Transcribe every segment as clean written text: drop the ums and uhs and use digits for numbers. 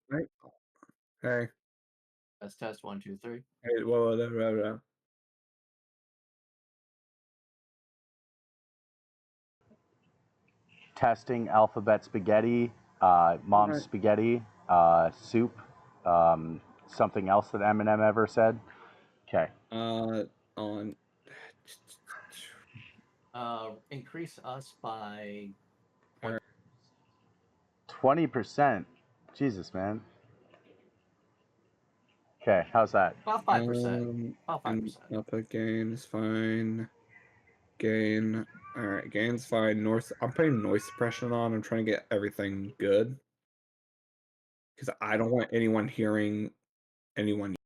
Right. Hey. Let's test one, two, three. Hey, whoa. Testing alphabet spaghetti, mom's Alright. spaghetti, soup, something else that Eminem ever said. Okay. On Increase us by Alright. 20%. Jesus, man. Okay, how's that? about 5%. About And 5%. alpha gain is fine. Gain. Alright, gain's fine. I'm putting noise suppression on. I'm trying to get everything good. Because I don't want anyone hearing anyone.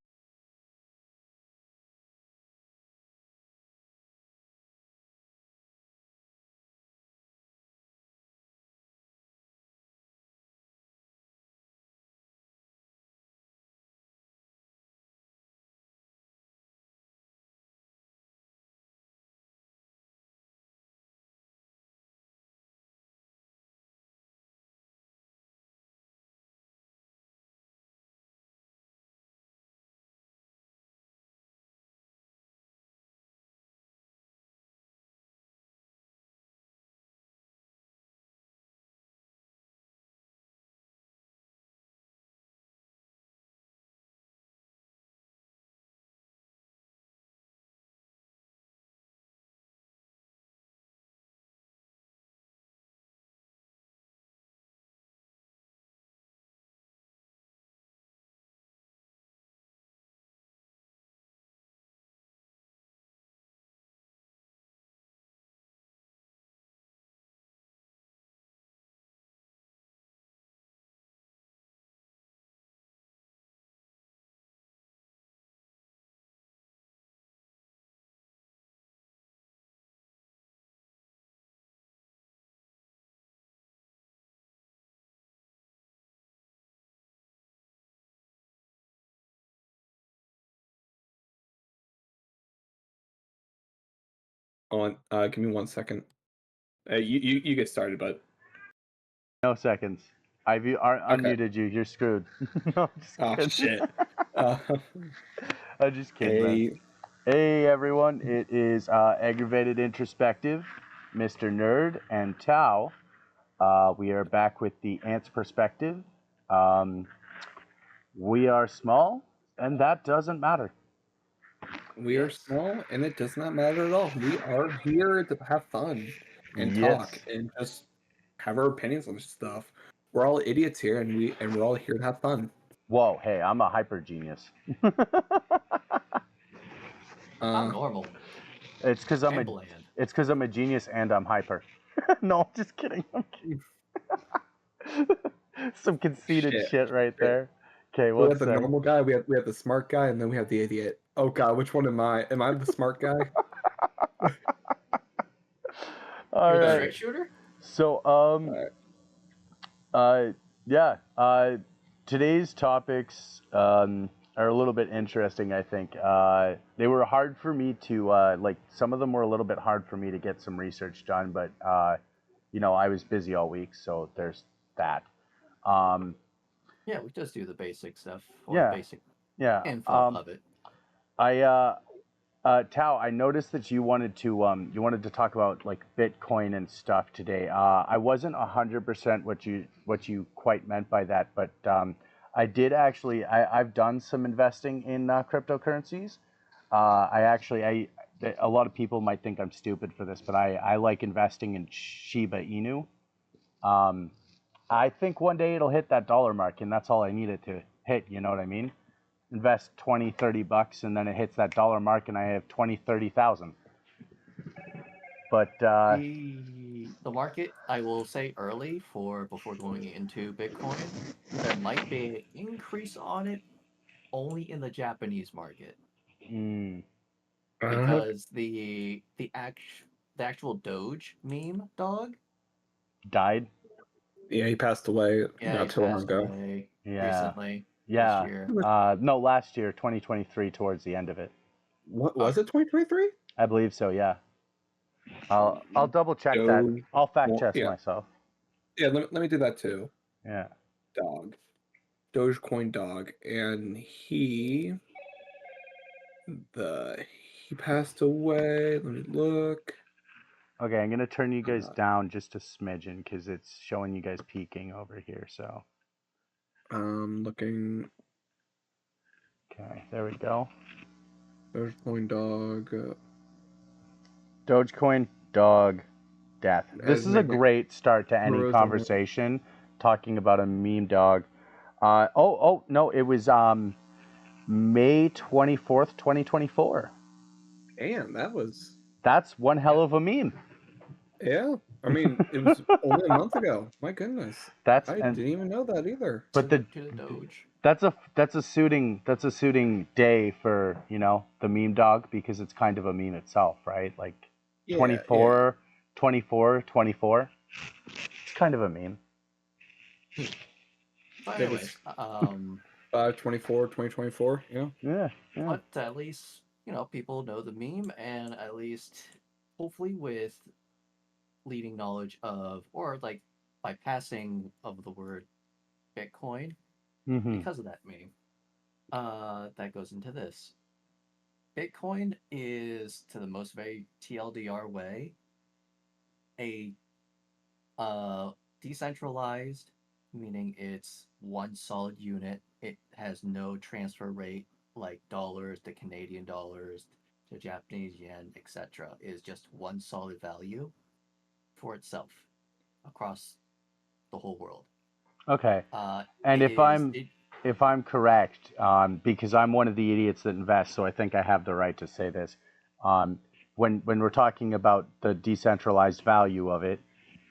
On give me 1 second. You get started, but No seconds. okay. Unmuted you. You're screwed. No, I'm just Oh kidding. shit. Uh, I'm just kidding, man. hey. Hey, everyone. It is Aggravated Introspective, Mr. Nerd, and Tao. We are back with the Ants perspective. Um, we are small, and that doesn't matter. We are Yes. small, and it does not matter at all. We are here to have fun and talk Yes. and just have our opinions on stuff. We're all idiots here, and we're all here to have fun. Whoa, hey, I'm a hyper genius. I'm Uh, normal it's because I'm a and bland. it's because I'm a genius and I'm hyper. No, I'm just kidding. I'm kidding. Some conceited shit. shit right Shit. there. Okay, So we one have the sec. normal guy, we have the smart guy, and then we have the idiot. Oh god, which one am I? Am I the smart guy? All You're the right. straight shooter? So Alright. yeah. Today's topics are a little bit interesting. I think they were hard for me to like. Some of them were a little bit hard for me to get some research done, but I was busy all week, so there's that. Um, Yeah, we just do the basic stuff or the yeah, basic yeah. info of it. I Tao, I noticed that you wanted to talk about like Bitcoin and stuff today. I wasn't 100% what you quite meant by that, but I did actually. I've done some investing in cryptocurrencies. I a lot of people might think I'm stupid for this, but I like investing in Shiba Inu. Um, I think one day it'll hit that dollar mark, and that's all I need it to hit. You know what I mean? Invest 20, 30 bucks, and then it hits that dollar mark, and I have 20, 30,000. But The market, I will say early for before going into Bitcoin, there might be an increase on it only in the Japanese market mm, Uh, because the actual Doge meme dog, died. yeah, he passed away yeah, he not too long passed ago. away Yeah, recently this yeah. year. No, last year, 2023, towards the end of it. What Uh, was it? 2023? I believe so. Yeah. I'll double check that. Joe. I'll fact Well, check yeah, myself. yeah. Let me do that too. Yeah. Dog. Dogecoin dog, and he passed away. Let me look. Okay, I'm gonna turn you guys Uh, down just a smidgen because it's showing you guys peeking over here. So looking. okay, there we go. Dogecoin dog. Dogecoin dog death. This As is a maybe great start to any Rose on it. conversation talking about a meme dog. No, it was May 24th, 2024. And that was That's one hell of a meme. yeah. I mean, it was only a month ago. My goodness, That's I and didn't even know that either. but the Salute to the Doge. that's a suiting day for, you know, the meme dog because it's kind of a meme itself, right? Like Yeah, yeah. 24, 24, 24. It's kind of a meme. But That is anyways, 5/24, 2024. Yeah. Yeah, yeah. but at least people know the meme, and at least hopefully with leading knowledge of, or like bypassing of the word Bitcoin Mm-hmm. because of that meme. That goes into this. Bitcoin is, to the most very TLDR way, a decentralized, meaning it's one solid unit. It has no transfer rate like dollars to Canadian dollars to Japanese yen, etc. It is just one solid value for itself across the whole world. Okay. And It is it. if I'm correct, because I'm one of the idiots that invest, so I think I have the right to say this. Um, when we're talking about the decentralized value of it,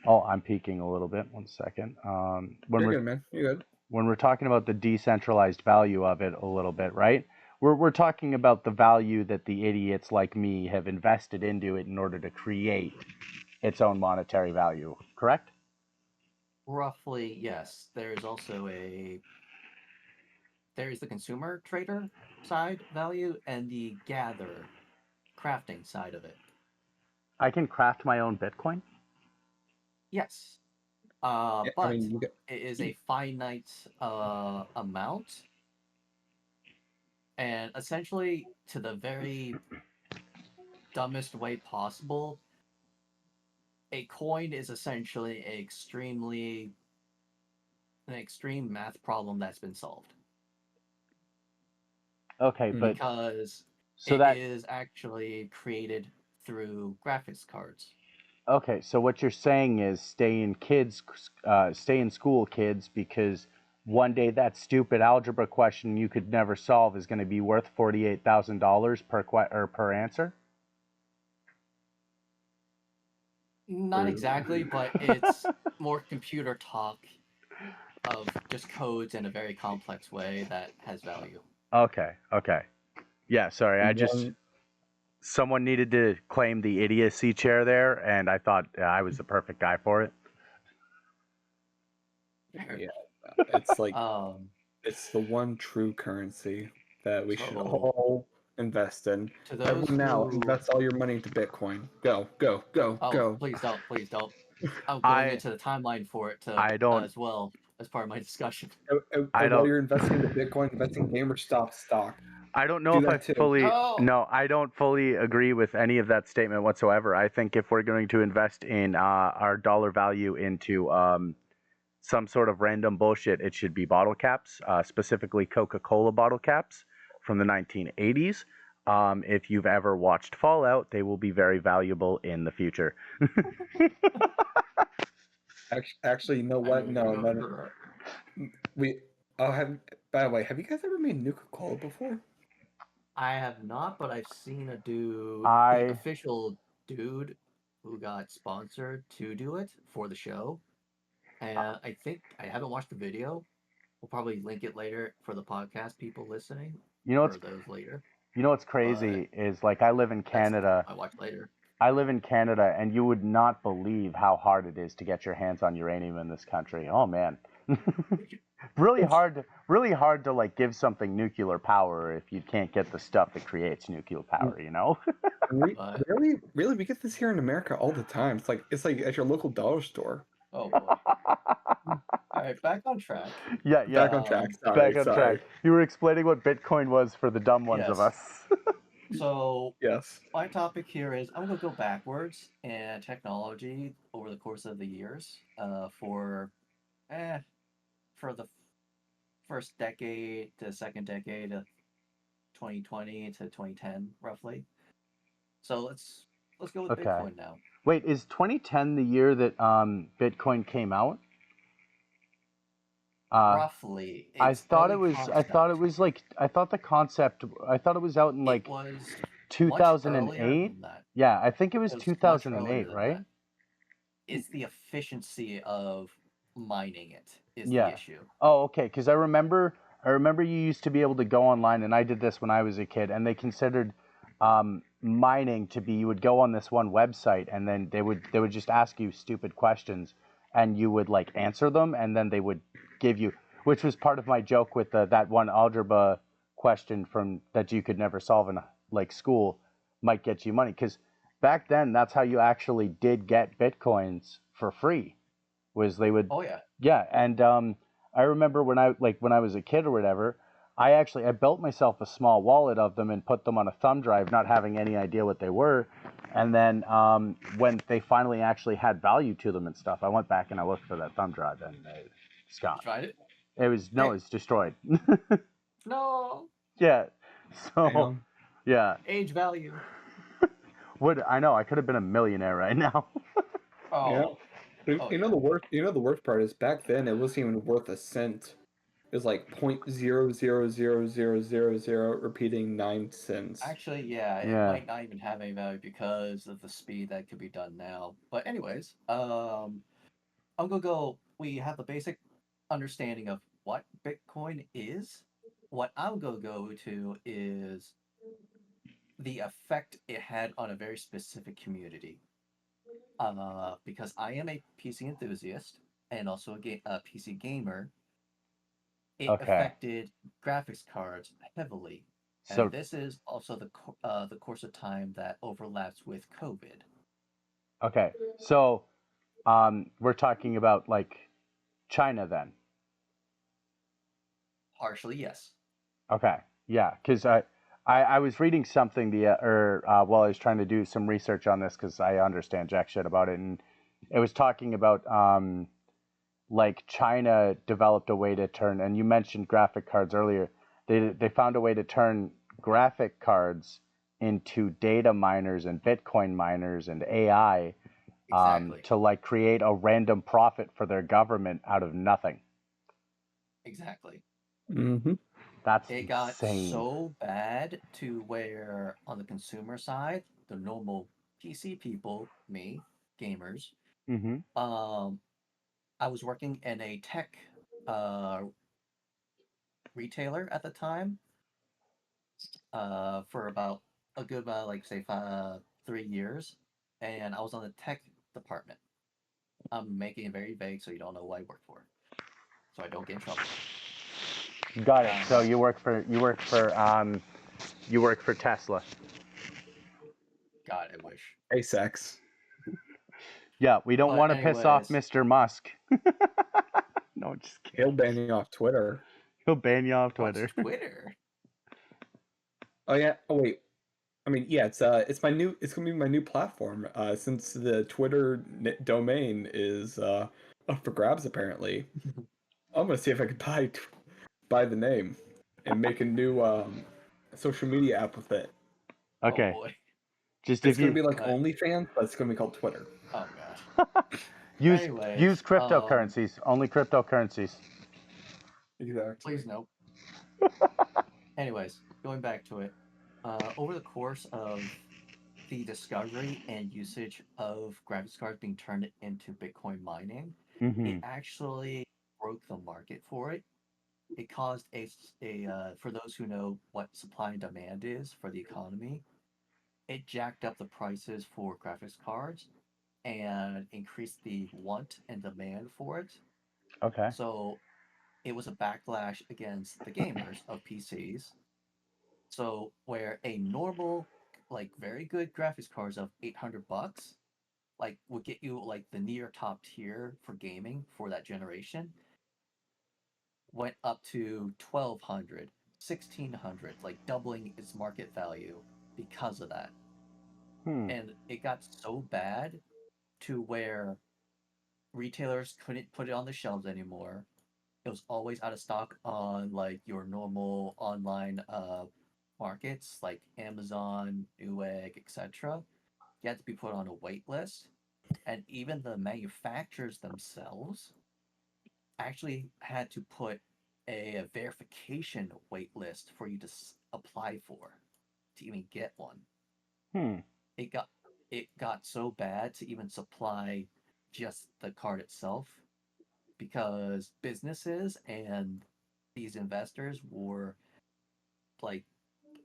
oh, I'm peeking a little bit. One second. You're good, man. You're good. When we're talking about the decentralized value of it a little bit, right? We're talking about the value that the idiots like me have invested into it in order to create its own monetary value, correct? Roughly, yes. There's also there's the consumer trader side value and the gather crafting side of it. I can craft my own Bitcoin. Yes. Yeah, I But mean, you get it is a finite amount, and essentially, to the very dumbest way possible, a coin is essentially an extreme math problem that's been solved Okay, mm, but because so it that is actually created through graphics cards. okay, so what you're saying is stay in school, kids, because one day that stupid algebra question you could never solve is going to be worth $48,000 or per answer. Not exactly, but it's more computer talk of just codes in a very complex way that has value. Okay, okay, yeah. Sorry, one. someone needed to claim the idiocy chair there, and I thought I was the perfect guy for it. Yeah, it's like Um, it's the one true currency that we should so all invest in. to those Everyone now, who, invest all your money into Bitcoin. Go, go, go, oh, go. please don't. I'm going I into the timeline for it to I don't as well as part of my discussion. I And while don't you're investing into Bitcoin, investing GamerStop stock. I don't know Do if I that too. fully No, no, I don't fully agree with any of that statement whatsoever. I think if we're going to invest in our dollar value into some sort of random bullshit, it should be bottle caps, specifically Coca-Cola bottle caps from the 1980s. If you've ever watched Fallout, they will be very valuable in the future. Actually, you know I what? don't No, no, no. remember. We. I'll have. By the way, have you guys ever made Nuka Cola before? I have not, but I've seen a dude, the I official dude, who got sponsored to do it for the show. And I think I haven't watched the video. We'll probably link it later for the podcast people listening, you know what's or those later. you know what's But crazy is like I live in that's something Canada. I watch later. I live in Canada, and you would not believe how hard it is to get your hands on uranium in this country. Oh man, really hard to like give something nuclear power if you can't get the stuff that creates nuclear power. You know? Re- But really, really, we get this here in America all the time. It's like at your local dollar store. Oh boy. All right, back on track. Yeah, Back yeah. on track. Back Sorry, on track. sorry. You were explaining what Bitcoin was for the dumb ones of Yes. us. So Yes. my topic here is I'm gonna go backwards and technology over the course of the years. For the first decade to second decade of 2020 to 2010, roughly. So let's go with Okay. Bitcoin now. Wait, is 2010 the year that Bitcoin came out? Uh, Roughly, it's early I thought concept. it was like I thought the concept I thought it was out in It like was much earlier 2008. than that. Yeah, I think it was It was much earlier 2008, than right? that. It's the efficiency of mining it is the Yeah. issue. Oh, okay. Because I remember you used to be able to go online, and I did this when I was a kid, and they considered mining to be you would go on this one website, and then they would just ask you stupid questions, and you would like answer them, and then they would give you, which was part of my joke with that one algebra question from that you could never solve in like school might get you money because back then that's how you actually did get bitcoins for free was they would Oh yeah. yeah and I remember when I was a kid or whatever I built myself a small wallet of them and put them on a thumb drive not having any idea what they were and then when they finally actually had value to them and stuff I went back and I looked for that thumb drive and it's You gone. tried it? It was no Damn. it's destroyed. No. Yeah, so Damn. yeah, Age value. what I know I could have been a millionaire right now. Yeah. Oh. Oh You know yeah. the worst. You know the worst part is back then it wasn't even worth a cent. It was like 0.00000 repeating 9 cents. Actually, yeah, it Yeah. might not even have any value because of the speed that could be done now. But anyways, I'm gonna go. We have the basic understanding of what Bitcoin is. What I'm gonna go to is the effect it had on a very specific community. Because I am a PC enthusiast and also a PC gamer, it Okay. affected graphics cards heavily, and So this is also the course of time that overlaps with COVID. okay. So we're talking about like China then. Partially, yes. Okay. Yeah, because I was reading something I was trying to do some research on this because I understand jack shit about it, and it was talking about like China developed a way to turn, and you mentioned graphic cards earlier. They found a way to turn graphic cards into data miners and Bitcoin miners and AI Exactly. to like create a random profit for their government out of nothing. Exactly. Mm-hmm. That's It got insane. so bad to where, on the consumer side, the normal PC people, me, gamers, Mm-hmm. um, I was working in a tech uh, retailer at the time for about a good, like, say, 3 years, and I was on the tech department. I'm making it very vague so you don't know who I work for, so I don't get in trouble. Got it. So Uh, you work for Tesla. God, I wish. SpaceX. Yeah, we don't But want to piss off anyways, Mr. Musk. No, just He'll kidding. ban you off Twitter. He'll ban you off what's Twitter. Twitter? Oh yeah. Oh wait. I mean, yeah. It's my new. It's gonna be my new platform. Since the Twitter domain is up for grabs. Apparently, I'm gonna see if I can buy the name and make a new social media app with it. Oh Okay, boy. just It's if gonna you be like But OnlyFans, but it's gonna be called Twitter. oh god. use Anyways, cryptocurrencies, only cryptocurrencies. Exactly. please no. Anyways, going back to it, over the course of the discovery and usage of graphics cards being turned into Bitcoin mining, it Mm-hmm. actually broke the market for it. It caused for those who know what supply and demand is for the economy, it jacked up the prices for graphics cards and increased the want and demand for it. Okay. So it was a backlash against the gamers of PCs. So where a normal, like very good graphics cards of $800 like would get you like the near top tier for gaming for that generation went up to 1200, 1600, like doubling its market value because of that. Hmm. And it got so bad to where retailers couldn't put it on the shelves anymore. It was always out of stock on like your normal online markets like Amazon, Newegg, etc. You had to be put on a wait list, and even the manufacturers themselves actually had to put a verification wait list for you to apply for to even get one. Hmm. It got it got so bad to even supply just the card itself because businesses and these investors were like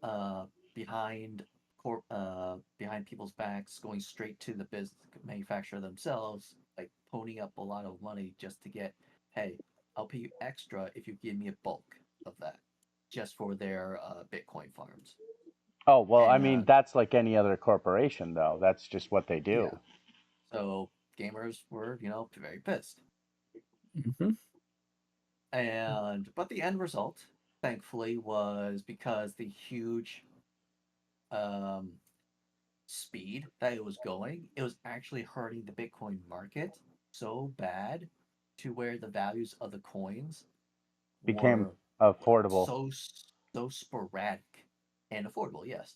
uh, behind behind people's backs, going straight to the business manufacturer themselves, like ponying up a lot of money just to get, hey, I'll pay you extra if you give me a bulk of that, just for their Bitcoin farms. Oh, well, I mean, And that's like any other corporation, though. That's just what they yeah, do. so gamers were, very pissed. Mm-hmm. And but the end result, thankfully, was because the huge um, speed that it was actually hurting the Bitcoin market so bad to where the values of the coins Became were affordable. so sporadic and affordable, yes.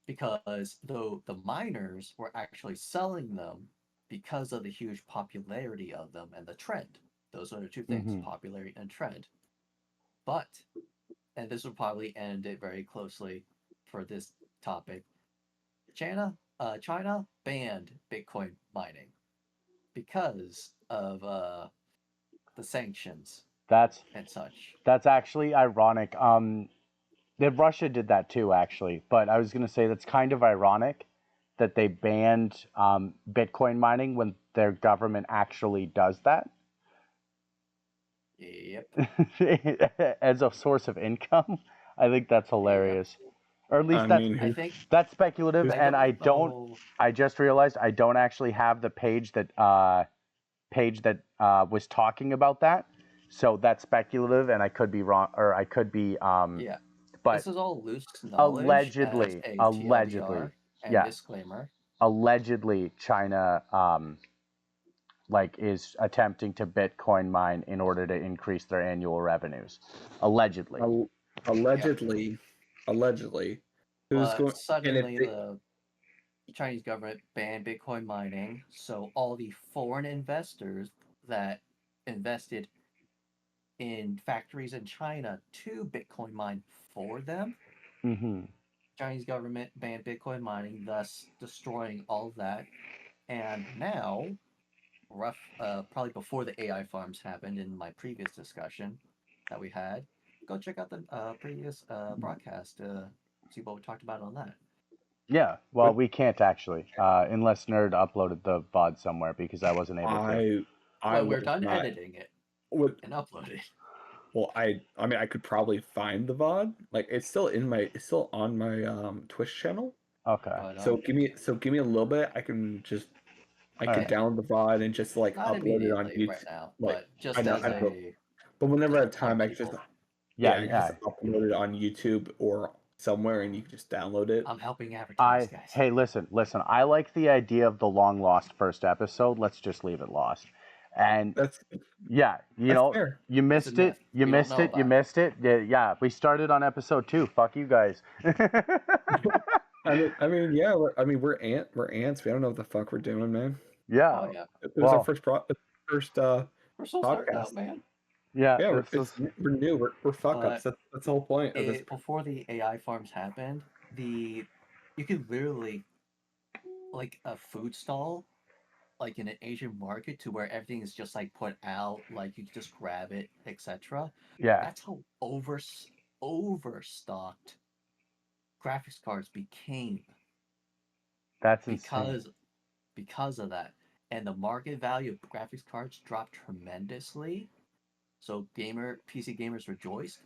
Because though the miners were actually selling them because of the huge popularity of them and the trend. Those are the two things, Hmm. popularity and trend. But, and this will probably end it very closely for this topic, China banned Bitcoin mining because of the sanctions That's and such. that's actually ironic. Russia did that too, actually. But I was going to say that's kind of ironic that they banned Bitcoin mining when their government actually does that Yep, as a source of income. I think that's yep. hilarious. Or at I least mean, I think that's speculative, I and don't I don't. know. I just realized I don't actually have the page that was talking about that. So that's speculative, and I could be wrong, or I could be. Yeah, But this is all loose knowledge as allegedly, a allegedly, TLDR and yeah, disclaimer. allegedly, China like is attempting to Bitcoin mine in order to increase their annual revenues. Allegedly. al- Yep. allegedly, allegedly, who's But going? And if suddenly they, the Chinese government banned Bitcoin mining, so all the foreign investors that invested in factories in China to Bitcoin mine for them. Mm-hmm. Chinese government banned Bitcoin mining, thus destroying all of that. And now, probably before the AI farms happened in my previous discussion that we had, go check out the previous broadcast to see what we talked about on that. Yeah. Well, but we can't actually, unless Nerd uploaded the VOD somewhere because I wasn't able to. I When we're was done not. editing it With and uploading, well, I mean, I could probably find the VOD. Like, it's still on my Twitch channel. Okay. but So give me a little bit. I All could right. yeah, download the VOD and just like not upload it on immediately right YouTube. now, Like, but I just know, as I know, a but whenever I just to have plug time, I can just people. Yeah. yeah, I can Yeah. just upload it on YouTube or somewhere, and you can just download it. I'm helping advertise, guys. Hey, listen. I like the idea of the long lost first episode. Let's just leave it lost. And That's yeah, that's fair. you It's a missed it. myth. You We don't missed know it. You about it. missed it. Yeah, we started on episode 2. Fuck you guys. Yeah, we're ants. We don't know what the fuck we're doing, man. Yeah. Oh yeah, It was our Well, first we're still starting podcast. out, man. yeah. Yeah, This is we're new. We're fuck ups. But That's the whole point of this. before the AI farms happened, the you could literally like a food stall, like in an Asian market, to where everything is just like put out, like you can just grab it, etc. yeah. That's how overstocked graphics cards became That's insane. because of that. And the market value of graphics cards dropped tremendously. So PC gamers rejoiced,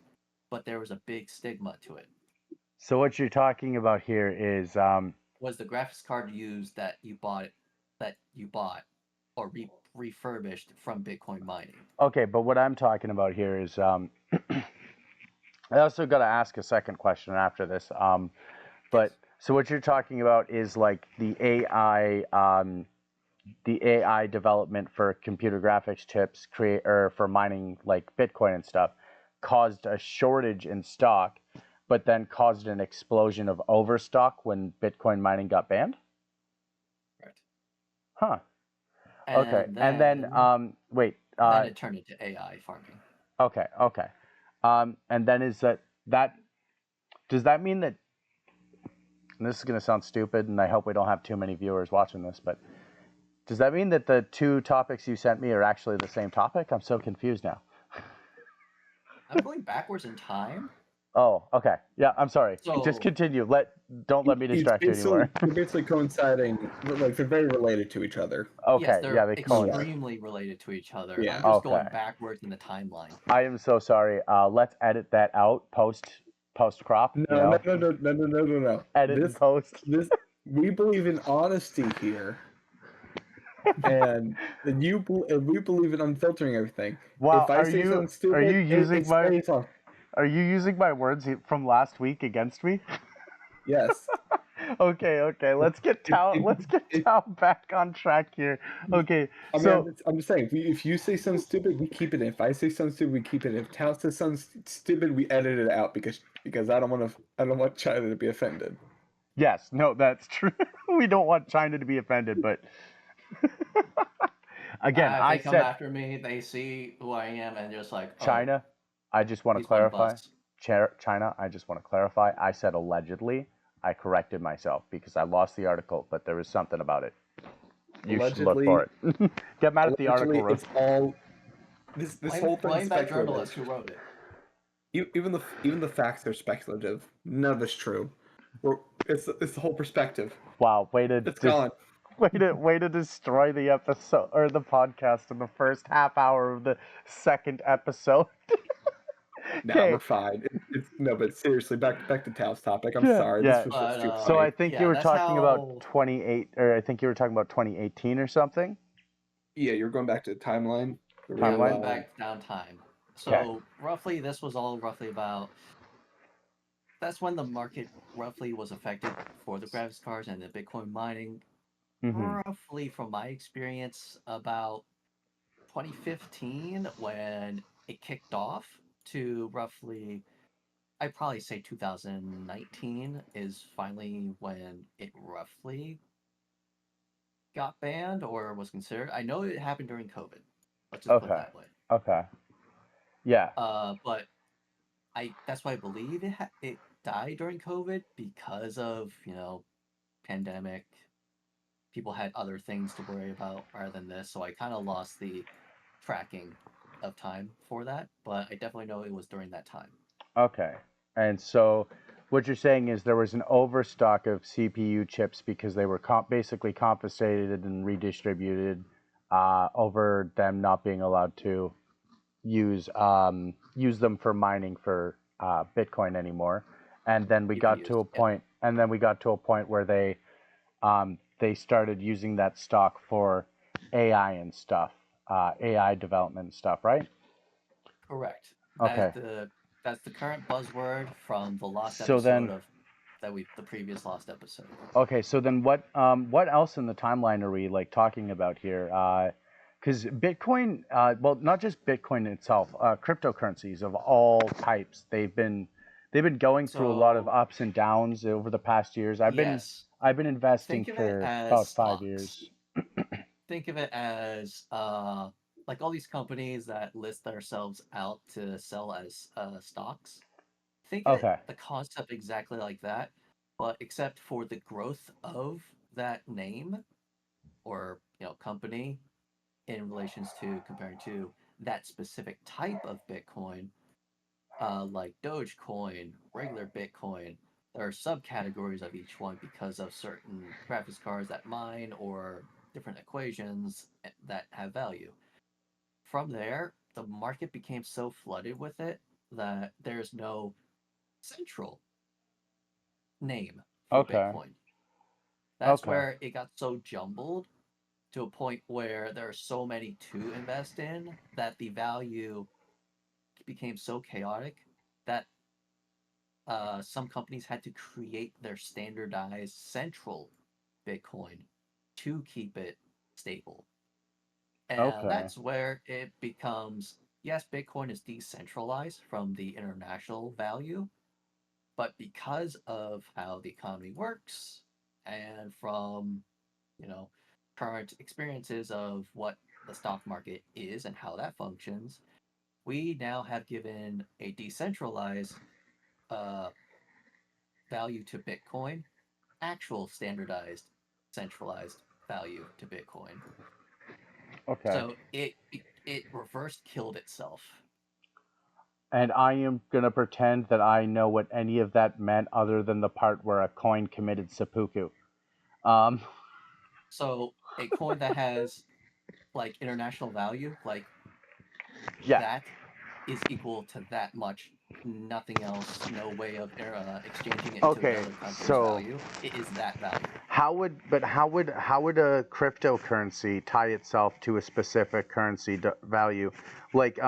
but there was a big stigma to it. So what you're talking about here is Was the graphics card used that you bought it that you bought or refurbished from Bitcoin mining. Okay, but what I'm talking about here is I also got to ask a second question after this. But Yes. so what you're talking about is like the AI development for computer graphics chips create or for mining like Bitcoin and stuff caused a shortage in stock, but then caused an explosion of overstock when Bitcoin mining got banned. Correct. Huh. Okay. And And then wait. then it turned into AI farming. Okay. Okay. And then is that does that mean that? And this is going to sound stupid, and I hope we don't have too many viewers watching this, but does that mean that the two topics you sent me are actually the same topic? I'm so confused now. I'm going backwards in time. Oh, okay. Yeah, I'm sorry. Just So continue. Don't let me It's distract you anymore. they're basically coinciding, like they're very related to each other. yes, Okay, they're yeah, they coincide. extremely related to each other. Yeah. I'm just Okay. going backwards in the timeline. I am so sorry. Let's edit that out post crop. No, You know, no. edit and post. This we believe in honesty here, and we believe in unfiltering everything. Wow, If I say something are stupid, you using it my stays on. are you using my words from last week against me? Yes. Okay. Let's get If- Tao back on track here. Okay, I mean, so I'm just saying, if you say something stupid, we keep it in. If I say something stupid, we keep it in. If Tao says something stupid, we edit it out because I don't want China to be offended. yes, no, that's true. We don't want China to be offended, but again, If I they come said after me, they see who I am and just like, oh, China. I just want to he's one clarify. bus. China, I just want to clarify. I said allegedly. I corrected myself because I lost the article, but there was something about it. You should look Allegedly, for it. Get mad at the article. it's all this whole thing's Blame that journalist speculative. who wrote it. Even the facts are speculative. None of it's true. It's the whole perspective. Wow, It's gone. way to destroy the episode or the podcast in the first half hour of the second episode. Now we're Okay. fine. No, but seriously, back to Tao's topic. I'm sorry. Yeah. This was But just too So I funny. think yeah, you were that's talking about how- 28, or I think you were talking about 2018 or something. Yeah, you're going back to the timeline. Yeah, Timeline? going back down time. So Okay. roughly, this was all roughly about. That's when the market roughly was affected for the graphics cards and the Bitcoin mining. Mm-hmm. Roughly, from my experience, about 2015 when it kicked off to roughly, I'd probably say 2019 is finally when it roughly got banned or was considered. I know it happened during COVID. Let's just put it Okay. that way. Okay. Yeah. But that's why I believe it died during COVID because of pandemic. People had other things to worry about rather than this, so I kind of lost the tracking of time for that. But I definitely know it was during that time. Okay. And so what you're saying is there was an overstock of CPU chips because they were basically confiscated and redistributed over them not being allowed to use them for mining for Bitcoin anymore. And then we got to a GPUs, yeah. point, where they started using that stock for AI and stuff, AI development and stuff, right? Correct. Okay. That's the current buzzword from the lost So episode then, of the previous lost episode. okay, so then what else in the timeline are we like talking about here? Because Bitcoin, well, not just Bitcoin itself, cryptocurrencies of all types, they've been going through a lot of So ups and downs over the past years. I've been investing think of it for as about 5 stocks. years. Think of it as like all these companies that list themselves out to sell as stocks. Think of Okay. the concept exactly like that, but except for the growth of that name or company in relations to comparing to that specific type of Bitcoin, like Dogecoin, regular Bitcoin. There are subcategories of each one because of certain graphics cards that mine or different equations that have value. From there, the market became so flooded with it that there's no central name for Okay. Bitcoin. That's Okay. where it got so jumbled to a point where there are so many to invest in that the value became so chaotic that some companies had to create their standardized central Bitcoin to keep it stable. And Okay. that's where it becomes, yes, Bitcoin is decentralized from the international value, but because of how the economy works and from, you know, current experiences of what the stock market is and how that functions, we now have given a decentralized uh, value to Bitcoin, actual standardized centralized value to Bitcoin. Okay. So it reverse killed itself. And I am gonna pretend that I know what any of that meant, other than the part where a coin committed seppuku. Um, So a coin that has like international value, like yeah. that, is equal to that much. Nothing else. No way of exchanging it to Okay. another country's So value. It is that value. how would a cryptocurrency tie itself to a specific currency value, like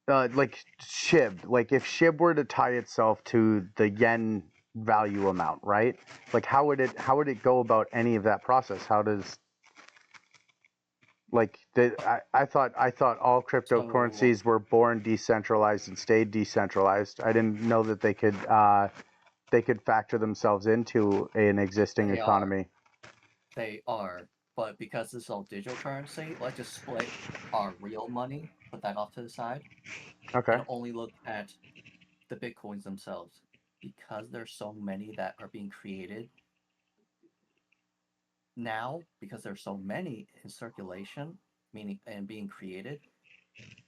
like SHIB? Like if SHIB were to tie itself to the yen value amount, right? Like how would it go about any of that process? How does like I thought all So cryptocurrencies were born decentralized and stayed decentralized. I didn't know that they could factor themselves into an existing they are. economy. They are. But because this is all digital currency, let's just split our real money, put that off to the side, Okay. and only look at the bitcoins themselves. Because there's so many that are being created now, because there's so many in circulation, meaning and being created,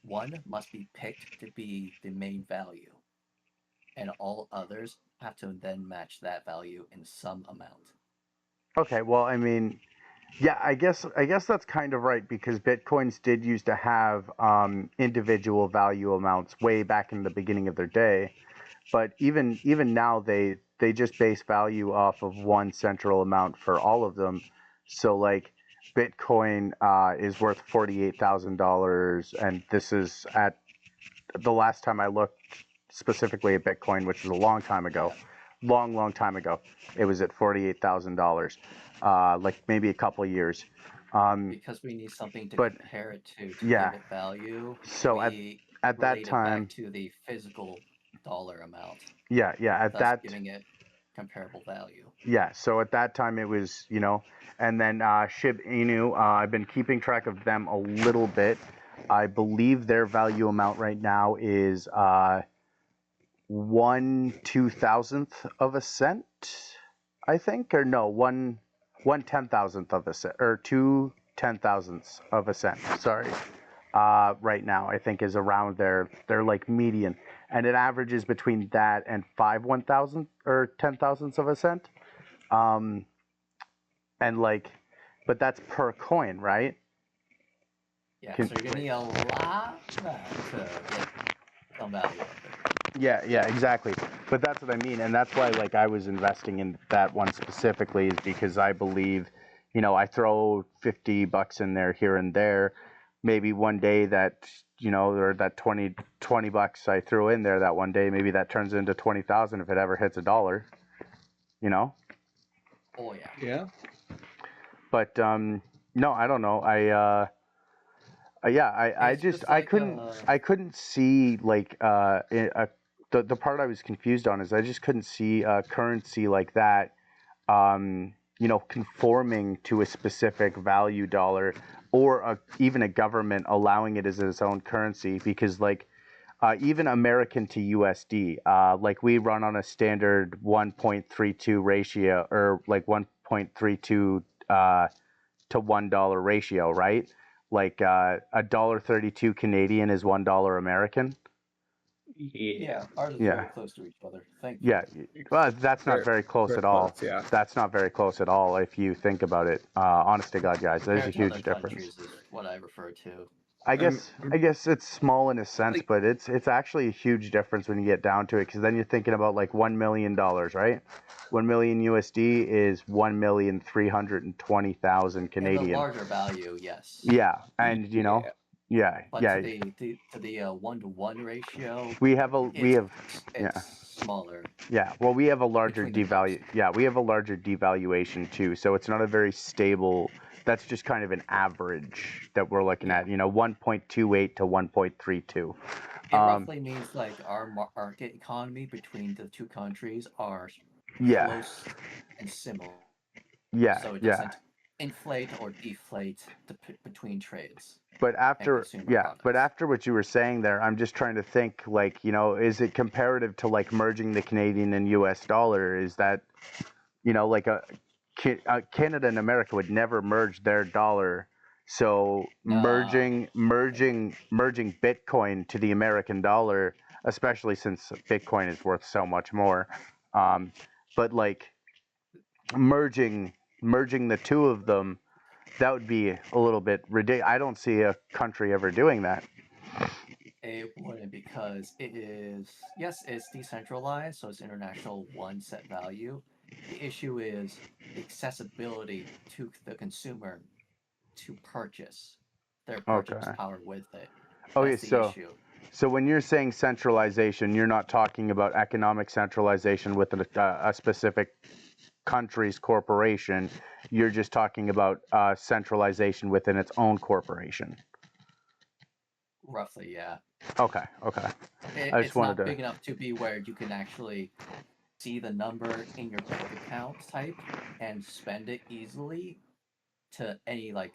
one must be picked to be the main value, and all others have to then match that value in some amount. Okay. Well, I mean, yeah, I guess that's kind of right, because bitcoins did used to have individual value amounts way back in the beginning of their day, but even now they just base value off of one central amount for all of them. So like Bitcoin is worth $48,000, and this is at the last time I looked specifically at Bitcoin, which was a long time ago, Yeah, long time ago. It was at $48,000, like maybe a couple years. Um, because we need something to but compare it to yeah, give it value. so at We at that relate it back time, to the physical dollar amount, yeah, at thus that giving it comparable value. yeah, so at that time it was, and then Shib Inu, I've been keeping track of them a little bit. I believe their value amount right now is 1/2000th of a cent, I think, or no, one 10,000th of a cent, or 2/10,000ths of a cent. Sorry, right now I think is around their like median, and it averages between that and 5/1000th or 10,000ths of a cent. Um, and like, but that's per coin, right? Yeah, Can, so you're gonna need a lot of that to get some value of it. yeah, exactly. But that's what I mean, and that's why like I was investing in that one specifically, is because I believe, I throw $50 in there here and there. Maybe one day that, or that 20 bucks I threw in there that one day, maybe that turns into 20,000 if it ever hits a dollar, you know. Oh yeah. Yeah. But no, I don't know. Yeah, I It's just just like I couldn't see like the part I was confused on is I just couldn't see a currency like that, conforming to a specific value dollar, or even a government allowing it as its own currency, because like even American to USD, like we run on a standard 1.32 ratio, or like 1.32 to $1 ratio, right? Like $1.32 Canadian is $1 American. Yeah. yeah, ours is Yeah, very close to each other, yeah. thankfully. Well, that's not Very, very close very at all. close. Yeah. That's not very close at all if you think about it. Honest to God, guys, there's a Compared to other huge difference. countries is what I refer to. I I'm, guess I'm I guess it's small in a sense, Like, but it's actually a huge difference when you get down to it. Because then you're thinking about like $1 million, right? 1 million USD is 1,320,000 in the Canadian. larger value, yes. Yeah, and yeah. yeah, But yeah. to the 1-to-1 ratio, We it's have it's yeah. smaller Yeah, well, we have a larger between the two. Yeah, we have a larger devaluation too. So it's not a very stable. That's just kind of an average that we're looking Yeah, at. 1.28 to 1.32. it Um, roughly means like our market economy between the two countries are yeah, close and similar, yeah, so it yeah. doesn't inflate or deflate between trades and consumer But products. after what you were saying there, I'm just trying to think like, is it comparative to like merging the Canadian and US dollar? Is that, like Canada and America would never merge their dollar. So No, merging Bitcoin to the American dollar, especially since Bitcoin is worth so much more. Um, but like merging merging the two of them, that would be a little bit ridiculous. I don't see a country ever doing that. it wouldn't because it is, yes, it's decentralized, so it's international one set value. The issue is the accessibility to the consumer to purchase their purchase Okay. power with it. Okay, That's the so issue. so when you're saying centralization, you're not talking about economic centralization with a specific country's corporation. You're just talking about centralization within its own corporation. Roughly, yeah. Okay, okay. I just It's wanted not to. big enough to be where you can actually see the number in your bank account type and spend it easily to any like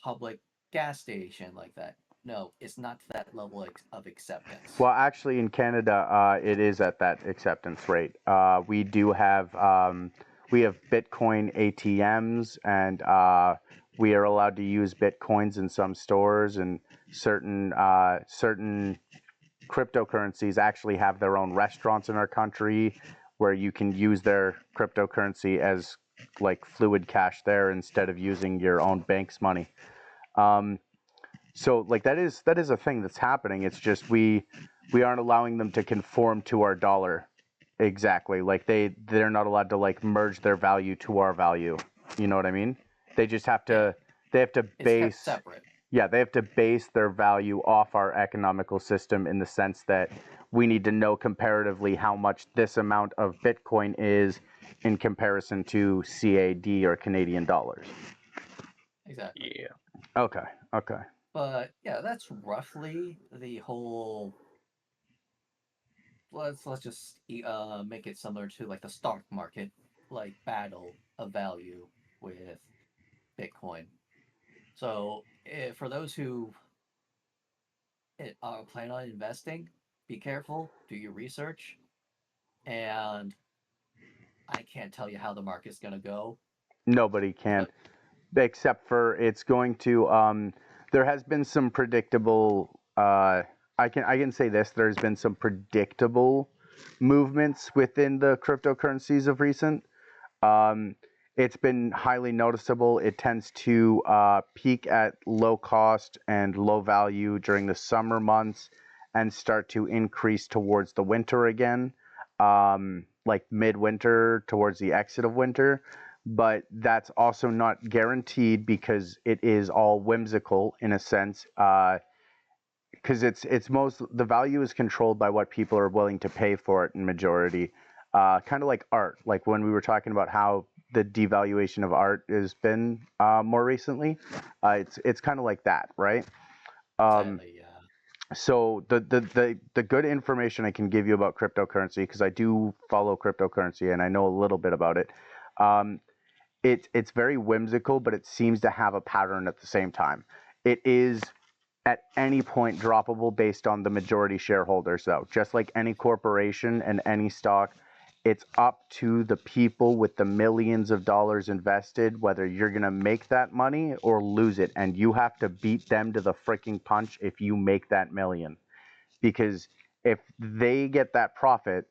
public gas station like that. No, it's not to that level of acceptance. Well, actually, in Canada, it is at that acceptance rate. We have Bitcoin ATMs, and we are allowed to use Bitcoins in some stores, and certain cryptocurrencies actually have their own restaurants in our country where you can use their cryptocurrency as like fluid cash there instead of using your own bank's money. Um, so like that is a thing that's happening. It's just we aren't allowing them to conform to our dollar exactly. Like they're not allowed to like merge their value to our value. You know what I mean? They just have Yeah, to they have to it's kept base separate. yeah, they have to base their value off our economical system in the sense that we need to know comparatively how much this amount of Bitcoin is in comparison to CAD or Canadian dollars. Exactly. Yeah. Okay, okay. But yeah, that's roughly the whole. Let's just make it similar to like the stock market, like battle of value with Bitcoin. So for those who plan on investing, be careful, do your research, and I can't tell you how the market's gonna go, Nobody can, but except for it's going to. There has been some predictable. I can say this. There's been some predictable movements within the cryptocurrencies of recent. Um, it's been highly noticeable. It tends to peak at low cost and low value during the summer months and start to increase towards the winter again, like midwinter towards the exit of winter. But that's also not guaranteed because it is all whimsical in a sense. Because it's most the value is controlled by what people are willing to pay for it in majority. Kind of like art, like when we were talking about how the devaluation of art has been more recently. It's kind of like that, right? Um, sadly, so the good information I can give you about cryptocurrency, because I do follow cryptocurrency and I know a little bit about it. Um, it's very whimsical, but it seems to have a pattern at the same time. It is at any point droppable based on the majority shareholders, though. Just like any corporation and any stock, it's up to the people with the millions of dollars invested whether you're going to make that money or lose it. And you have to beat them to the freaking punch if you make that million. Because if they get that profit,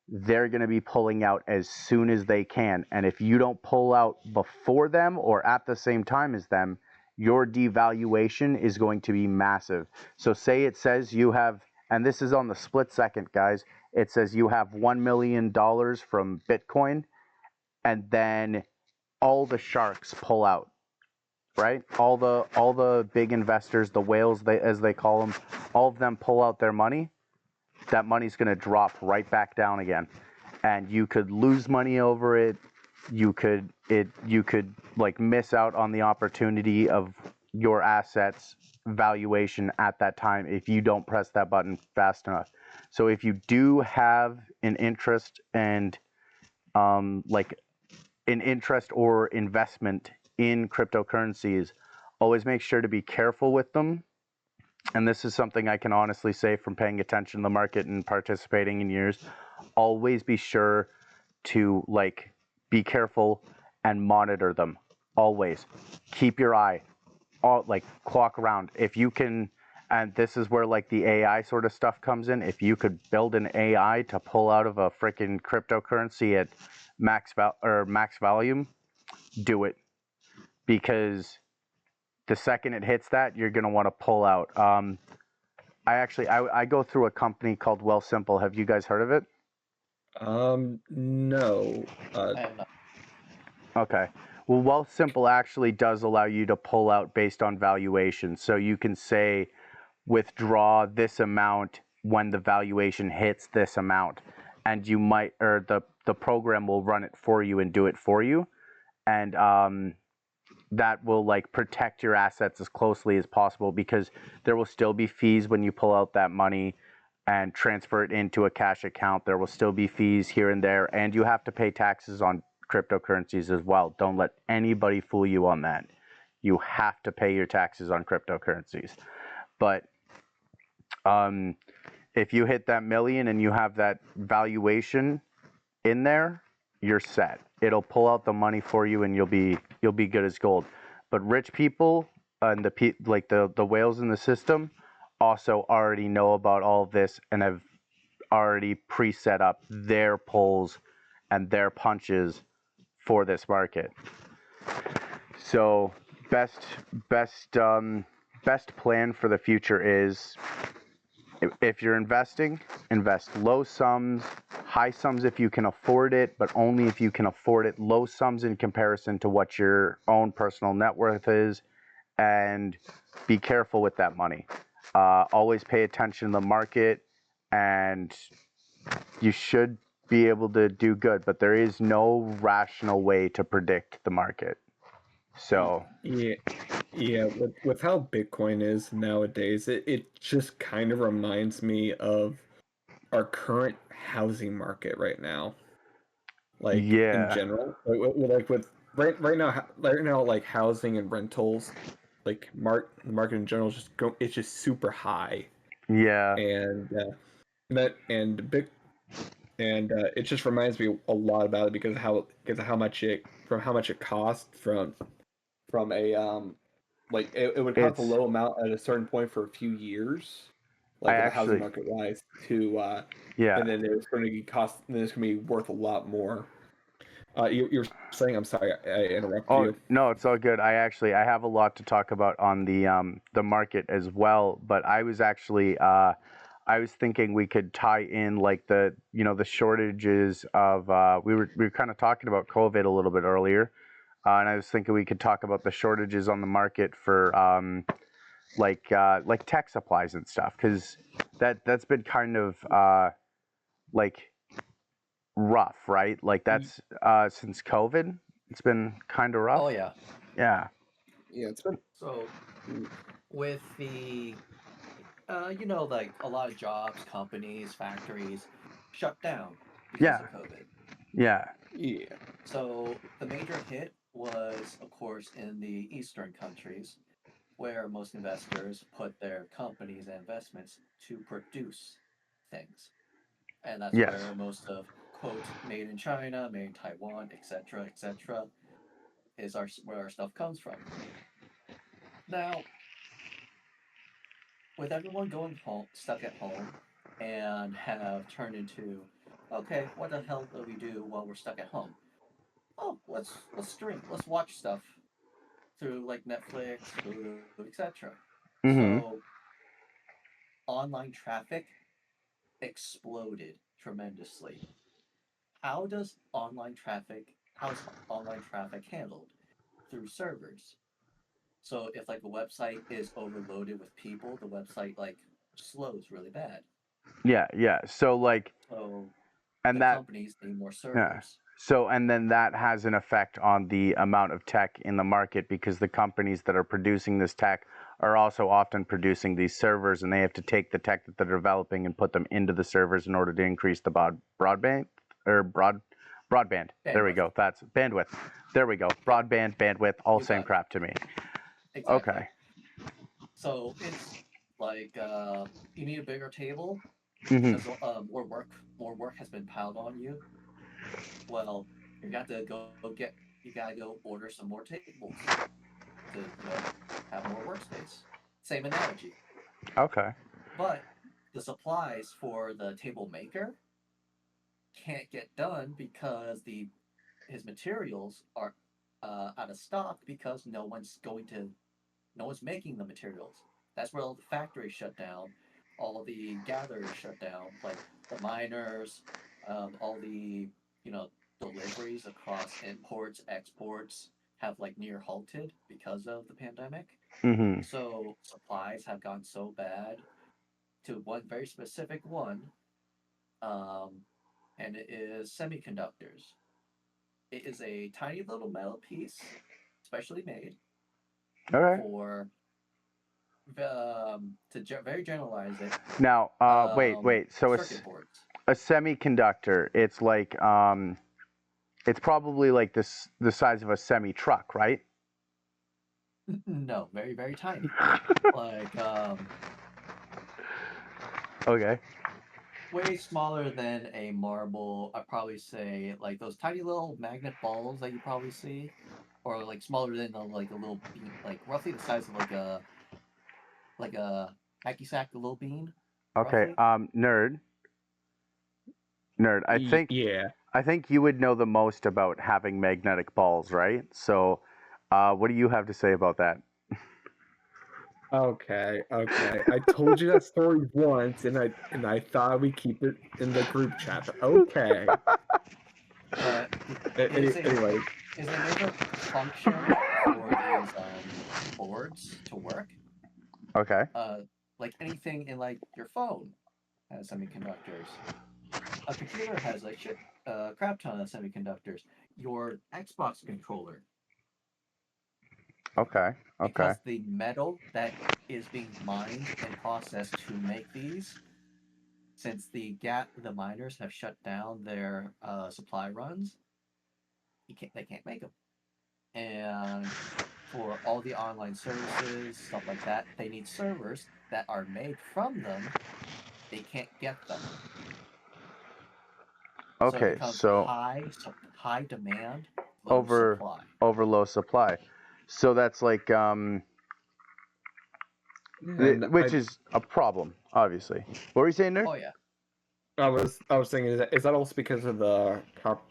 they're going to be pulling out as soon as they can. And if you don't pull out before them or at the same time as them, your devaluation is going to be massive. So say it says you have, and this is on the split second, guys, it says you have $1 million from Bitcoin, and then all the sharks pull out, right? All the big investors, the whales, as they call them, all of them pull out their money. That money's going to drop right back down again, and you could lose money over it. You could like miss out on the opportunity of your assets valuation at that time if you don't press that button fast enough. So if you do have an interest and like an interest or investment in cryptocurrencies, always make sure to be careful with them. And this is something I can honestly say from paying attention to the market and participating in years. Always be sure to like be careful and monitor them. Always keep your eye, like clock around. If you can, and this is where like the AI sort of stuff comes in. If you could build an AI to pull out of a freaking cryptocurrency at max volume, do it, because the second it hits that, you're gonna want to pull out. I go through a company called Wealthsimple. Have you guys heard of it? No. I am not. Okay. Well, Wealthsimple actually does allow you to pull out based on valuation. So you can say withdraw this amount when the valuation hits this amount, and you might, or the program will run it for you and do it for you, and that will like protect your assets as closely as possible, because there will still be fees when you pull out that money and transfer it into a cash account. There will still be fees here and there, and you have to pay taxes on cryptocurrencies as well. Don't let anybody fool you on that. You have to pay your taxes on cryptocurrencies. But if you hit that million and you have that valuation in there, you're set. It'll pull out the money for you, and you'll be good as gold. But rich people and the whales in the system also already know about all of this and have already pre-set up their pulls and their punches for this market. So best plan for the future is, if you're investing, invest low sums, high sums if you can afford it, but only if you can afford it. Low sums in comparison to what your own personal net worth is, and be careful with that money. Always pay attention to the market, and you should be able to do good, but there is no rational way to predict the market. So Yeah, with how Bitcoin is nowadays, it just kind of reminds me of our current housing market right now. Like in yeah, general, like with right now, like housing and rentals, like the market in general is it's just super high, yeah, and that and big and it just reminds me a lot about it because of how much it costs from a like it would cost a it's low amount at a certain point for a few years, I like with the housing actually, market rise to yeah. and then it's going to cost, then it's going to be worth a lot more. You were saying, I'm sorry, I interrupted Oh you. no, it's all good. I have a lot to talk about on the market as well. But I was thinking we could tie in like the shortages of we were kind of talking about COVID a little bit earlier, and I was thinking we could talk about the shortages on the market for like tech supplies and stuff, because that's been kind of like rough, right? Like that's since COVID, it's been kind of rough. Oh yeah. Yeah. Yeah, it's been. So with the like a lot of jobs, companies, factories shut down because Yeah. of COVID. Yeah. Yeah. So the major hit was, of course, in the eastern countries, where most investors put their companies and investments to produce things. And that's Yes. where most of, quote, made in China, made in Taiwan, etc., is where our stuff comes from. Now, with everyone going home, stuck at home, and have turned into, okay, what the hell do we do while we're stuck at home? Oh, let's stream, let's watch stuff. through like Netflix, Hulu, etc. Mm-hmm. So online traffic exploded tremendously. How's online traffic handled? Through servers. So if like a website is overloaded with people, the website like slows really bad. Yeah, yeah. So like, So the and that, companies need more yeah. servers. So, and then that has an effect on the amount of tech in the market because the companies that are producing this tech are also often producing these servers, and they have to take the tech that they're developing and put them into the servers in order to increase the broadband or broadband. There we Bandwidth. go. That's bandwidth. There we go. Yep, Broadband, bandwidth, all you same got it. crap to me. Exactly. Okay. So it's like you need a bigger table Hmm. because more work has been piled on you. Well, you gotta go order some more tables to have more workspace. Same analogy, Okay. but the supplies for the table maker can't get done because the his materials are out of stock because no one's making the materials. That's where all the factories shut down, all the gatherers shut down, like the miners, all the you know deliveries across imports, exports have like near halted because of the pandemic. Hmm. So supplies have gone so bad to one very specific one, um, and it is semiconductors. It is a tiny little metal piece, specially made Okay. for very generalize it, Now, wait. So circuit boards. a semiconductor, it's like it's probably like this the size of a semi truck, right? No, very very tiny, like Okay. way smaller than a marble. I'd probably say like those tiny little magnet balls that you probably see, or like smaller than like a little bean, like roughly the size of like a hacky sack, a little bean, Okay. roughly. Nerd. Yeah. I think you would know the most about having magnetic balls, right? So, what do you have to say about that? Okay. Okay. I told you that story once, and I thought we keep it in the group chat. But okay. But Anyway, is a major function for these boards to work. Okay. Uh, like anything in like your phone has semiconductors. A computer has a crap ton of semiconductors. Your Xbox controller, Okay. Okay. because the metal that is being mined and processed to make these, since the miners have shut down their supply runs, they can't make them. And for all the online services, stuff like that, they need servers that are made from them. They can't get them, so it Okay. becomes So high demand, low over supply. over low supply. So that's like and which is a problem, obviously. What were you saying, nerd? Oh yeah, I was thinking, is that also because of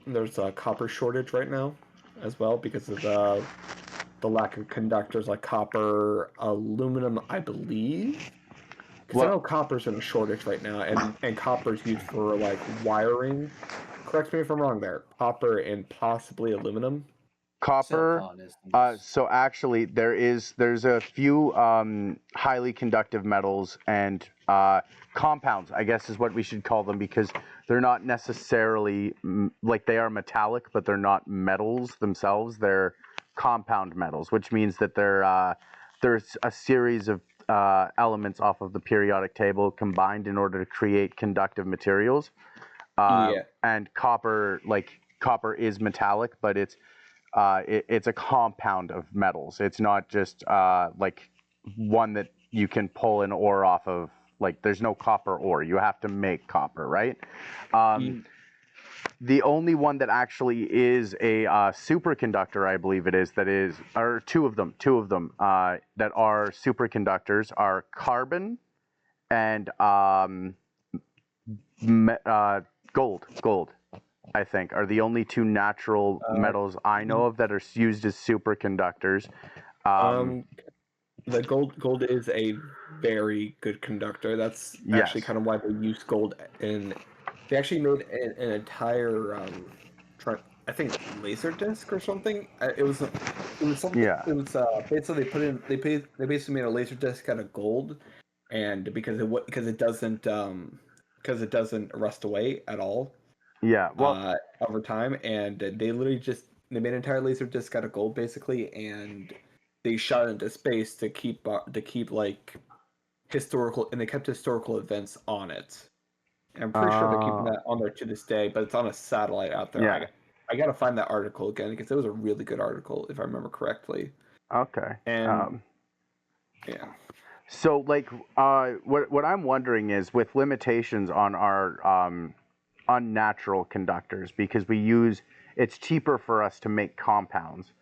there's a copper shortage right now, as well, because of the lack of conductors like copper, aluminum, I believe. Because I Well, know copper's in a shortage right now, and copper's used for like wiring. Correct me if I'm wrong there. Copper and possibly aluminum. copper. silicon is the most. So actually, there's a few highly conductive metals and compounds, I guess is what we should call them, because they're not necessarily like they are metallic, but they're not metals themselves. They're compound metals, which means that there's a series of elements off of the periodic table combined in order to create conductive materials. Yeah. And copper is metallic, but it's a compound of metals. It's not just like one that you can pull an ore off of. Like there's no copper ore. You have to make copper, right? The only one that actually is a superconductor, I believe it is, or two of them that are superconductors are carbon and gold. I think, are the only two natural metals I know of that are used as superconductors. Um, Um, the gold is a very good conductor. That's actually yes. kind of why they use gold in. They actually made an entire I think laser disc or something. It was something. Yeah. It was basically they basically made a laser disc out of gold, and because it doesn't rust away at all Yeah. Well, over time, and they literally just they made an entire laser disc out of gold basically, and they shot it into space to keep like historical, and they kept historical events on it. And I'm pretty sure they're keeping uh, that on there to this day, but it's on a satellite out there. yeah. I gotta find that article again because it was a really good article if I remember correctly. Okay. And yeah, So, like, what I'm wondering is with limitations on our unnatural conductors, because it's cheaper for us to make compounds,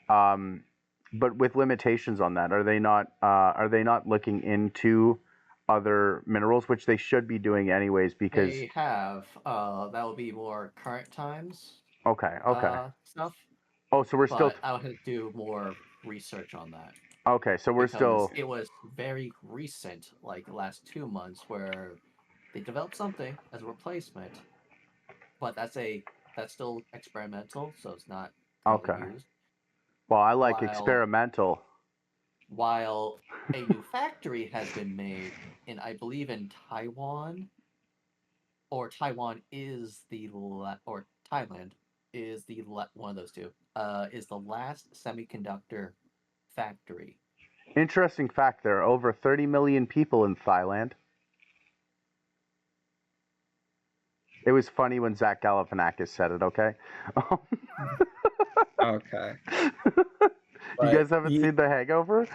um, but with limitations on that, are they not looking into other minerals, which they should be doing anyways? Because They have that would be more current times okay. stuff, Oh, so we're still but I would have to do more research on that okay. So we're because still it was very recent, like the last 2 months, where they developed something as a replacement, but that's still experimental, so it's not currently okay. used. Well, I like While experimental. while a new factory has been made in, I believe, in Taiwan, or Taiwan is or Thailand is one of those two. Is the last semiconductor factory. Interesting fact: there are over 30 million people in Thailand. It was funny when Zach Galifianakis said it. Okay. okay, You but guys haven't seen The Hangover?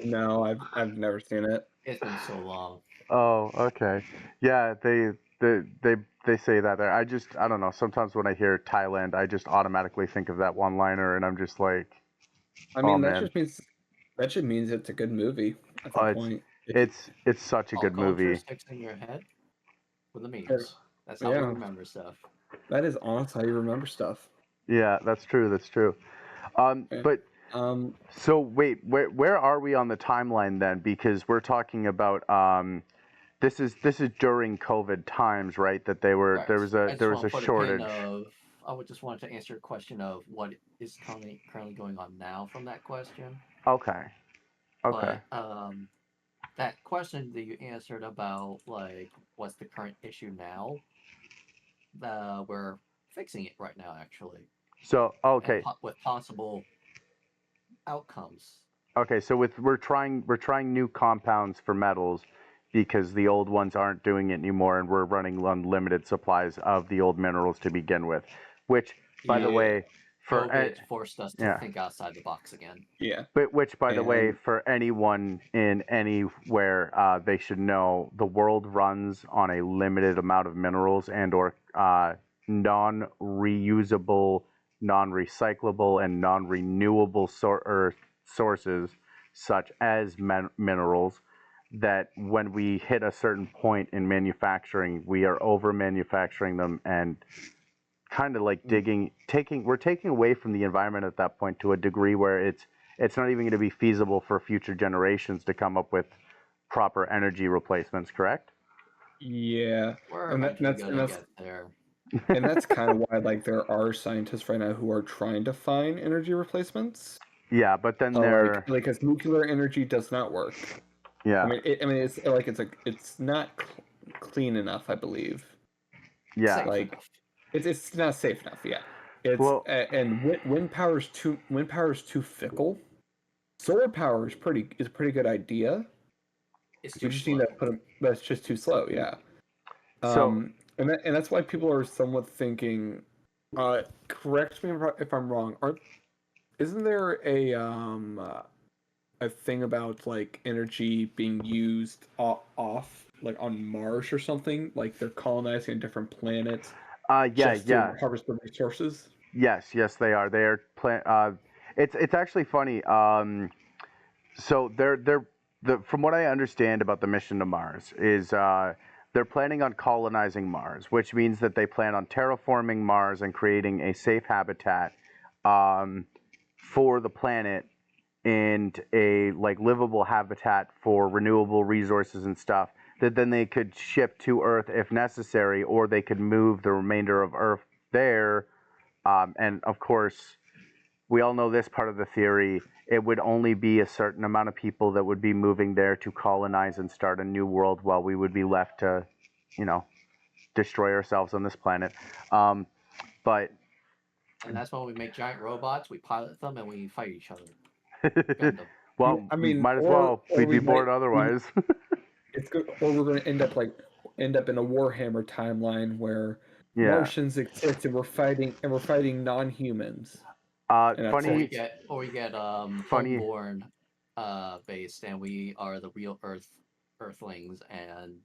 no, I've never seen it. It's been so long. Oh, okay. Yeah, they say that there. I don't know. Sometimes when I hear Thailand, I just automatically think of that one liner, and I'm just like, I oh mean, man, that just means it's a good movie at oh, that point. it's such a Pop good culture movie. sticks in your head with the Yeah, memes. That's how we yeah, remember stuff. that is honestly how you remember stuff. Yeah, that's true. That's true. Yeah. But Um, so wait, where are we on the timeline then? Because we're talking about this is during COVID times, right? That Right. I there just was want a to put a pin shortage. of. I would just want to answer your question of what is currently going on now from that question. Okay. Okay. But that question that you answered about like what's the current issue now, we're fixing it right now actually, So and okay. with possible outcomes. Okay, so we're trying new compounds for metals because the old ones aren't doing it anymore, and we're running on limited supplies of the old minerals to begin with. Which, by the yeah, way, for COVID forced us to yeah, think outside the box again. yeah, but which, by the way, and for anyone in anywhere, they should know the world runs on a limited amount of minerals and/or non-reusable, non-recyclable, and non-renewable sources, such as minerals. That when we hit a certain point in manufacturing, we are over manufacturing them and kind of like we're taking away from the environment at that point to a degree where it's not even going to be feasible for future generations to come up with proper energy replacements, correct? yeah, We're and eventually gonna get there. that's kind of why like there are scientists right now who are trying to find energy replacements. Yeah, but then So they're because nuclear energy does not work. yeah, I mean it's not clean enough, I believe. yeah. Safe Like enough. it's not safe enough. Yeah, it's Well, and wind power is too fickle. Solar power is a pretty good idea. It's We too just need to slow. but it's just too slow. Yeah. so And that's why people are somewhat thinking. Correct me if I'm wrong. Isn't there a thing about like energy being used off like on Mars or something? Like they're colonizing a different planet yeah, just to yeah. harvest the resources. Yes, they are. They are it's actually funny. So from what I understand about the mission to Mars is they're planning on colonizing Mars, which means that they plan on terraforming Mars and creating a safe habitat for the planet and a like livable habitat for renewable resources and stuff that then they could ship to Earth if necessary, or they could move the remainder of Earth there. And of course, we all know this part of the theory. It would only be a certain amount of people that would be moving there to colonize and start a new world, while we would be left to, destroy ourselves on this planet. But And that's when we make giant robots, we pilot them, and we fight each other. Gundam. well, I mean, might as well. or We'd be we bored might otherwise. it's good, or we're going to end up in a Warhammer timeline where Yeah. Martians exist and we're fighting non-humans. And that's Or Funny. we get Funny. homeborn based, and we are the real Earthlings, and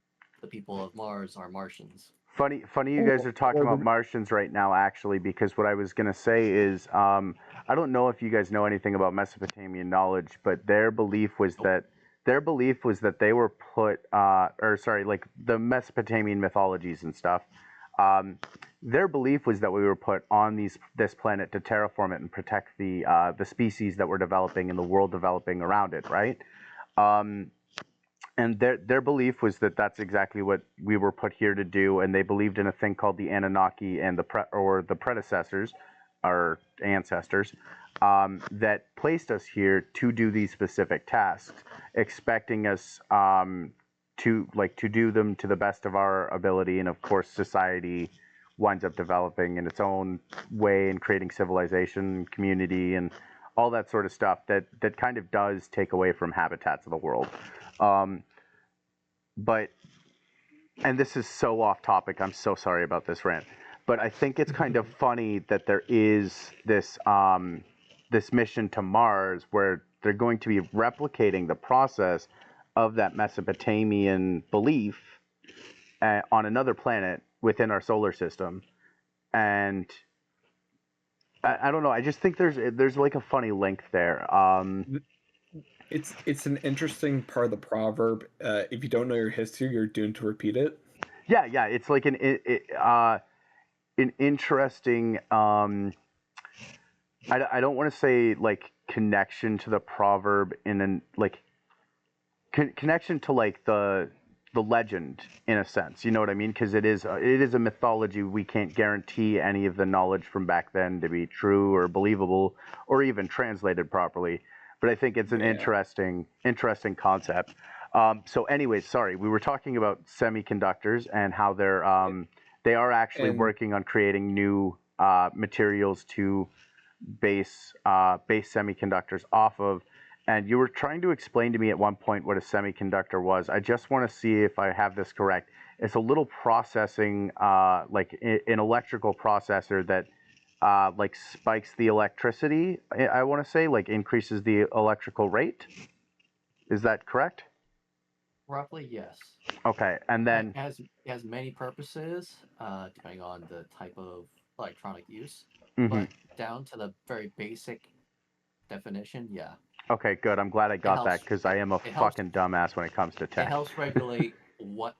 the people of Mars are Martians. Funny, you guys are talking about Martians right now, actually, because what I was going to say is, I don't know if you guys know anything about Mesopotamian knowledge, but their belief was that they were put, or sorry, like the Mesopotamian mythologies and stuff. Their belief was that we were put on this planet to terraform it and protect the species that were developing and the world developing around it, right? And their belief was that that's exactly what we were put here to do, and they believed in a thing called the Anunnaki and the predecessors, our ancestors, that placed us here to do these specific tasks, expecting us to do them to the best of our ability. And of course, society winds up developing in its own way and creating civilization, community, and all that sort of stuff that kind of does take away from habitats of the world. But, and this is so off topic, I'm so sorry about this rant, but I think it's kind of funny that there is this this mission to Mars where they're going to be replicating the process of that Mesopotamian belief on another planet within our solar system. And I don't know, I just think there's like a funny link there. It's an interesting part of the proverb. If you don't know your history, you're doomed to repeat it. Yeah, it's like an interesting. I don't want to say like connection to the proverb in an like connection to like the legend in a sense. You know what I mean? Because it is a mythology. We can't guarantee any of the knowledge from back then to be true or believable or even translated properly. But I think it's an interesting concept. So anyways, sorry, we were talking about semiconductors and how they are actually working on creating new materials to base semiconductors off of. And you were trying to explain to me at one point what a semiconductor was. I just want to see if I have this correct. It's a little processing, like an electrical processor that like spikes the electricity. I want to say like increases the electrical rate. Is that correct? Roughly, yes. Okay, and then it has many purposes, depending on the type of electronic use. But down to the very basic definition, yeah. Okay, good. I'm glad I got that because I am a fucking dumbass when it comes to tech. It helps regulate what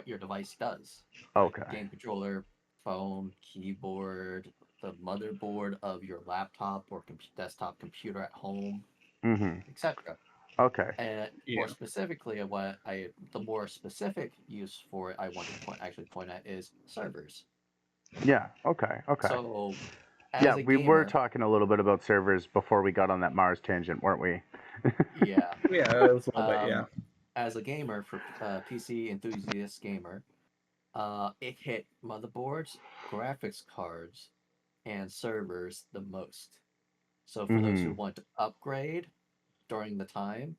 your device does. Okay. Like game controller, phone, keyboard, the motherboard of your laptop or desktop computer at home, etc. Okay. And more specifically, the more specific use for it I want to point at is servers. Yeah. Okay. So, we were talking a little bit about servers before we got on that Mars tangent, weren't we? Yeah. Yeah, it was a little bit, yeah. As a gamer, for PC enthusiast gamer, it hit motherboards, graphics cards, and servers the most. So for those who want to upgrade during the time,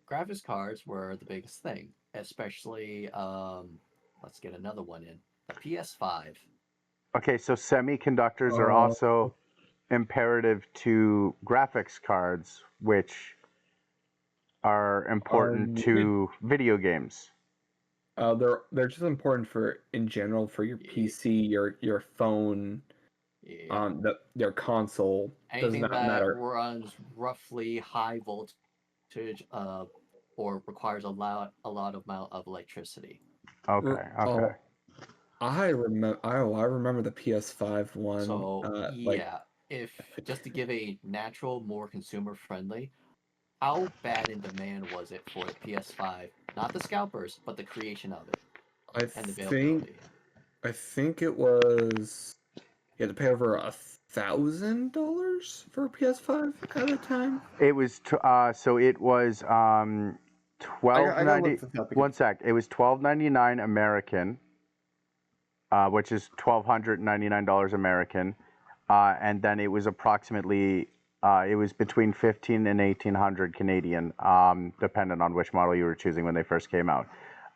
graphics cards were the biggest thing. Especially, let's get another one in, the PS5. Okay, so semiconductors are also imperative to graphics cards, which are important to video games. They're just important in general for your PC, your phone, their console. Anything does not that matter. runs roughly high voltage, or requires a lot amount of electricity. Okay. I remember the PS5 one. So yeah, if just to give a natural, more consumer friendly, how bad in demand was it for the PS5? Not the scalpers, but the creation of it I and the think availability. I think it was you had to pay over $1,000 for a PS5 at a time. It was so it was I gotta 12.90. look this up One because sec. It was $12.99 American, which is $1,299 American, and then it was approximately it was between 15 and 1,800 Canadian, depending on which model you were choosing when they first came out.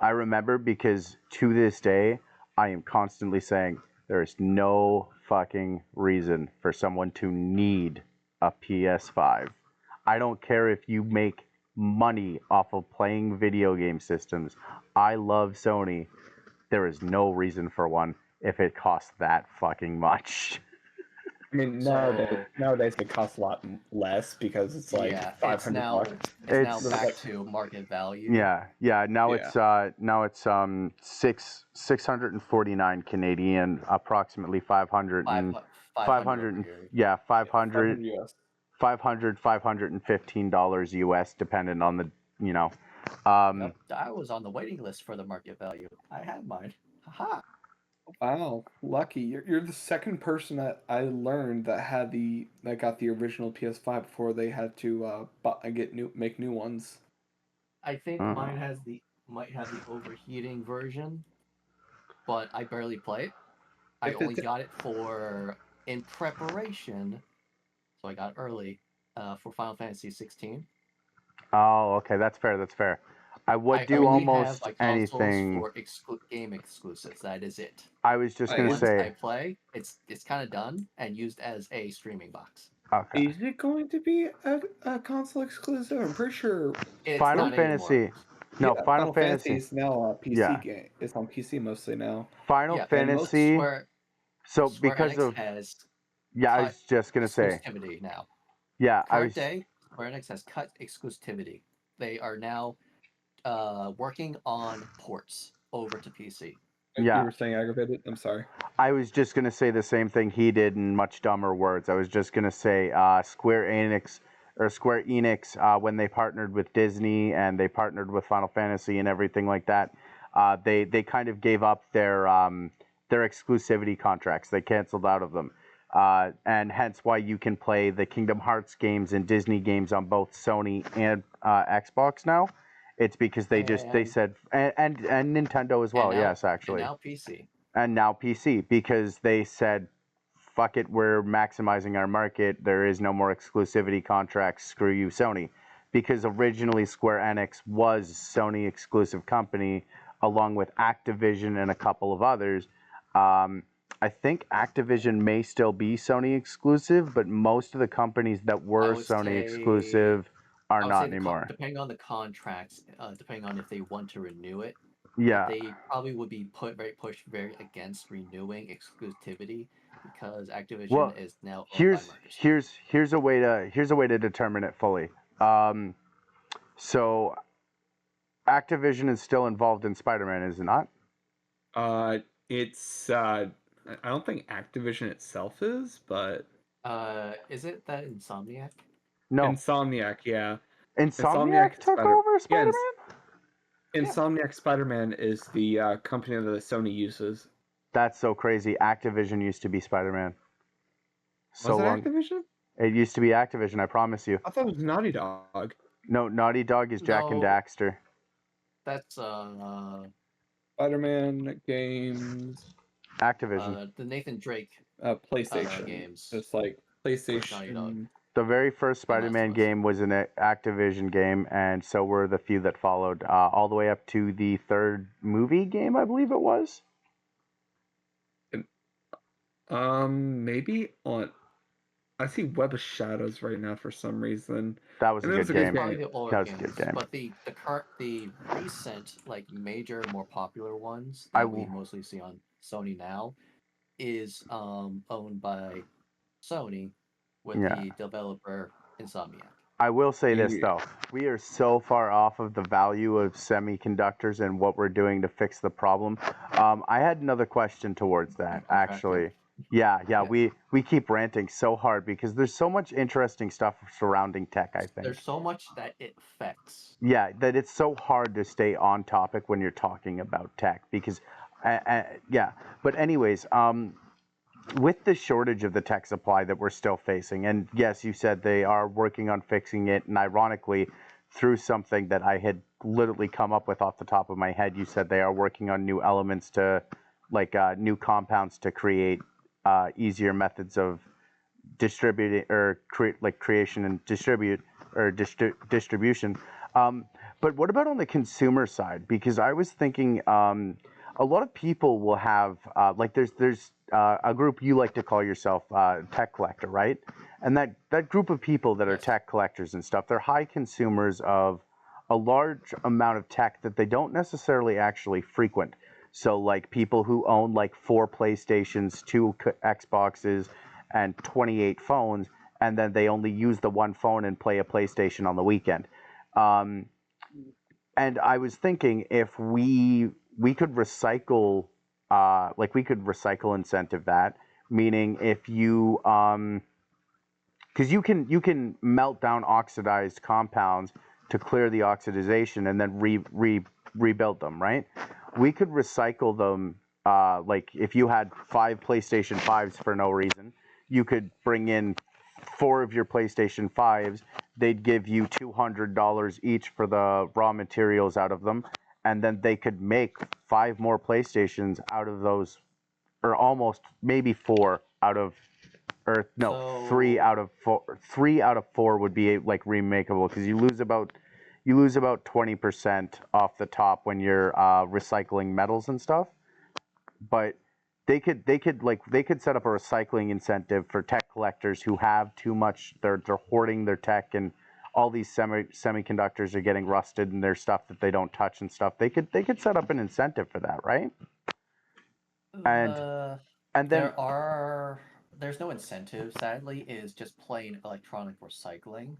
I remember because to this day I am constantly saying there is no fucking reason for someone to need a PS5. I don't care if you make money off of playing video game systems. I love Sony. There is no reason for one if it costs that fucking much. I mean So nowadays it costs a lot less because it's like yeah, it's 500 now bucks. it's now It's back to market value. yeah. Now Yeah. it's 649 Canadian, approximately 500 Five and 500 over here. yeah, Yeah, 500 US. 515 dollars US, depending on the you know. Um, Yep, I was on the waiting list for the market value. I had mine. Haha. Wow, lucky. You're the second person that I learned that got the original PS5 before they had to make new ones. I think uh, mine might have the overheating version, but I barely play it. I If only it's got it for in preparation, so I got early for Final Fantasy 16. oh, okay, that's fair. That's fair. I would I do only have almost my consoles anything. for game exclusives. That is it. I was just gonna is Once say, I play, it's kind of done and used as a streaming box. okay. is it going to be a console exclusive? I'm pretty sure. It's Final not anymore. Fantasy, no, Yeah, Final Final Fantasy Fantasy, is now a PC yeah, game. It's on PC mostly now, Final Yeah, but and most. Fantasy. So Square because Enix of has yeah, I cut was just gonna say, exclusivity now. yeah, I Current was day, Square Enix has cut exclusivity. They are now working on ports over to PC. You yeah, were saying aggravated. I'm sorry. I was just gonna say the same thing he did in much dumber words. I was just gonna say Square Enix, when they partnered with Disney and they partnered with Final Fantasy and everything like that, they kind of gave up their exclusivity contracts. They canceled out of them, and hence why you can play the Kingdom Hearts games and Disney games on both Sony and Xbox now. It's because they And said and Nintendo as and well. now Yes, actually, now PC. and now PC because they said, fuck it, we're maximizing our market. There is no more exclusivity contracts. Screw you, Sony. Because originally Square Enix was Sony exclusive company along with Activision and a couple of others. Um, I think Activision may still be Sony exclusive, but most of the companies that I were would Sony say exclusive are I would say not anymore. depending on the contracts, depending on if they want to renew it, Yeah. they probably would be pushed very against renewing exclusivity because Activision Well, is now owned by Microsoft. here's a way to determine it fully. So Activision is still involved in Spider-Man, is it not? Uh, it's I don't think Activision itself is, but Is it that Insomniac? No. Insomniac, yeah. Insomniac took over Spider-Man? Yeah. Insomniac Spider-Man is the company that Sony uses. That's so crazy. Activision used to be Spider-Man. So Was it long. Activision? It used to be Activision, I promise you. I thought it was Naughty Dog. No, Naughty Dog is Jack and No, Daxter. that's Spider-Man games, Activision. the Nathan Drake PlayStation. games Just like was Naughty Dog PlayStation. The very first and Last of Spider-Man Us. game was an Activision game, and so were the few that followed, all the way up to the third movie game, I believe it was. Maybe on. I see Web of Shadows right now for some reason, That was a and it was good a It's good game. probably game. the older That was a good games, game. but the recent like major, more popular ones I that we w- mostly see on Sony now is owned by Sony with yeah. the developer Insomniac. I will say this Yeah. though, we are so far off of the value of semiconductors and what we're doing to fix the problem. I had another question towards that Contracted. actually. Yeah, Yeah. we keep ranting so hard because there's so much interesting stuff surrounding tech, I think. There's so much that it affects. Yeah, that it's so hard to stay on topic when you're talking about tech because, yeah. But anyways, with the shortage of the tech supply that we're still facing, and yes, you said they are working on fixing it, and ironically, through something that I had literally come up with off the top of my head, you said they are working on new elements to, like new compounds to create easier methods of distributing or creation and distribution. Um, but what about on the consumer side? Because I was thinking a lot of people will have like there's a group you like to call yourself tech collector, right? And that group of people that are Yes. tech collectors and stuff, they're high consumers of a large amount of tech that they don't necessarily actually frequent. So like people who own like 4 PlayStations, 2 Xboxes, and 28 phones, and then they only use the one phone and play a PlayStation on the weekend. Um, and I was thinking if we could recycle, like we could recycle incentive that, meaning if you because you can melt down oxidized compounds to clear the oxidization and then rebuild them, right? We could recycle them. Like if you had 5 PlayStation 5s for no reason, you could bring in 4 of your PlayStation 5s. They'd give you $200 each for the raw materials out of them, and then they could make 5 more PlayStations out of those, or almost maybe 4 out of, or no, three So out of four. 3 out of 4 would be like remakeable because you lose about 20% off the top when you're recycling metals and stuff. But they could set up a recycling incentive for tech collectors who have too much. They're hoarding their tech, and all these semiconductors are getting rusted and there's stuff that they don't touch and stuff. They could set up an incentive for that, right? And uh, and then there's no incentive. Sadly, it is just plain electronic recycling.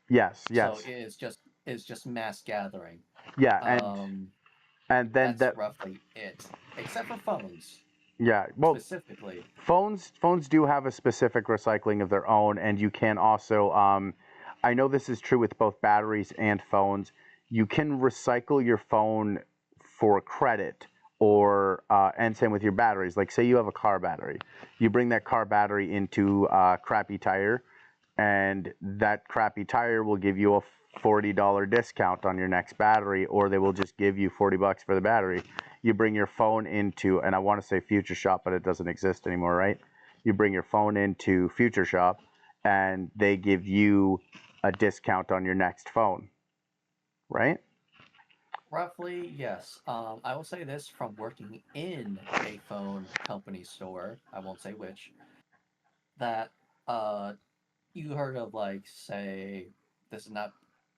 yes, So yes, it's just mass gathering. yeah, and then That's that roughly it, except for phones yeah. Well, specifically. phones do have a specific recycling of their own, and you can also I know this is true with both batteries and phones. You can recycle your phone for credit, or and same with your batteries. Like say you have a car battery, you bring that car battery into a crappy tire, and that crappy tire will give you a $40 discount on your next battery, or they will just give you $40 for the battery. You bring your phone into, and I want to say Future Shop, but it doesn't exist anymore, right? You bring your phone into Future Shop, and they give you a discount on your next phone, right? Roughly, yes. I will say this from working in a phone company store. I won't say which. That uh, you heard of like say this is not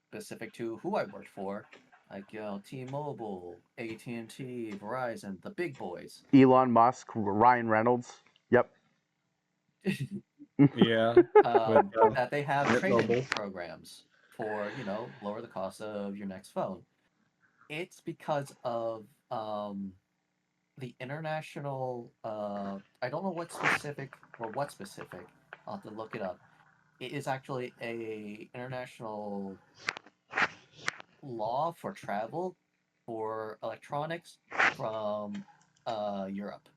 specific to who I worked for, like T-Mobile, AT&T, Verizon, the big boys. Elon Musk, Ryan Reynolds. Yep. Yeah, with That they have Mint trade-in Mobile. programs for lower the cost of your next phone. It's because of the international. I don't know what specific or what specific. I'll have to look it up. It is actually a international law for travel for electronics from Europe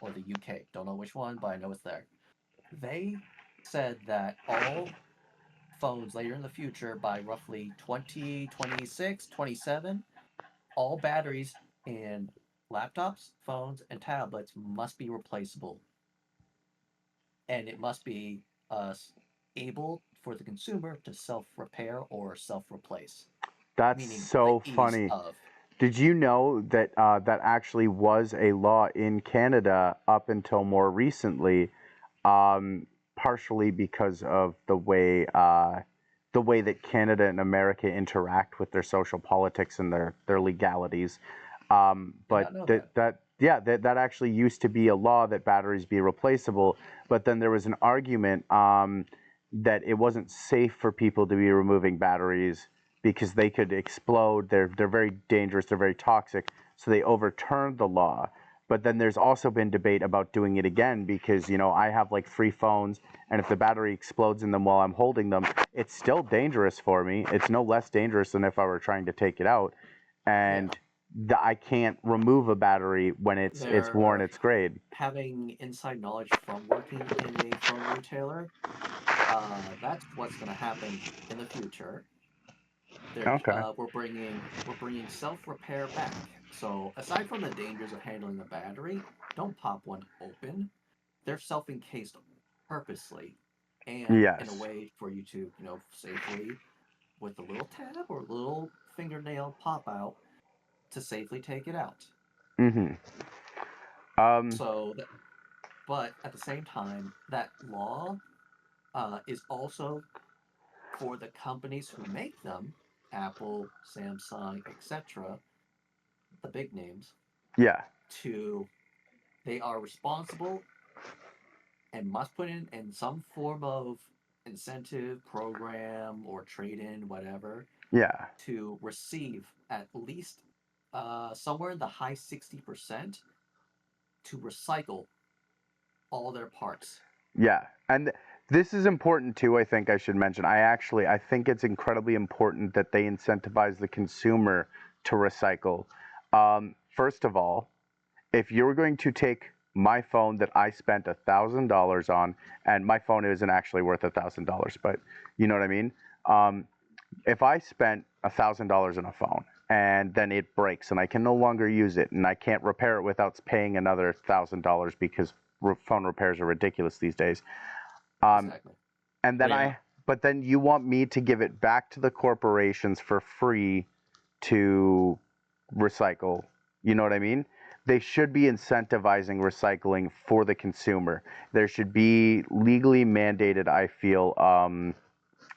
or the UK. Don't know which one, but I know it's there. They said that all phones later in the future by roughly 2026, 27, all batteries in laptops, phones, and tablets must be replaceable. And it must be uh, able for the consumer to self repair or self replace, That's meaning the so ease funny. of. Did you know that that actually was a law in Canada up until more recently, partially because of the way that Canada and America interact with their social politics and their legalities. Did But not know that. that yeah, that actually used to be a law that batteries be replaceable. But then there was an argument that it wasn't safe for people to be removing batteries because they could explode. They're very dangerous. They're very toxic. So they overturned the law. But then there's also been debate about doing it again because, I have like 3 phones, and if the battery explodes in them while I'm holding them, it's still dangerous for me. It's no less dangerous than if I were trying to take it out. And I can't remove a battery when it's worn They're its grade. having inside knowledge from working in a phone retailer. That's what's going to happen in the future. Okay. We're bringing self repair back. So aside from the dangers of handling a battery, don't pop one open. They're self encased purposely, and in a Yes. way for you to safely, with a little tab or a little fingernail pop out, to safely take it out. Mm-hmm. Um, So, but at the same time, that law is also for the companies who make them, Apple, Samsung, etc., the big names, yeah. to they are responsible and must put in some form of incentive program or trade-in, whatever, Yeah. to receive at least somewhere in the high 60% to recycle all their parts. Yeah. And this is important too, I think I should mention. I think it's incredibly important that they incentivize the consumer to recycle. First of all, if you're going to take my phone that I spent $1,000 on, and my phone isn't actually worth $1,000, but you know what I mean? Um, if I spent $1,000 on a phone and then it breaks and I can no longer use it and I can't repair it without paying another $1,000 because phone repairs are ridiculous these days. Um, Exactly. and then Yeah. but then you want me to give it back to the corporations for free to recycle. You know what I mean? They should be incentivizing recycling for the consumer. There should be legally mandated, I feel,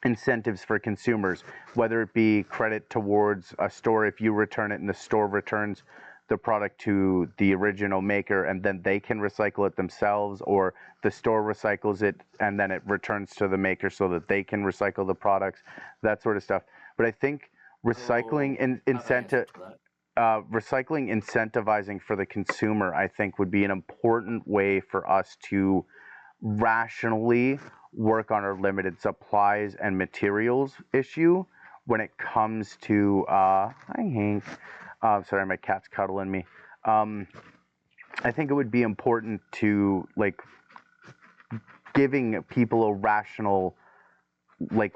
incentives for consumers, whether it be credit towards a store if you return it and the store returns the product to the original maker and then they can recycle it themselves, or the store recycles it and then it returns to the maker so that they can recycle the products, that sort of stuff. But I think recycling Oh, in, I have an answer incentive to that. recycling incentivizing for the consumer, I think, would be an important way for us to rationally work on our limited supplies and materials issue when it comes to hi Hank, sorry, my cat's cuddling me. um, I think it would be important to like giving people a rational like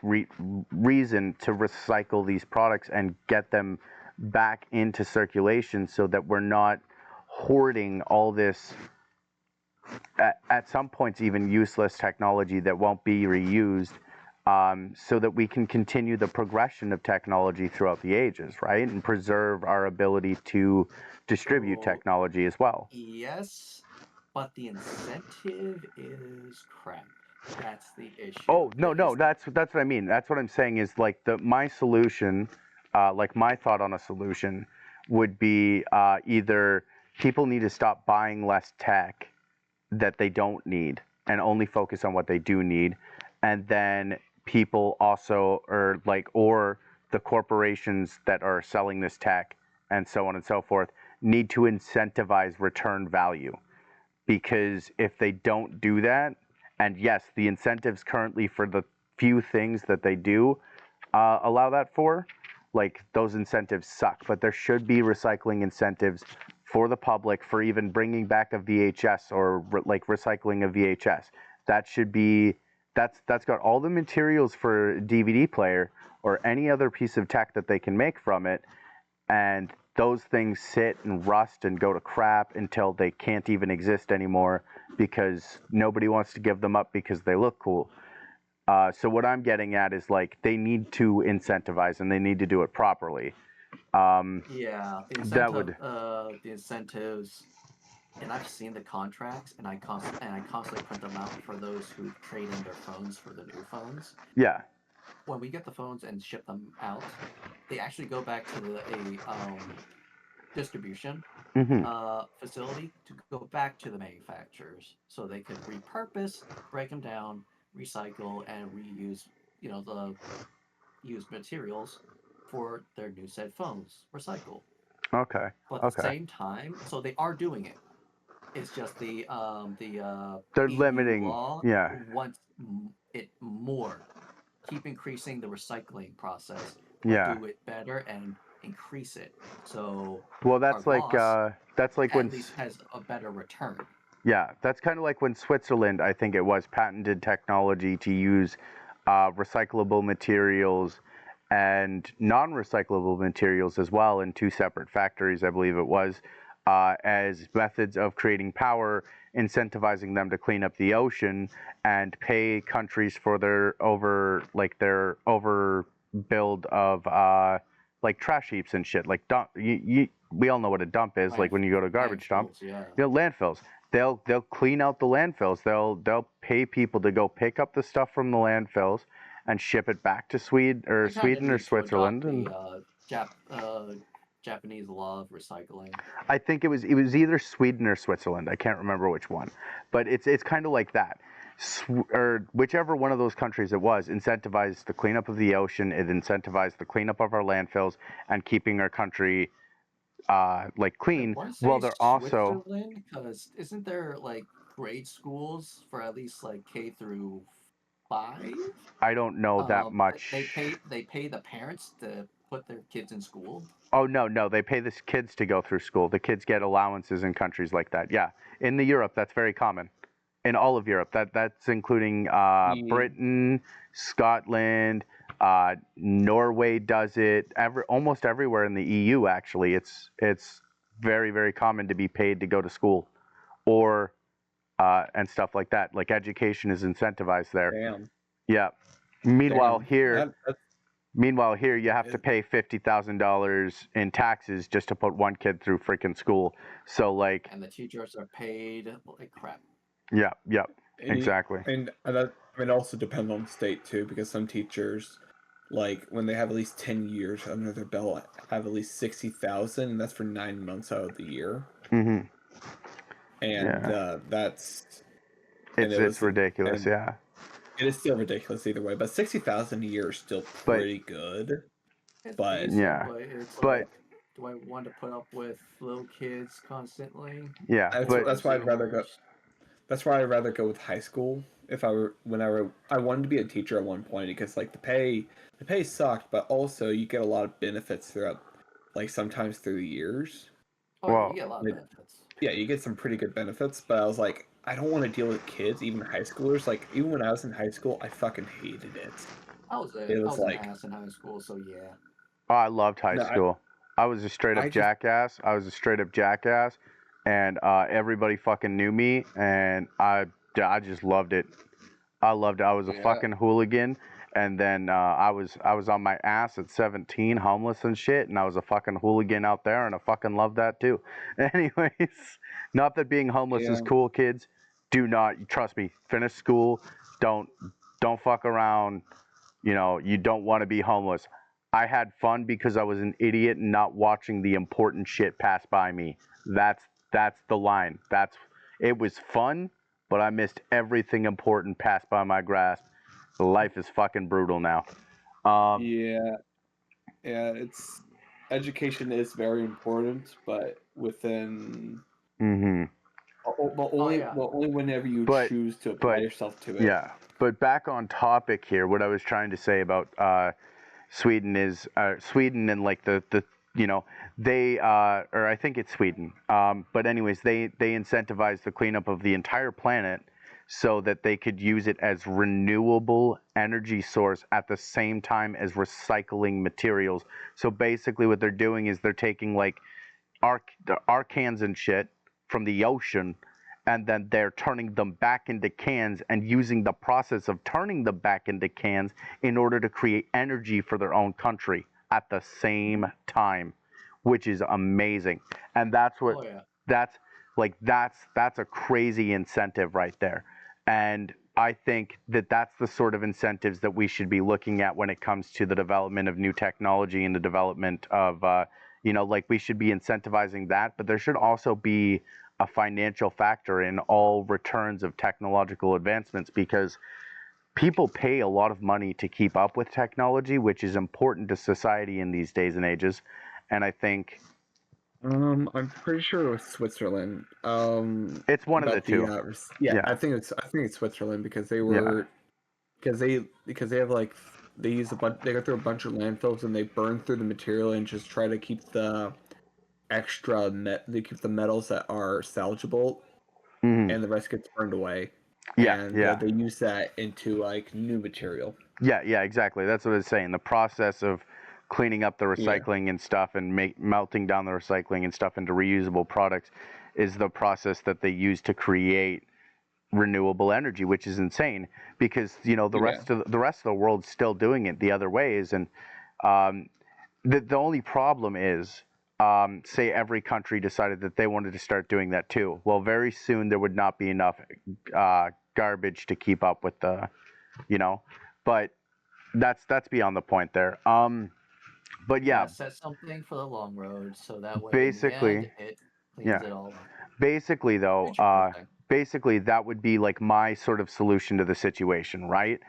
reason to recycle these products and get them back into circulation so that we're not hoarding all this at some points even useless technology that won't be reused, so that we can continue the progression of technology throughout the ages, right? And preserve our ability to distribute So technology as well. yes, but the incentive is crap. That's the issue. Oh, no, no, that's what I mean. That's what I'm saying is like my solution, like my thought on a solution would be either people need to stop buying less tech that they don't need and only focus on what they do need, and then people also or the corporations that are selling this tech and so on and so forth need to incentivize return value, because if they don't do that, and yes, the incentives currently for the few things that they do allow that for, like those incentives suck. But there should be recycling incentives for the public for even bringing back a VHS or like recycling a VHS. That should be that's got all the materials for a DVD player or any other piece of tech that they can make from it, and those things sit and rust and go to crap until they can't even exist anymore because nobody wants to give them up because they look cool. So what I'm getting at is like they need to incentivize and they need to do it properly. Yeah, That would, the incentives, and I've seen the contracts, and I constantly print them out for those who trade in their phones for the new phones. yeah. When we get the phones and ship them out, they actually go back to a distribution Hmm. facility to go back to the manufacturers so they could repurpose, break them down, recycle, and reuse, the used materials for their new said phones. Recycle. Okay. But at the Okay. same time, so they are doing it. It's just the They're EU limiting. law Yeah, wants it more. Keep increasing the recycling process, but yeah. do it better and increase it. So Well, our boss that's like when at least has a better return. yeah, that's kind of like when Switzerland, I think it was, patented technology to use recyclable materials and non-recyclable materials as well in two separate factories, I believe it was, as methods of creating power, incentivizing them to clean up the ocean and pay countries for their overbuild of like trash heaps and shit. Like dump, we all know what a dump is. Like Land, when you go to a garbage dump, landfills, yeah. landfills. They'll clean out the landfills. They'll pay people to go pick up the stuff from the landfills and ship it back to They kind of Sweden or need to adopt Switzerland. the And Japanese law of recycling. I think it was either Sweden or Switzerland. I can't remember which one, but it's kind of like that. Or whichever one of those countries it was incentivized the cleanup of the ocean. It incentivized the cleanup of our landfills and keeping our country like I clean. want to Well, say they're also Switzerland because isn't there like grade schools for at least like K through 5? I don't know that They much. pay the parents to put their kids in school. Oh no, they pay the kids to go through school. The kids get allowances in countries like that. Yeah, in the Europe, that's very common. In all of Europe, that's including Yeah. Britain, Scotland, Norway does it. Almost everywhere in the EU, actually, it's very common to be paid to go to school, or and stuff like that. Like education is incentivized there. Damn. Yeah. Meanwhile, Damn. here That's Meanwhile, here you have to it, pay $50,000 in taxes just to put one kid through freaking school. So like, And the teachers are paid like crap. yeah, and, exactly. and that I mean, it also depends on the state too, because some teachers, like when they have at least 10 years under their belt, have at least 60,000, and that's for 9 months out of the year. Hmm. And Yeah, it it's was, ridiculous. and Yeah, it is still ridiculous either way. But 60,000 a year is still but pretty good. It's But decent, yeah, but it's but like, do I want to put up with little kids constantly? yeah, that's but that's why I'd rather go. Consumers. That's why I'd rather go with high school. If I were, whenever I wanted to be a teacher at one point, because like the pay sucked, but also you get a lot of benefits throughout, like sometimes through the years. Oh yeah, you well, get a lot of Like, benefits. yeah, you get some pretty good benefits. But I was like, I don't want to deal with kids, even high schoolers. Like even when I was in high school, I fucking hated it. It I was was an like, ass in high school, so yeah. oh, I loved high no, school. I was a straight up I just jackass. And everybody fucking knew me, and I just loved it. I loved it. I was a yeah, fucking hooligan, and then I was on my ass at 17, homeless and shit, and I was a fucking hooligan out there, and I fucking loved that too. Anyways, not that being homeless is yeah, cool, kids. Do not trust me. Finish school. Don't don't fuck around. You don't want to be homeless. I had fun because I was an idiot and not watching the important shit pass by me. That's the line. It was fun, but I missed everything important passed by my grasp. Life is fucking brutal now. Um, yeah, yeah. It's education is very important, but within hmm Oh yeah. but only whenever you But choose to apply but yourself to it. yeah. But back on topic here, what I was trying to say about Sweden is Sweden and like the they or I think it's Sweden. But anyways, they incentivize the cleanup of the entire planet so that they could use it as renewable energy source at the same time as recycling materials. So basically, what they're doing is they're taking like our cans and shit from the ocean, and then they're turning them back into cans and using the process of turning them back into cans in order to create energy for their own country at the same time, which is amazing. And Oh yeah. that's that's a crazy incentive right there. And I think that that's the sort of incentives that we should be looking at when it comes to the development of new technology and the development of like we should be incentivizing that, but there should also be a financial factor in all returns of technological advancements, because people pay a lot of money to keep up with technology, which is important to society in these days and ages. And I think I'm pretty sure it was Switzerland. It's one of the About the two. yeah, Yeah, I think it's Switzerland because yeah. they have like they use a bunch they go through a bunch of landfills and they burn through the material and just try to keep the they keep the metals that are salvageable Hmm. and the rest gets burned away, Yeah, and yeah. they use that into like new material. Yeah, yeah, exactly. That's what I was saying. The process of cleaning up the Yeah, recycling and stuff and melting down the recycling and stuff into reusable products is the process that they use to create renewable energy, which is insane because yeah, the rest of the world's still doing it the other ways. And um, the only problem is, say every country decided that they wanted to start doing that too. Well, very soon there would not be enough garbage to keep up with the, you know. But that's beyond the point there. But yeah, Yeah, set something for the long road so that way in the end basically, it cleans yeah. it all up. Basically, though, Future proofing. basically that would be like my sort of solution to the situation, right?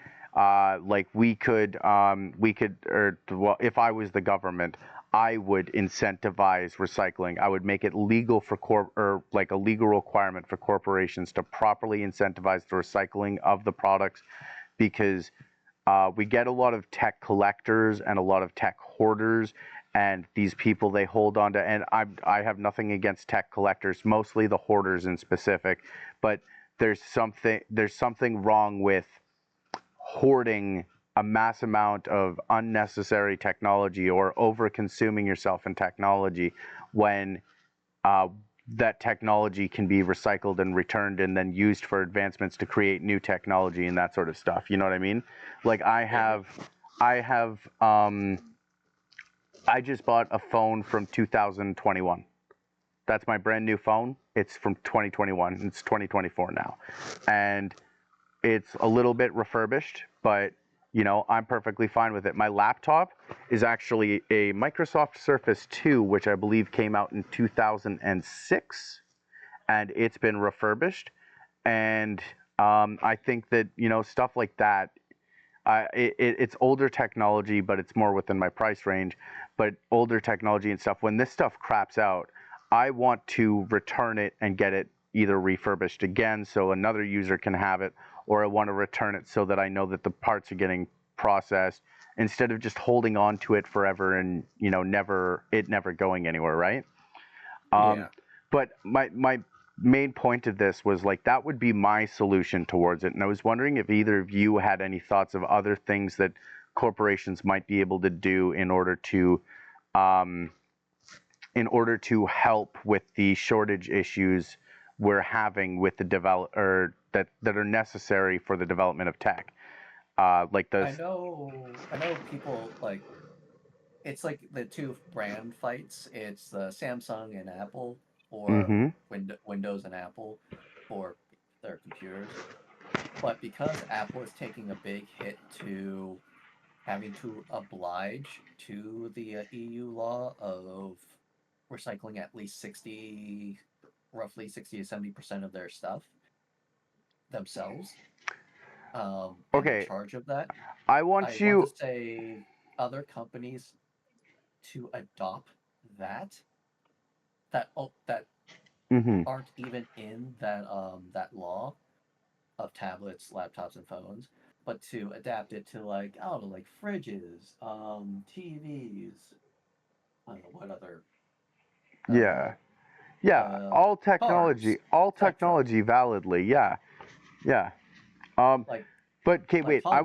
Like we could, or well, if I was the government, I would incentivize recycling. I would make it legal for or like a legal requirement for corporations to properly incentivize the recycling of the products, because we get a lot of tech collectors and a lot of tech hoarders, and these people they hold on to. And I have nothing against tech collectors, mostly the hoarders in specific, but there's something wrong with hoarding a mass amount of unnecessary technology or over consuming yourself in technology when uh, that technology can be recycled and returned and then used for advancements to create new technology and that sort of stuff. You know what I mean? Like Yeah. I have, I just bought a phone from 2021. That's my brand new phone. It's from 2021. It's 2024 now, and it's a little bit refurbished, but I'm perfectly fine with it. My laptop is actually a Microsoft Surface 2, which I believe came out in 2006, and it's been refurbished. And I think that stuff like that. It's older technology, but it's more within my price range. But older technology and stuff, when this stuff craps out, I want to return it and get it either refurbished again so another user can have it, or I want to return it so that I know that the parts are getting processed instead of just holding on to it forever and never going anywhere, right? Um, yeah. but my main point of this was like that would be my solution towards it, and I was wondering if either of you had any thoughts of other things that corporations might be able to do um, in order to help with the shortage issues we're having with the or that are necessary for the development of tech. Like the I know people like it's like the two brand fights. It's the Samsung and Apple, or mm-hmm, Windows and Apple for their computers. But because Apple is taking a big hit to having to oblige to the EU law of recycling at least roughly 60 to 70% of their stuff themselves, and in okay, charge of that, I I want want to you. say other companies to adopt that that Mm-hmm, aren't even in that law of tablets, laptops, and phones, but to adapt it to like I don't know, like fridges, TVs. I don't know what other uh, yeah. Yeah, uh, cars, all etc. technology validly. Yeah, yeah. Um, Like but okay, like wait. Honda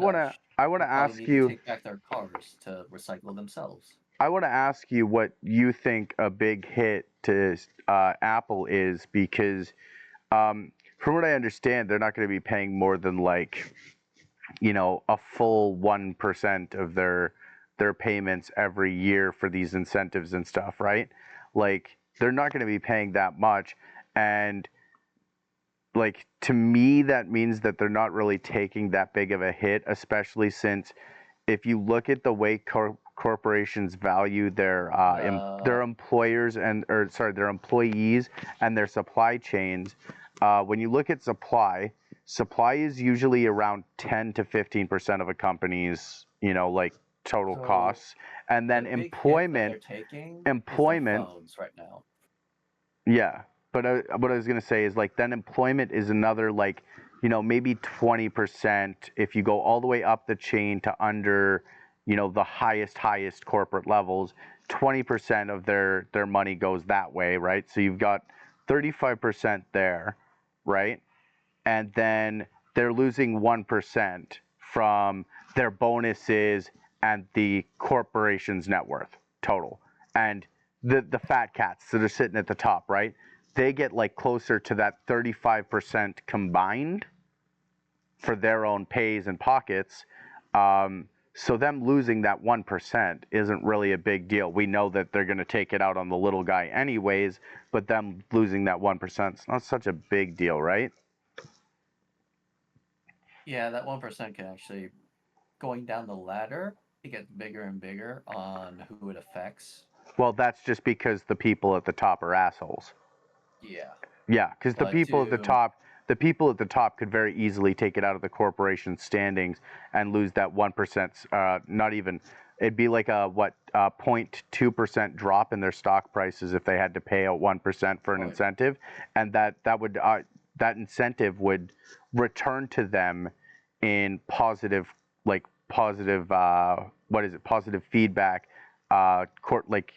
I wanna would probably ask need to you. take back their cars to recycle themselves. I wanna ask you what you think a big hit to Apple is, because from what I understand, they're not going to be paying more than like a full 1% of their payments every year for these incentives and stuff, right? Like they're not going to be paying that much, and like to me that means that they're not really taking that big of a hit, especially since if you look at the way corporations value their Uh, employers and or sorry their employees and their supply chains, when you look at supply is usually around 10 to 15% of a company's like total so costs, and then the big hit that employment they're taking is their employment phones right now. Yeah, but what I was gonna say is like then employment is another like, maybe 20% if you go all the way up the chain to under, the highest corporate levels. 20% of their money goes that way, right? So you've got 35% there, right? And then they're losing 1% from their bonuses and the corporation's net worth total. And the fat cats that are sitting at the top, right? They get like closer to that 35% combined for their own pays and pockets. So them losing that 1% isn't really a big deal. We know that they're going to take it out on the little guy anyways, but them losing that 1% is not such a big deal, right? Yeah, that 1% can actually, going down the ladder, it gets bigger and bigger on who it affects. Well, that's just because the people at the top are assholes. Yeah. Yeah, because the But people at the top could very easily take it out of the corporation standings and lose that 1%. Not even, it'd be like a 0.2% drop in their stock prices if they had to pay out 1% for an Right. incentive, and that incentive would return to them in positive positive feedback. Like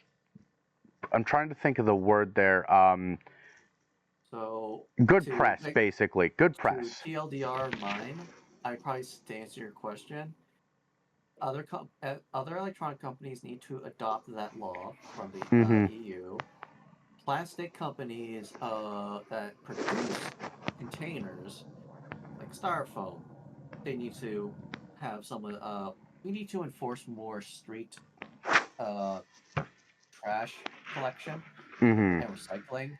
I'm trying to think of the word there. So Good to press, make, basically. Good to press. TLDR mine, I probably to answer your question, other electronic companies need to adopt that law from the Mm-hmm. EU. Plastic companies that produce containers like styrofoam, they need to have someone. We need to enforce more street uh, trash collection Mm-hmm. and recycling,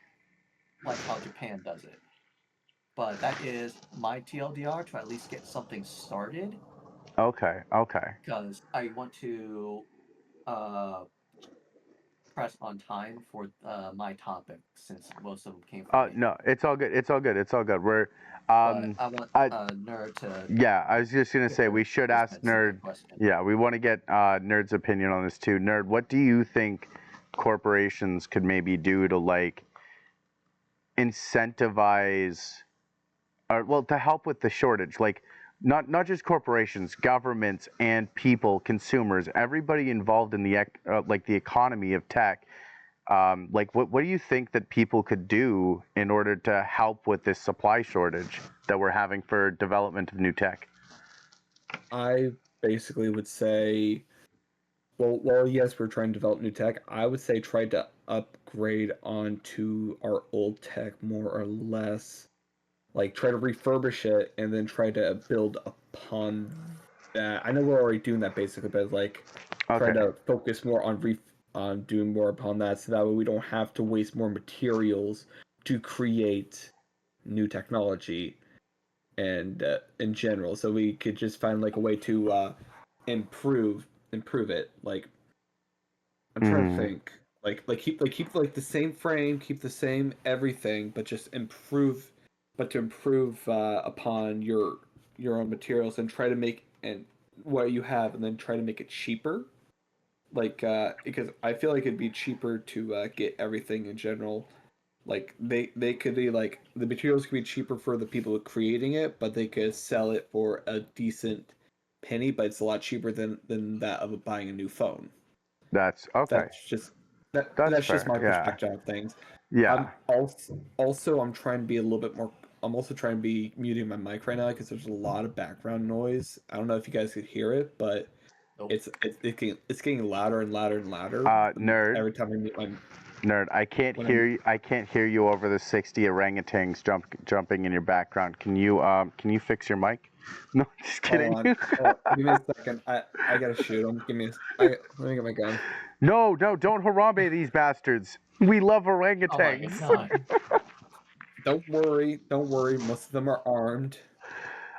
like how Japan does it. But that is my TLDR to at least get something started, Okay. Okay. because I want to uh, press on time for my topic since most of them came from me. No, it's all good. It's all good. It's all good. But Um, I want I, Nerd to yeah, I was just gonna get say we their should two ask cents in that Nerd. question. Yeah, we want to get Nerd's opinion on this too. Nerd, what do you think corporations could maybe do to like incentivize, or well, to help with the shortage? Like, not just corporations, governments, and people, consumers, everybody involved in the like the economy of tech. Like, what do you think that people could do in order to help with this supply shortage that we're having for development of new tech? I basically would say, well, yes, we're trying to develop new tech. I would say try to upgrade onto our old tech more or less. Like try to refurbish it and then try to build upon that. I know we're already doing that basically, but like try Okay. to focus more on doing more upon that, so that way we don't have to waste more materials to create new technology and in general. So we could just find like a way to improve it. Like I'm trying to Mm, think. Keep like the same frame, keep the same everything, but just improve, but to improve upon your own materials and try to make and what you have, and then try to make it cheaper. Like because I feel like it'd be cheaper to get everything in general. Like they could be like the materials could be cheaper for the people creating it, but they could sell it for a decent penny, but it's a lot cheaper than that of buying a new phone. that's okay. That's just That's that's just fair. my Yeah. perspective of things. Yeah. I'm also I'm trying to be a little bit more. I'm also trying to be muting my mic right now because there's a lot of background noise. I don't know if you guys could hear it, but Nope. it's getting louder and louder and louder Nerd, every time I mute my nerd. I can't when I hear mute. you. I can't hear you over the 60 orangutans jumping in your background. Can you fix your mic? No, just Hold kidding. on. Oh, give me a second. I gotta shoot him. Give me let me get my gun. No, don't harambe these bastards. We love Oh my orangutans. god. Don't worry. Don't worry. Most of them are armed.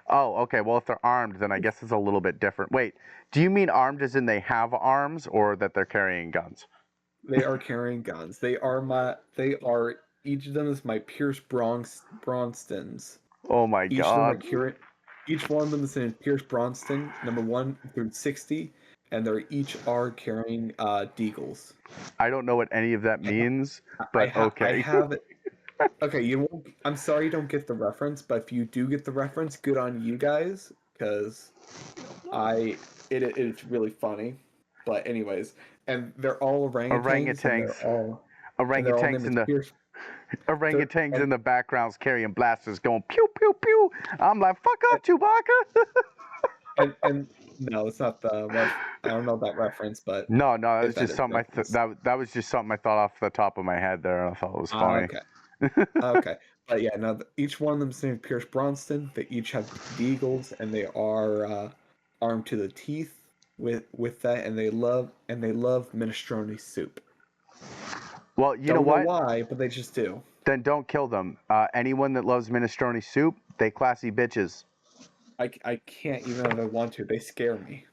Oh, okay. Well, if they're armed, then I guess it's a little bit different. Wait, do you mean armed as in they have arms, or that they're carrying guns? They are carrying guns. They are my. They are. Each of them is my Pierce Bronstons. Oh my Each of them are God. current. Each one of them is in Pierce Bronston, number 1 through 60. and they're each are carrying deagles. I don't know what any of that means, but I okay. have it. Okay, you won't. I'm sorry you don't get the reference, but if you do get the reference, good on you guys, because it's really funny. But anyways, and they're all orangutans, Orangutans. and they're all Orangutans named in as the Pierce. orangutans in And, the backgrounds carrying blasters going pew pew pew. I'm like, fuck off, Chewbacca. and no, it's not the ref. I don't know that reference, but No, that was if that just is the something reference. that was just something I thought off the top of my head there, and I thought it was funny. Okay. Okay, but yeah, no, each one of them is named Pierce Bronston. They each have deagles, and they are armed to the teeth with that, and they love minestrone soup. Well, you know Don't know what? why, but they just do. Then don't kill them. Anyone that loves minestrone soup, they classy bitches. I can't even if I want to. They scare me.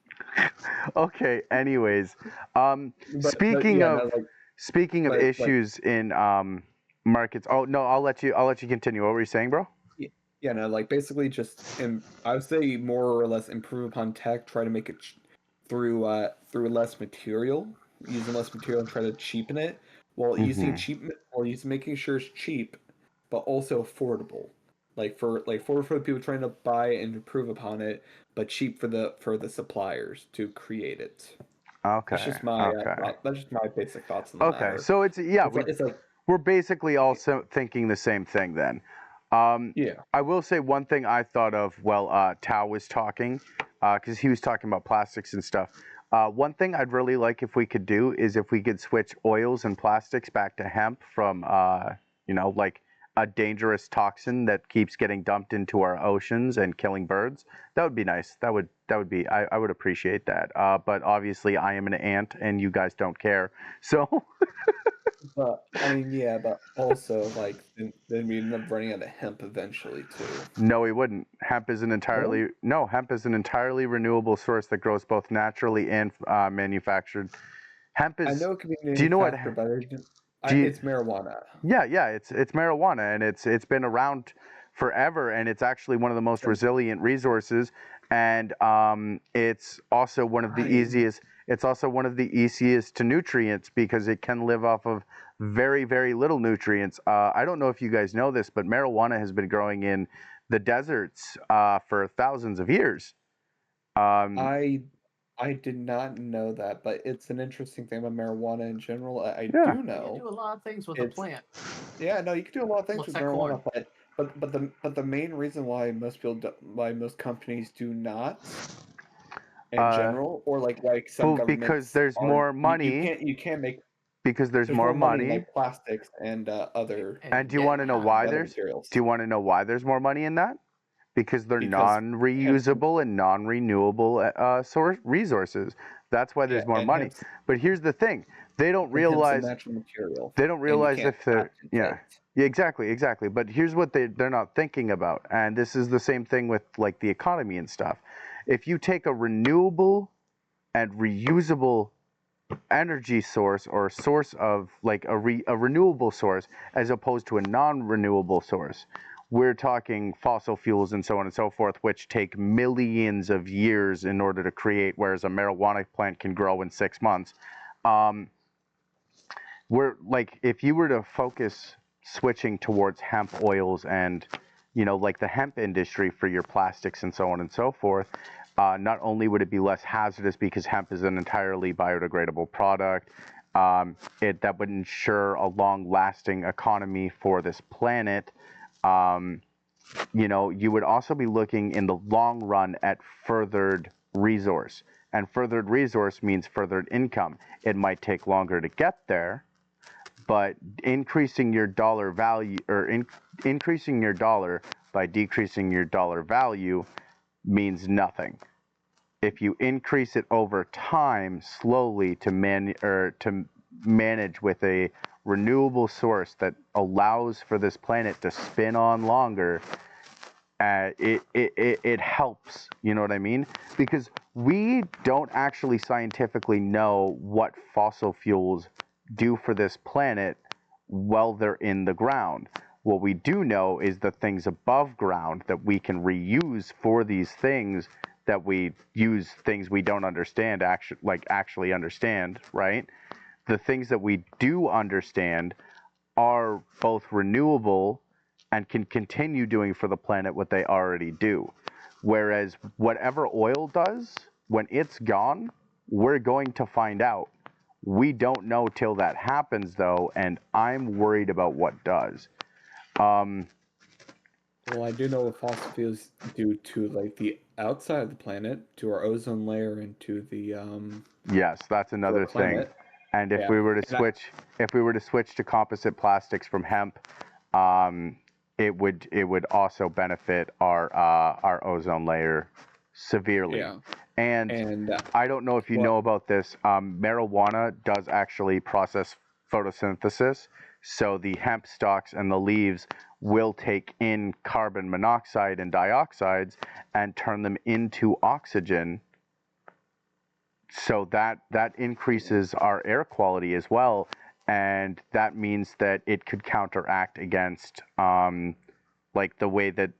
Okay. Anyways, But speaking yeah, of no, like speaking of like issues in markets. Oh no, I'll let you continue. What were you saying, bro? yeah, no, like basically just I would say more or less improve upon tech, try to make it through less material, using less material and try to cheapen it Mm-hmm. while using making sure it's cheap, but also affordable. For the people trying to buy and improve upon it, but cheap for the suppliers to create it. That's Okay. just my Okay. that's just my basic thoughts on the Okay. matter. So it's yeah, It's like we're basically also thinking the same thing then. Um, yeah. I will say one thing I thought of while Tao was talking, because he was talking about plastics and stuff. One thing I'd really like if we could do is if we could switch oils and plastics back to hemp from, like a dangerous toxin that keeps getting dumped into our oceans and killing birds. That would be nice. That would be I would appreciate that. But obviously I am an ant and you guys don't care. So But I mean, yeah, but also like then we end up running out of hemp eventually too. no, we wouldn't. No, Hemp is an entirely renewable source that grows both naturally and manufactured. Hemp I is. know it can be Do you know what? manufactured, but Do you, it's marijuana. yeah, it's marijuana, and it's been around forever, and it's actually one of the most Since resilient resources, and it's also one of the right. easiest. It's also one of the easiest to nutrients because it can live off of very very little nutrients. I don't know if you guys know this, but marijuana has been growing in the deserts for thousands of years. Um, I I did not know that, but it's an interesting thing about marijuana in general. I yeah. do You can know do a lot of things with a it's plant. yeah, no, you can do a lot of things What's with that corn? marijuana, but the main reason why why most companies do not in Uh, general, or like some well, because governments there's aren't, more money. you can't make Because there's there's more more money in money. like plastics and other And do you Yeah, want to know yeah. why other there's? materials Do you want to know why there's more money in that? Because they're because hemp's non-reusable and non-renewable source resources. That's why yeah there's more and money. But here's the thing: they don't hemp's a realize. natural material They don't and you realize can't if they're patent yeah. it. Yeah, exactly. But here's what they're not thinking about, and this is the same thing with like the economy and stuff. If you take a renewable and reusable energy source or source of like a renewable source as opposed to a non-renewable source, we're talking fossil fuels and so on and so forth, which take millions of years in order to create, whereas a marijuana plant can grow in 6 months. um, we're like, if you were to focus switching towards hemp oils and like the hemp industry for your plastics and so on and so forth, not only would it be less hazardous because hemp is an entirely biodegradable product, that would ensure a long-lasting economy for this planet. Um, you would also be looking in the long run at furthered resource, and furthered resource means furthered income. It might take longer to get there, but increasing your dollar value or increasing your dollar by decreasing your dollar value means nothing. If you increase it over time slowly to manage with a renewable source that allows for this planet to spin on longer, it helps. You know what I mean? Because we don't actually scientifically know what fossil fuels do for this planet while they're in the ground. What we do know is the things above ground that we can reuse for these things that we use things we don't understand actually understand, right? The things that we do understand are both renewable and can continue doing for the planet what they already do. Whereas whatever oil does, when it's gone, we're going to find out. We don't know till that happens, though, and I'm worried about what does. Well, I do know what fossil fuels do to like the outside of the planet, to our ozone layer, and to the Yes, that's to our another thing. climate. And if Yeah, we were to and switch to composite plastics from hemp, it would also benefit our ozone layer severely. yeah, And and I don't know if you what? know about this. Marijuana does actually process photosynthesis, so the hemp stalks and the leaves will take in carbon monoxide and dioxides and turn them into oxygen. So that increases our air quality as well, and that means that it could counteract against like the way that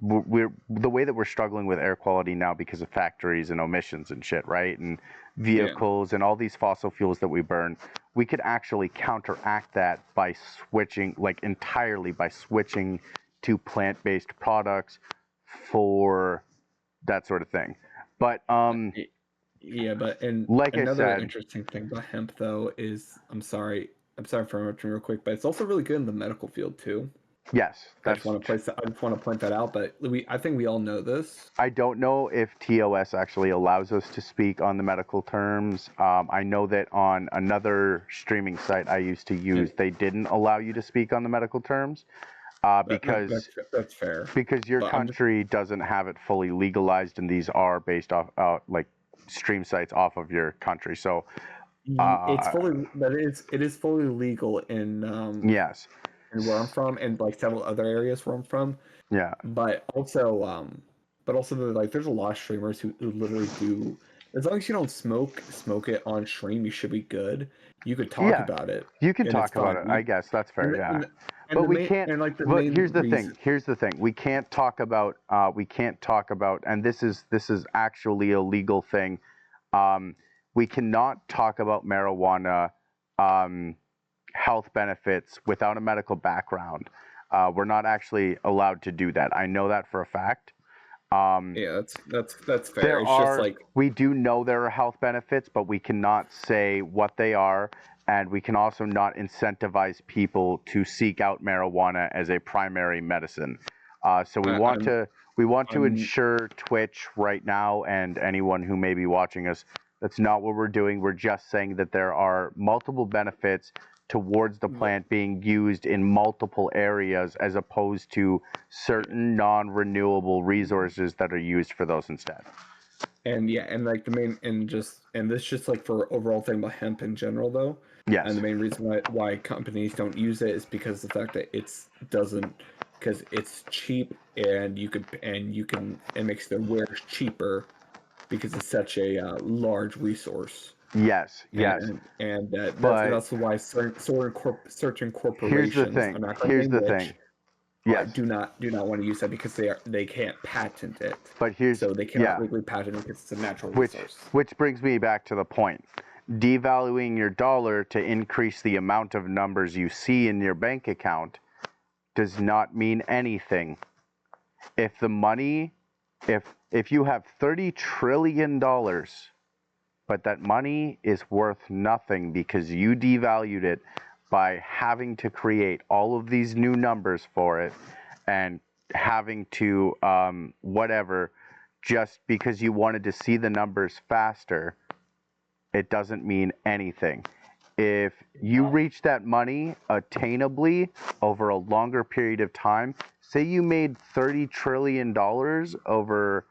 we're struggling with air quality now because of factories and emissions and shit, right? And Yeah, vehicles and all these fossil fuels that we burn. We could actually counteract that by switching, like entirely by switching to plant-based products for that sort of thing. But yeah, but and like I another said, interesting thing about hemp though is I'm sorry for interrupting real quick, but it's also really good in the medical field too. yes, I just want to point that out, but I think we all know this. I don't know if TOS actually allows us to speak on the medical terms. I know that on another streaming site I used to use, And they didn't allow you to speak on the medical terms that's fair. because your But I'm just country doesn't have it fully legalized, and these are based off like stream sites off of your country. So it's uh, fully, but it is fully legal yes, in where I'm from and like several other areas where I'm from. yeah, But also like there's a lot of streamers who literally do, as long as you don't smoke it on stream, you should be good. You could talk yeah. about it You can and it's talk about fine. it. I guess that's fair. And Yeah. and But the we main can't. and like the But main here's the thing. reason. Here's the thing. We can't talk about. We can't talk about. And this is actually a legal thing. Um, we cannot talk about marijuana health benefits without a medical background. We're not actually allowed to do that. I know that for a fact. Yeah, that's fair. It's just like We do know there are health benefits, but we cannot say what they are, and we can also not incentivize people to seek out marijuana as a primary medicine. So I, we want to I'm ensure Twitch right now and anyone who may be watching us, that's not what we're doing. We're just saying that there are multiple benefits towards the plant being used in multiple areas as opposed to certain non-renewable resources that are used for those instead. And yeah, and like the main and this just like for overall thing about hemp in general though. And Yes. the main reason why companies don't use it is because of the fact that because it's cheap and you can it makes their wares cheaper because it's such a large resource. Yes. Yes. But That's why certain here's the corporations, thing. I'm not going to Here's name the thing. which, Yes. do not want to use that because they can't patent it. But here's So they cannot yeah. legally patent it because it's a natural Which resource. brings me back to the point. Devaluing your dollar to increase the amount of numbers you see in your bank account does not mean anything. If the money if you have $30 trillion, but that money is worth nothing because you devalued it by having to create all of these new numbers for it and having to whatever, just because you wanted to see the numbers faster, it doesn't mean anything. If you reach that money attainably over a longer period of time, say you made $30 trillion over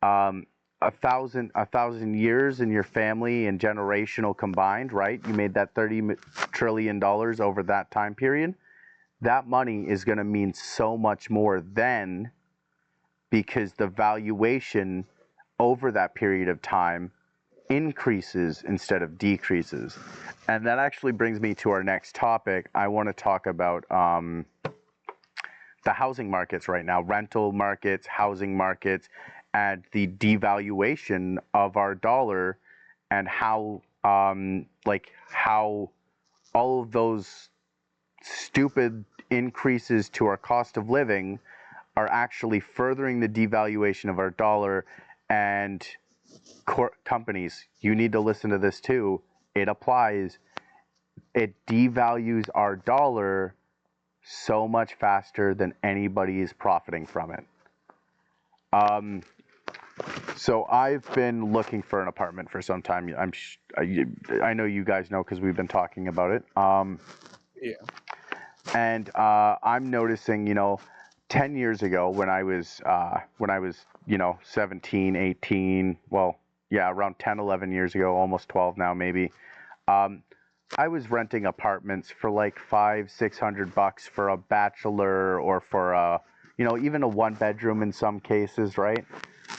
a thousand years in your family and generational combined, right? You made that $30 trillion over that time period. That money is going to mean so much more then because the valuation over that period of time increases instead of decreases. And that actually brings me to our next topic. I want to talk about the housing markets right now, rental markets, housing markets, and the devaluation of our dollar, and how how all of those stupid increases to our cost of living are actually furthering the devaluation of our dollar. And companies, you need to listen to this too. It applies. It devalues our dollar so much faster than anybody is profiting from it. So I've been looking for an apartment for some time. I know you guys know because we've been talking about it. Yeah. And I'm noticing, 10 years ago when I was 17, 18, well, yeah, around 10, 11 years ago, almost 12 now maybe. I was renting apartments for like $500-600 for a bachelor, or for a, even a 1-bedroom in some cases, right?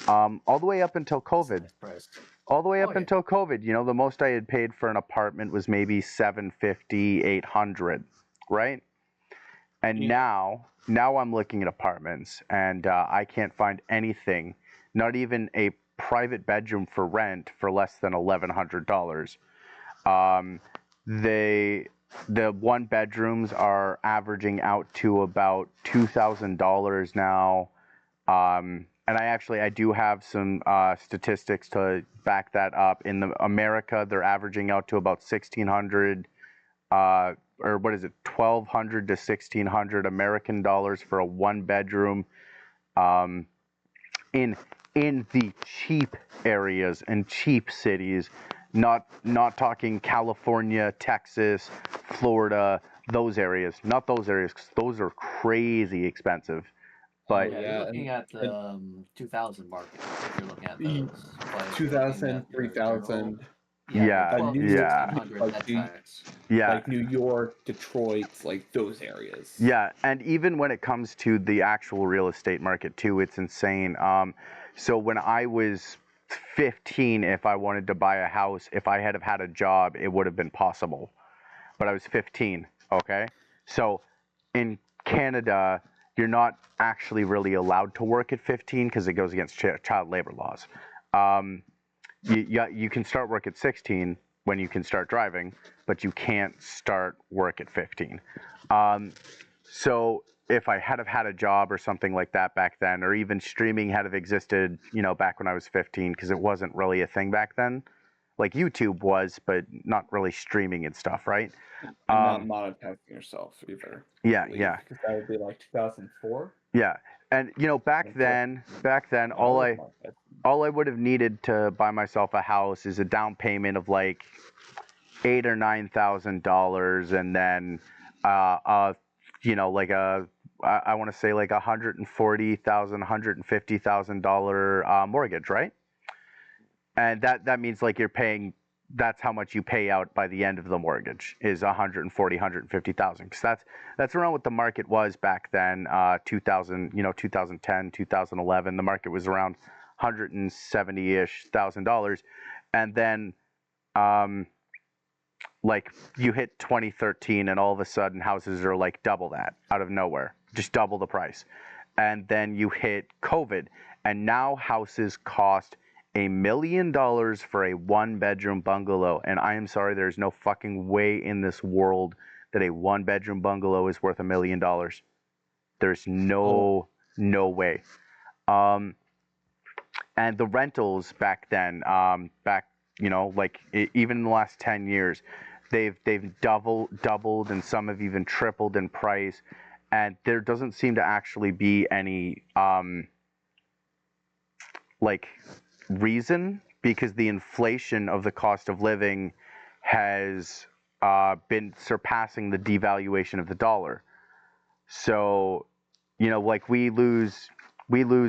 All the way up until COVID. Nice price. All the way up Oh, yeah. until COVID, the most I had paid for an apartment was maybe $750, $800, right? And Yeah. now I'm looking at apartments, and I can't find anything, not even a private bedroom for rent, for less than $1,100. The 1-bedrooms are averaging out to about $2,000 now. And I do have some statistics to back that up. In America, they're averaging out to about 1,600, or what is it, 1,200 to 1,600 American dollars for a 1-bedroom. In the cheap areas and cheap cities, not talking California, Texas, Florida, those areas, not those areas, 'cause those are crazy expensive. But Yeah, you're looking at the 2000 market if you're looking at those. But if you're looking 2000, at your 3000. general, Yeah, 12 to yeah. 1600, Like that the tracks. yeah, like New York, Detroit, like those areas. yeah, and even when it comes to the actual real estate market too, it's insane. So when I was 15, if I wanted to buy a house, if I had have had a job, it would have been possible. But I was 15, okay? So in Canada, you're not actually really allowed to work at 15 because it goes against child labor laws. You can start work at 16 when you can start driving, but you can't start work at 15. So if I had have had a job or something like that back then, or even streaming had have existed, back when I was 15, because it wasn't really a thing back then. Like YouTube was, but not really streaming and stuff, right? And not monetizing yourself either. Yeah, I yeah. Because that would be like 2004. Yeah, and back then, all I would have needed to buy myself a house is a down payment of like $8,000 or $9,000, and then like I want to say like $140,000, $150,000 mortgage, right? And that means like you're paying. That's how much you pay out by the end of the mortgage is 140, 150,000. Because that's around what the market was back then. 2010, 2011, the market was around $170,000-ish, and then like you hit 2013, and all of a sudden houses are like double that out of nowhere, just double the price. And then you hit COVID, and now houses cost $1 million for a 1-bedroom bungalow. And I am sorry, there's no fucking way in this world that a 1-bedroom bungalow is worth $1 million. There's no way. And the rentals back then, even in the last 10 years, they've doubled, and some have even tripled in price. And there doesn't seem to actually be any reason, because the inflation of the cost of living has been surpassing the devaluation of the dollar. So, like we lose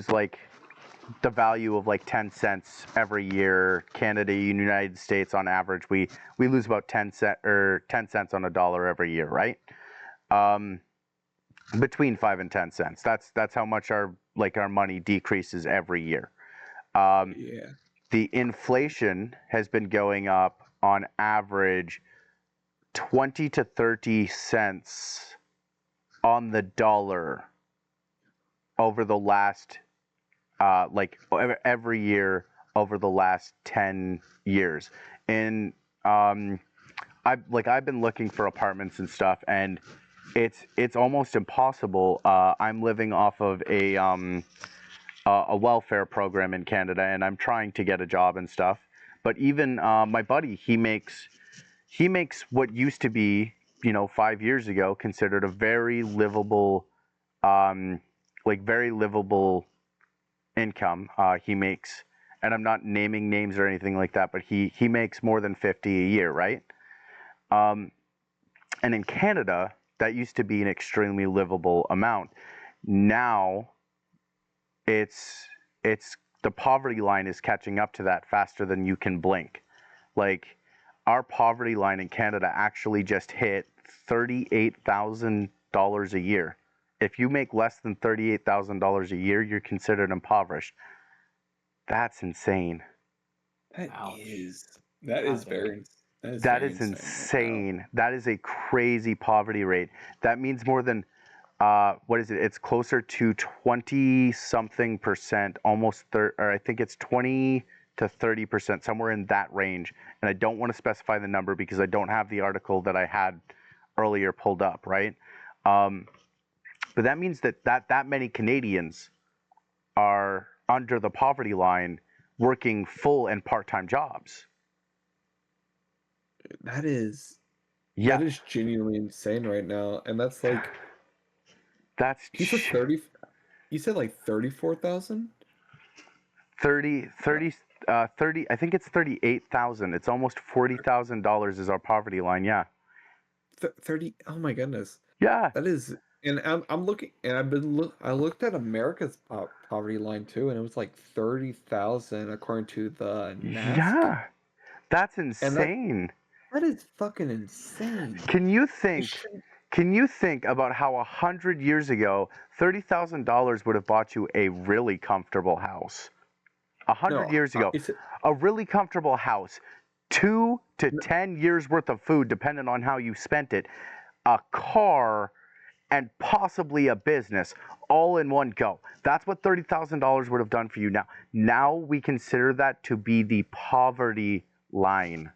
like the value of like 10 cents every year. Canada, United States, on average, we lose about 10 cents on a dollar every year, right? Between 5 and 10 cents. That's how much our money decreases every year. Yeah. The inflation has been going up on average 20 to 30 cents on the dollar over the last like every year over the last 10 years. And I've been looking for apartments and stuff, and it's almost impossible. I'm living off of a welfare program in Canada, and I'm trying to get a job and stuff. But even my buddy, he makes what used to be, 5 years ago, considered a very livable, very livable income. He makes, and I'm not naming names or anything like that, but he makes more than 50 a year, right? And in Canada, that used to be an extremely livable amount. Now, it's the poverty line is catching up to that faster than you can blink. Like, our poverty line in Canada actually just hit $38,000 a year. If you make less than $38,000 a year, you're considered impoverished. That's insane. That is very insane insane. That is a crazy poverty rate. That means more than what is it? It's closer to 20 something percent, almost or I think it's 20 to 30%, somewhere in that range. And I don't want to specify the number because I don't have the article that I had earlier pulled up, right? But that means that many Canadians are under the poverty line working full and part-time jobs. That is genuinely insane right now. And that's like he said 30. You said like 34,000? 30, I think it's 38,000. It's almost $40,000 is our poverty line. Yeah. 30. Oh my goodness. Yeah. That is, and I'm looking, and I looked at America's poverty line too, and it was like 30,000 according to the NASC. Yeah. That's insane. That is fucking insane. Can you think about how 100 years ago, $30,000 would have bought you a really comfortable house? 100 years ago, a really comfortable house, 2 to 10 years worth of food, depending on how you spent it, a car, and possibly a business, all in one go. That's what $30,000 would have done for you now. Now we consider that to be the poverty line.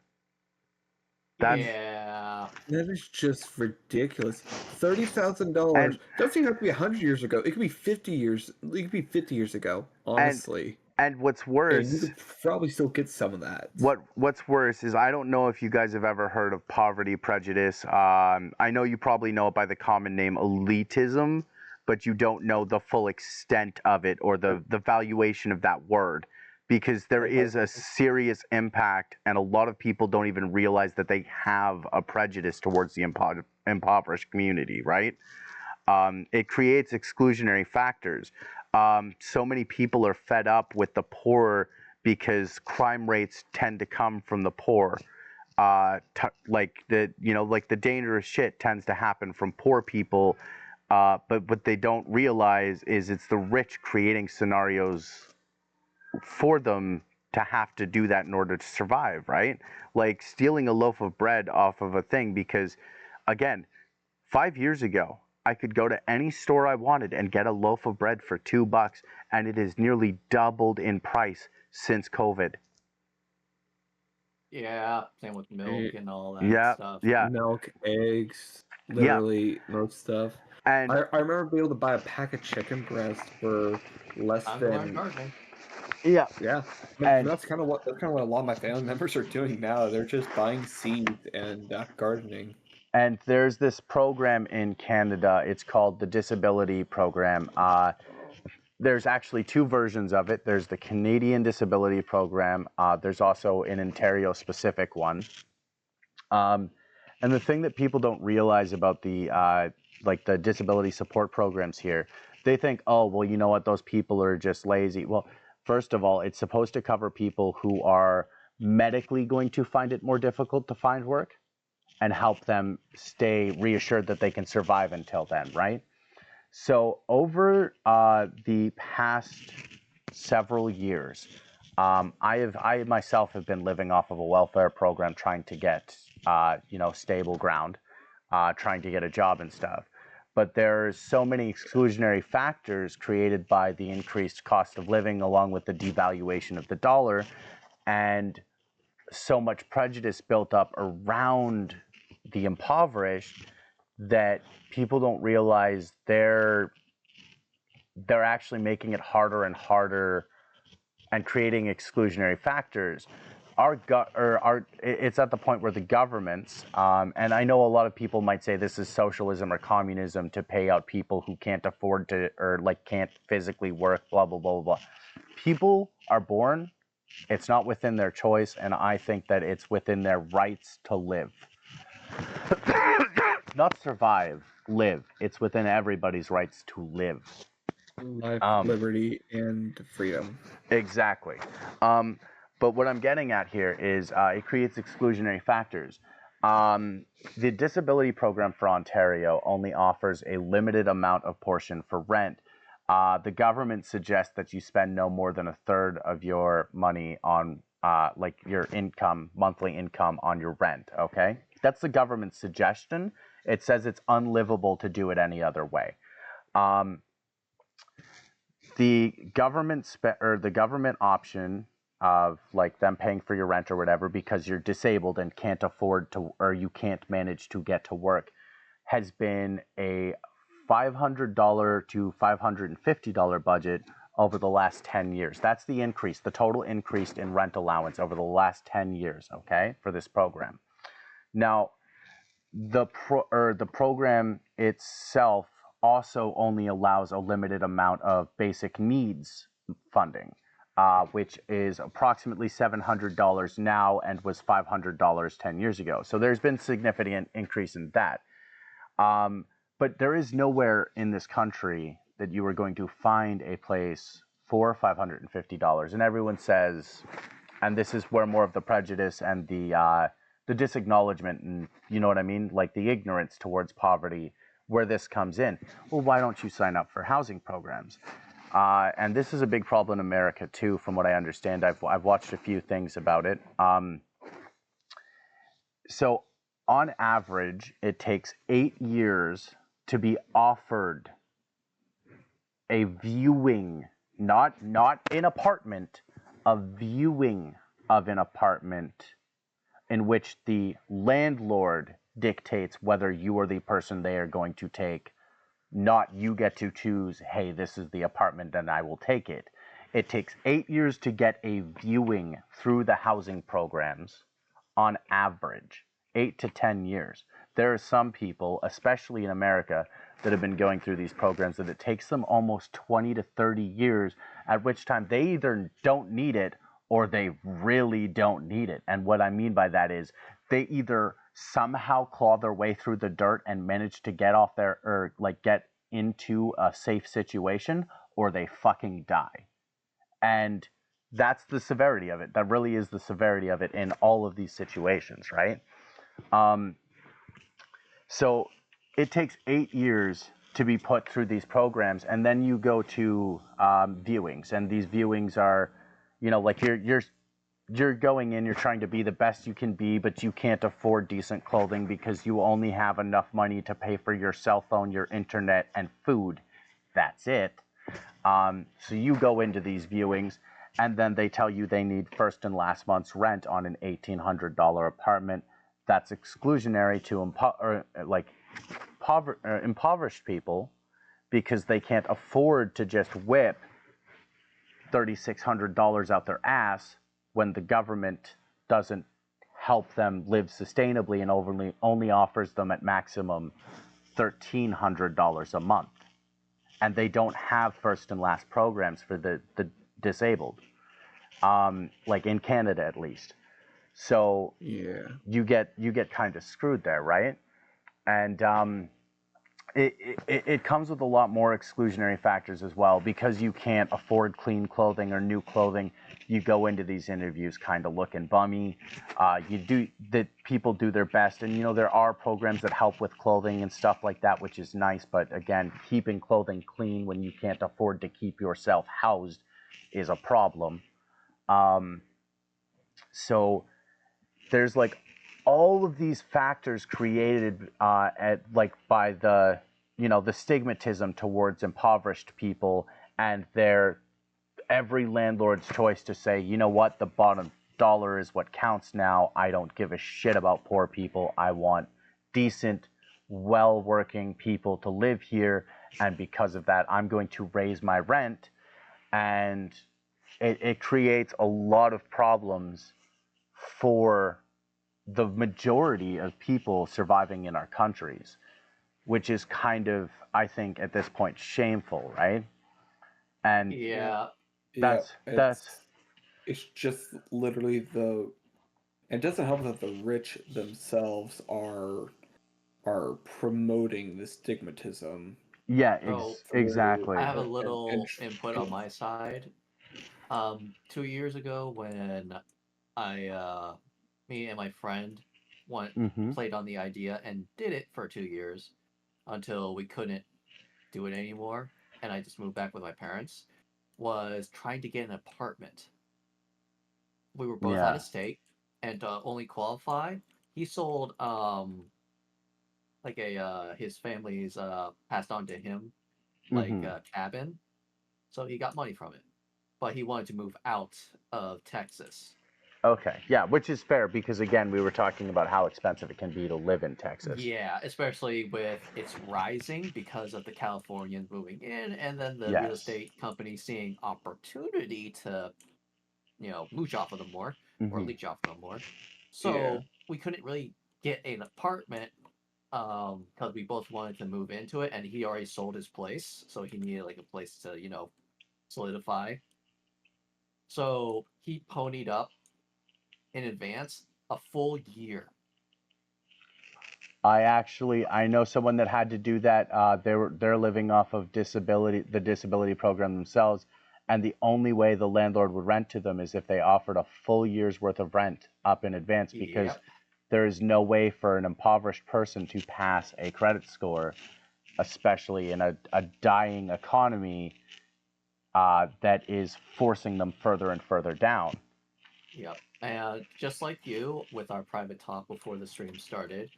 Yeah. That is just ridiculous. $30,000 doesn't even have to be 100 years ago. It could be 50 years. It could be 50 years ago, honestly. And what's worse, and you could probably still get some of that. What's worse is, I don't know if you guys have ever heard of poverty prejudice. I know you probably know it by the common name elitism, but you don't know the full extent of it or the valuation of that word, because there is a serious impact, and a lot of people don't even realize that they have a prejudice towards the impoverished community, right? It creates exclusionary factors. So many people are fed up with the poor because crime rates tend to come from the poor. Like the dangerous shit tends to happen from poor people. But what they don't realize is it's the rich creating scenarios for them to have to do that in order to survive, right? Like stealing a loaf of bread off of a thing, because again, 5 years ago, I could go to any store I wanted and get a loaf of bread for $2, and it has nearly doubled in price since COVID. Yeah, same with milk and all that stuff. Yeah. Milk, eggs, literally most stuff. And I remember being able to buy a pack of chicken breast for less than. Yeah. And that's kind of what a lot of my family members are doing now. They're just buying seeds and gardening. And there's this program in Canada. It's called the Disability Program. There's actually two versions of it. There's the Canadian Disability Program. There's also an Ontario-specific one. And the thing that people don't realize about the disability support programs here, they think, oh, well, you know what, those people are just lazy. Well, first of all, it's supposed to cover people who are medically going to find it more difficult to find work, and help them stay reassured that they can survive until then, right? So over the past several years, I myself have been living off of a welfare program, trying to get stable ground, trying to get a job and stuff. but there's so many exclusionary factors created by the increased cost of living along with the devaluation of the dollar, and so much prejudice built up around the impoverished that people don't realize they're actually making it harder and harder and creating exclusionary factors. It's at the point where the governments, and I know a lot of people might say this is socialism or communism to pay out people who can't afford to, or like can't physically work, blah, blah, blah, blah. People are born, it's not within their choice, and I think that it's within their rights to live. Not survive, live. It's within everybody's rights to live. Life, liberty, and freedom. Exactly. But what I'm getting at here is it creates exclusionary factors. The disability program for Ontario only offers a limited amount of portion for rent. The government suggests that you spend no more than a third of your money on like your income, monthly income on your rent, okay? That's the government's suggestion. It says it's unlivable to do it any other way. The government option of like them paying for your rent or whatever because you're disabled and can't afford to, or you can't manage to get to work, has been a $500 to $550 budget over the last 10 years. That's the increase, the total increase in rent allowance over the last 10 years, okay, for this program. Now, the program itself also only allows a limited amount of basic needs funding, which is approximately $700 now and was $500 10 years ago. So there's been significant increase in that. But there is nowhere in this country that you are going to find a place for $550. And everyone says, and this is where more of the prejudice and the disacknowledgement and, you know what I mean, like the ignorance towards poverty, where this comes in. Well, why don't you sign up for housing programs? And this is a big problem in America too, from what I understand. I've watched a few things about it. So on average, it takes 8 years to be offered a viewing, not an apartment, a viewing of an apartment in which the landlord dictates whether you are the person they are going to take, not you get to choose, hey, this is the apartment and I will take it. It takes 8 years to get a viewing through the housing programs on average, 8 to 10 years. There are some people, especially in America, that have been going through these programs that it takes them almost 20 to 30 years, at which time they either don't need it or they really don't need it. And what I mean by that is they either somehow claw their way through the dirt and manage to get off there or like get into a safe situation, or they fucking die. And that's the severity of it. That really is the severity of it in all of these situations, right? So it takes 8 years to be put through these programs, and then you go to viewings, and these viewings are, you know, like you're going in, you're trying to be the best you can be, but you can't afford decent clothing because you only have enough money to pay for your cell phone, your internet, and food. That's it. So you go into these viewings, and then they tell you they need first and last month's rent on an $1,800 apartment. That's exclusionary to impoverished people because they can't afford to just whip $3,600 out their ass when the government doesn't help them live sustainably and only offers them at maximum $1,300 a month. And they don't have first and last programs for the disabled, like in Canada at least. So Yeah. you get kind of screwed there, right? And it comes with a lot more exclusionary factors as well, because you can't afford clean clothing or new clothing. You go into these interviews kind of looking bummy. People do their best, and you know there are programs that help with clothing and stuff like that, which is nice. But again, keeping clothing clean when you can't afford to keep yourself housed is a problem. So there's like all of these factors created by the the stigmatism towards impoverished people, and their every landlord's choice to say, you know what, the bottom dollar is what counts now. I don't give a shit about poor people. I want decent, well working people to live here. And because of that, I'm going to raise my rent. And it creates a lot of problems for the majority of people surviving in our countries, which is kind of, I think, at this point, shameful, right? And Yeah. Yeah, that's it's just literally the. It doesn't help that the rich themselves are promoting the stigmatism yeah, So through I exactly. have a and little input on my side. 2 years ago when me and my friend went Mm-hmm. played on the idea and did it for 2 years until we couldn't do it anymore, and I just moved back with my parents. Was trying to get an apartment. We were both out Yeah. of state, and to only qualify, he sold like a his family's passed on to him like Mm-hmm. a cabin, so he got money from it. But he wanted to move out of Texas. Okay. Yeah, which is fair because again, we were talking about how expensive it can be to live in Texas. Yeah, especially with it's rising because of the Californians moving in, and then the real Yes. estate companies seeing opportunity to, mooch off of them more or Mm-hmm. leech off of them more. yeah. So we couldn't really get an apartment because we both wanted to move into it, and he already sold his place, so he needed like a place to, solidify. So he ponied up in advance a full year. I know someone that had to do that. They're living off of the disability program themselves, and the only way the landlord would rent to them is if they offered a full year's worth of rent up in advance, because Yep. there is no way for an impoverished person to pass a credit score, especially in a dying economy that is forcing them further and further down. Yep. And just like you with our private talk before the stream started,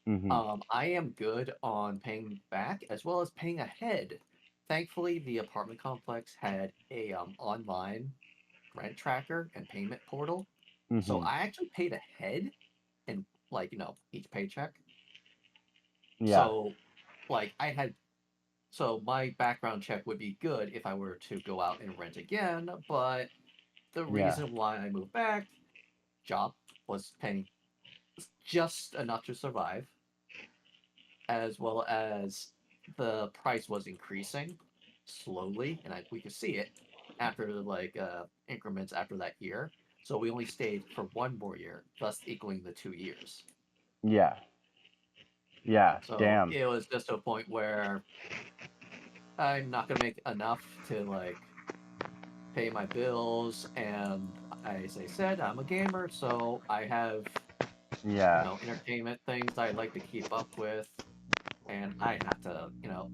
Hmm. I am good on paying back as well as paying ahead. Thankfully, the apartment complex had a online rent tracker and payment portal, so Hmm. I actually paid ahead in like each paycheck. Yeah, So like I had so my background check would be good if I were to go out and rent again, but the yeah, reason why I moved back, job was paying just enough to survive, as well as the price was increasing slowly, and we could see it after like increments after that year. So we only stayed for one more year, thus equaling the 2 years. yeah, yeah. So Damn. it was just to a point where I'm not gonna make enough to like pay my bills, and as I said, I'm a gamer, so I have Yeah. entertainment things I like to keep up with, and I have to,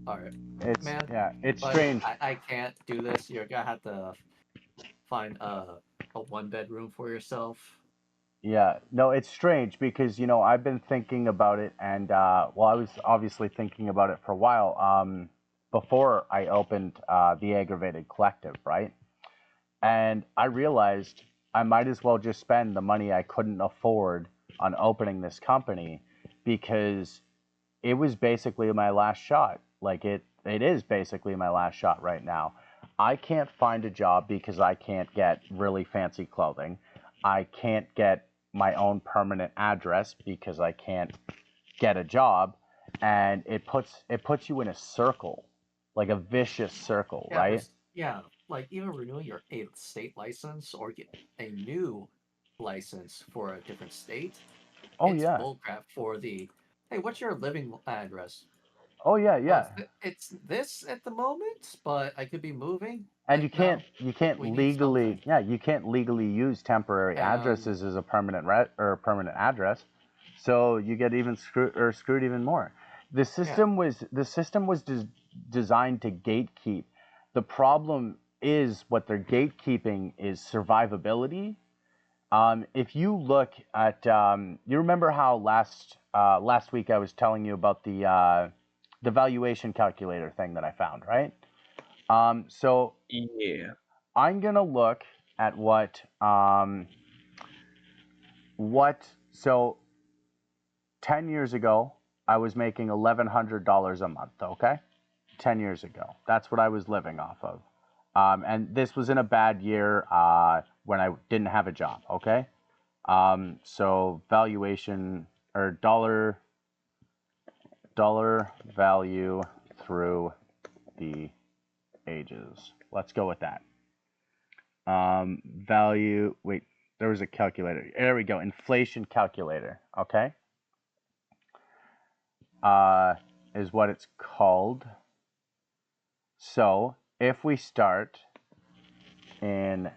all right, man, It's buddy, strange. I can't do this. You're gonna have to find a one bedroom for yourself. Yeah, no, it's strange because I've been thinking about it, and well, I was obviously thinking about it for a while. Before I opened the Aggravated Collective, right? And I realized I might as well just spend the money I couldn't afford on opening this company, because it was basically my last shot. Like it is basically my last shot right now. I can't find a job because I can't get really fancy clothing. I can't get my own permanent address because I can't get a job, and it puts you in a circle, like a vicious circle, Yeah, right? yeah, like even renewing your state license or get a new license for a different state, Oh it's yeah. bullcrap for the. Hey, what's your living address? Oh yeah, Well, yeah. it's this at the moment, but I could be moving. And you can't No, you can't we need something. legally, yeah, you can't legally use temporary And addresses as a permanent address. So you get even screwed even more. yeah, The system was designed to gatekeep. The problem is what they're gatekeeping is survivability. If you look at, you remember how last week I was telling you about the valuation calculator thing that I found, right? So Yeah. I'm gonna look at so 10 years ago I was making $1,100 a month, okay? 10 years ago. That's what I was living off of. And this was in a bad year when I didn't have a job, okay? So valuation or dollar value through the ages. Let's go with that. Wait, there was a calculator. There we go. Inflation calculator, okay? Is what it's called. So if we start in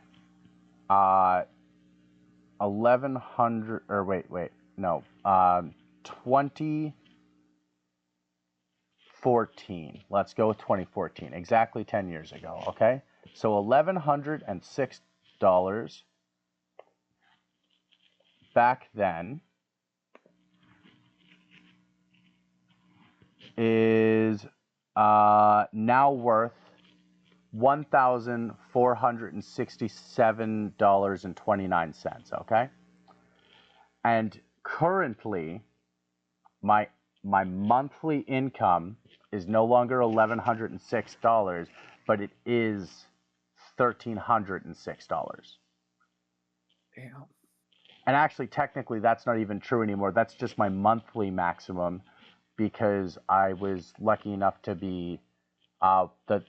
1100 or wait no 2014. Let's go with 2014, exactly 10 years ago, okay? So $1,106 back then is now worth $1,467.29, okay? And currently my monthly income is no longer $1,106, but it is $1,306. Damn. And actually, technically, that's not even true anymore. That's just my monthly maximum, because I was lucky enough to be the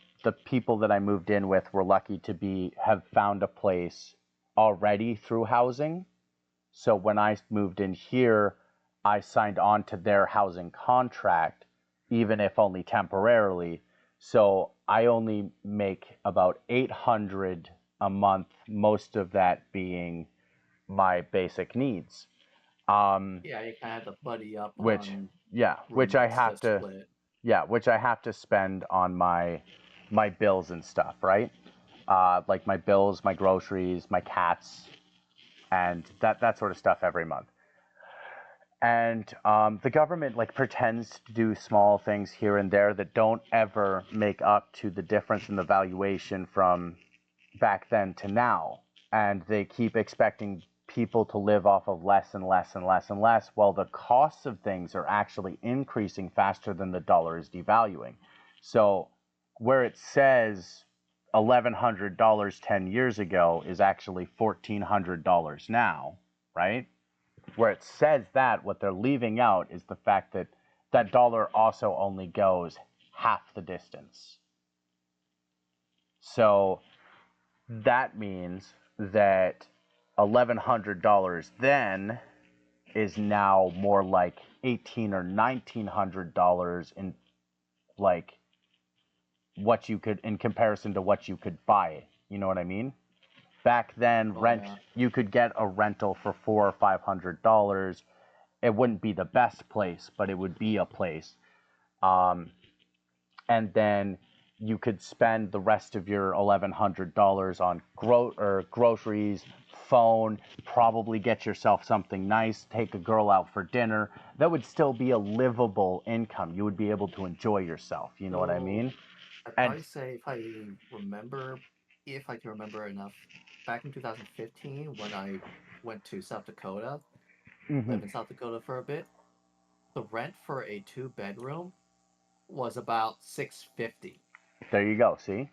people that I moved in with were lucky to have found a place already through housing. So when I moved in here, I signed on to their housing contract, even if only temporarily. So I only make about $800 a month, most of that being my basic needs. Yeah, you kind of have to buddy up Which on which I roommates have to split. which I have to spend on my bills and stuff, right? Like my bills, my groceries, my cats, and that sort of stuff every month. And the government like pretends to do small things here and there that don't ever make up to the difference in the valuation from back then to now. And they keep expecting people to live off of less and less and less and less, while the costs of things are actually increasing faster than the dollar is devaluing. So where it says $1,100 10 years ago is actually $1,400 now, right? Where it says that, what they're leaving out is the fact that that dollar also only goes half the distance. So that means that $1,100 then is now more like $1,800 or $1,900 in like what you could, in comparison to what you could buy. You know what I mean? Back then, you could get a rental for $400 or $500. It wouldn't be the best place, but it would be a place. And then you could spend the rest of your $1,100 on groceries, phone, probably get yourself something nice, take a girl out for dinner. That would still be a livable income. You would be able to enjoy yourself. You know what I mean? I'd probably say if I can remember enough, back in 2015 when I went to South Dakota, lived in South Dakota for a bit, the rent for a 2-bedroom was about $650. There you go. See,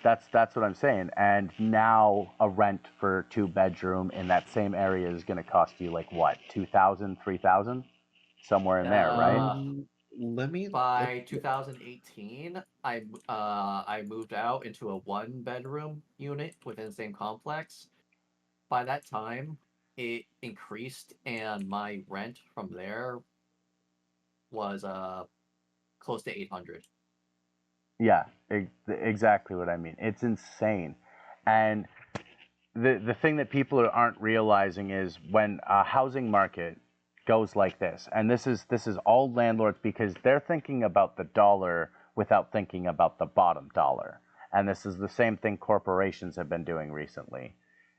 that's what I'm saying. And now a rent for 2-bedroom in that same area is going to cost you like what, 2,000, 3,000, somewhere in there, right? Let me. By 2018, I moved out into a 1-bedroom unit within the same complex. By that time, it increased, and my rent from there was close to 800. Yeah, exactly what I mean. It's insane. And the thing that people aren't realizing is when a housing market goes like this, and this is all landlords, because they're thinking about the dollar without thinking about the bottom dollar. And this is the same thing corporations have been doing recently.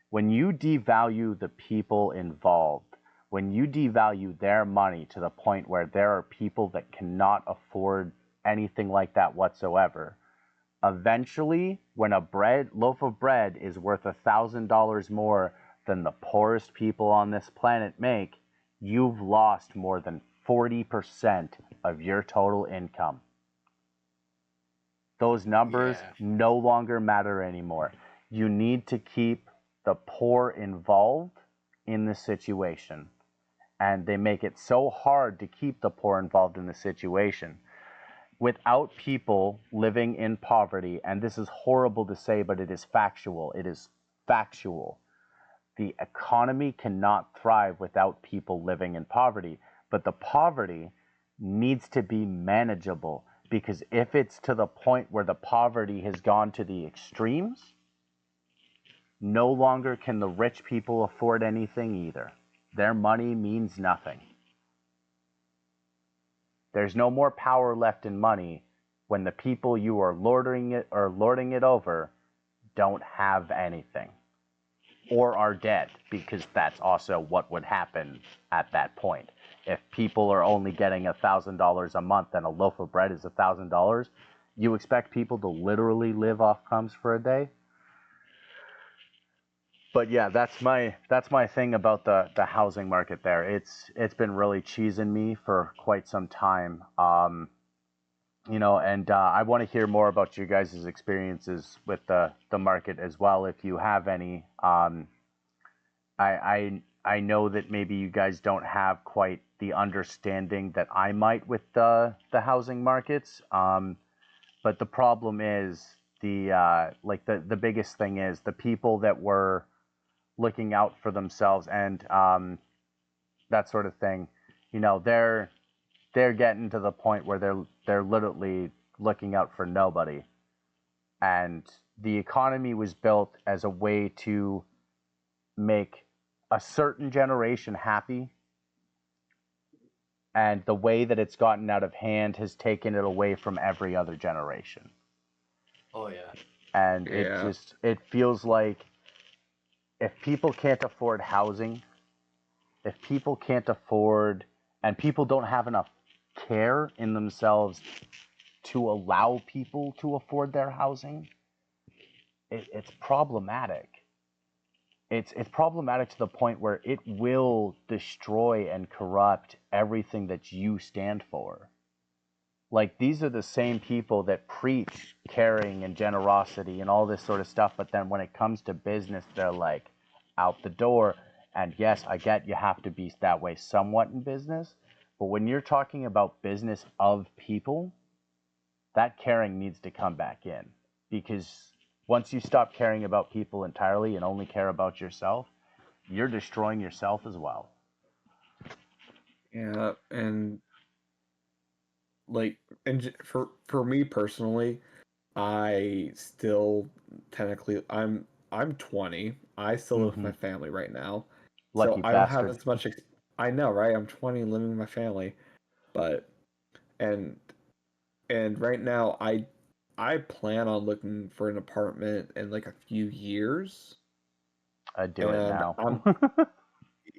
When you devalue the people involved, when you devalue their money to the point where there are people that cannot afford anything like that whatsoever. Eventually, when a loaf of bread is worth $1,000 more than the poorest people on this planet make, you've lost more than 40% of your total income. Those numbers Yeah. no longer matter anymore. You need to keep the poor involved in the situation. And they make it so hard to keep the poor involved in the situation. Without people living in poverty, and this is horrible to say, but it is factual. It is factual. The economy cannot thrive without people living in poverty. But the poverty needs to be manageable, because if it's to the point where the poverty has gone to the extremes, no longer can the rich people afford anything either. Their money means nothing. There's no more power left in money when the people you are lording it over don't have anything or are dead, because that's also what would happen at that point. If people are only getting $1,000 a month and a loaf of bread is $1,000, you expect people to literally live off crumbs for a day? But yeah, that's my thing about the housing market there. It's been really cheesing me for quite some time. And I want to hear more about you guys' experiences with the market as well, if you have any. I know that maybe you guys don't have quite the understanding that I might with the housing markets. But the problem is the biggest thing is the people that were looking out for themselves and that sort of thing. They're getting to the point where they're literally looking out for nobody. And the economy was built as a way to make a certain generation happy, and the way that it's gotten out of hand has taken it away from every other generation. Oh yeah. And Yeah. it feels like if people can't afford housing, if people can't afford, and people don't have enough care in themselves to allow people to afford their housing, it's problematic. It's problematic to the point where it will destroy and corrupt everything that you stand for. Like, these are the same people that preach caring and generosity and all this sort of stuff, but then when it comes to business, they're like out the door. And yes, I get you have to be that way somewhat in business, but when you're talking about business of people, that caring needs to come back in, because once you stop caring about people entirely and only care about yourself, you're destroying yourself as well. Yeah, and for me personally, I still technically I'm 20. I still live with Mm-hmm. my family right now. So Lucky I don't have bastard. as much I know, right? I'm 20 living with my family, but and right now I plan on looking for an apartment in like a few years. I'd do it And now.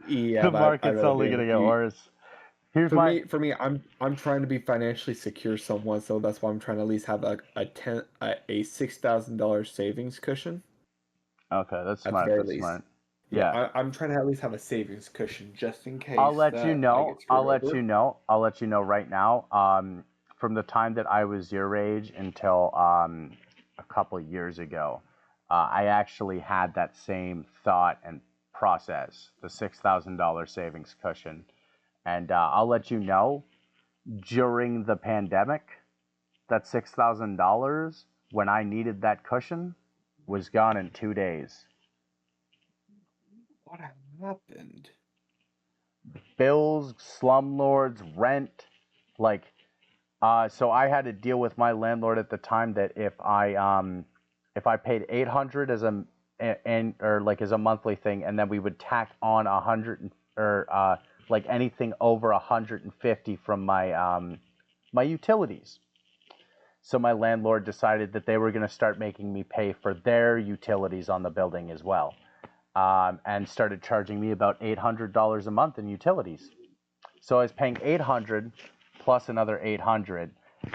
yeah, The but I market's better do only it in gonna a get few. worse. Here's my For me, I'm trying to be financially secure somewhat, so that's why I'm trying to at least have a $6,000 savings cushion Okay, that's at the smart. very That's least. smart. Yeah, Yeah. I'm trying to at least have a savings cushion just in I'll case let you that I know. get screwed over. I'll let you know right now. From the time that I was your age until a couple of years ago, I actually had that same thought and process, the $6,000 savings cushion. And I'll let you know, during the pandemic, that $6,000, when I needed that cushion, was gone in 2 days. What happened? Bills, slumlords, rent, like, so I had to deal with my landlord at the time that if I paid 800 as a monthly thing, and then we would tack on 100 or like anything over 150 from my utilities. So my landlord decided that they were going to start making me pay for their utilities on the building as well, and started charging me about $800 a month in utilities. So I was paying 800 plus another 800,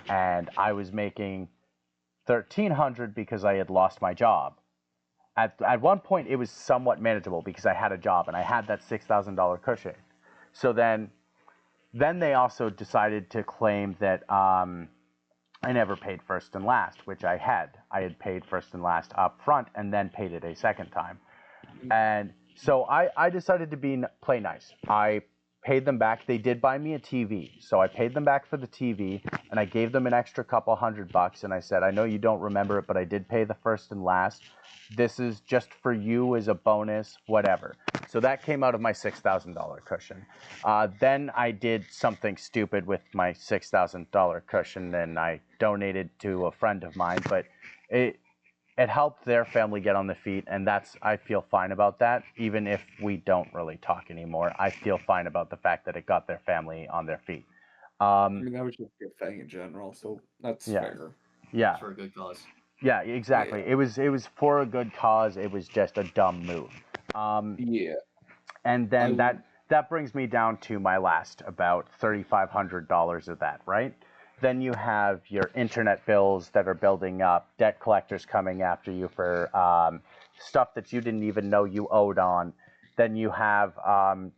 and I was making $1,300 because I had lost my job. At one point, it was somewhat manageable because I had a job and I had that $6,000 cushion. So then they also decided to claim that I never paid first and last, which I had. I had paid first and last up front and then paid it a second time. And so I decided to play nice. I paid them back. They did buy me a TV. So I paid them back for the TV and I gave them an extra couple $100. And I said, I know you don't remember it, but I did pay the first and last. This is just for you as a bonus, whatever. So that came out of my $6,000 cushion. Then I did something stupid with my $6,000 cushion and I donated to a friend of mine, but it helped their family get on the feet, and I feel fine about that. Even if we don't really talk anymore, I feel fine about the fact that it got their family on their feet. I mean, that was just a good thing in general, so that's fair. Yeah. For a good cause. Yeah, exactly. Yeah. It was for a good cause. It was just a dumb move. Yeah. And then that brings me down to my last, about $3,500 of that, right? Then you have your internet bills that are building up, debt collectors coming after you for stuff that you didn't even know you owed on. Then you have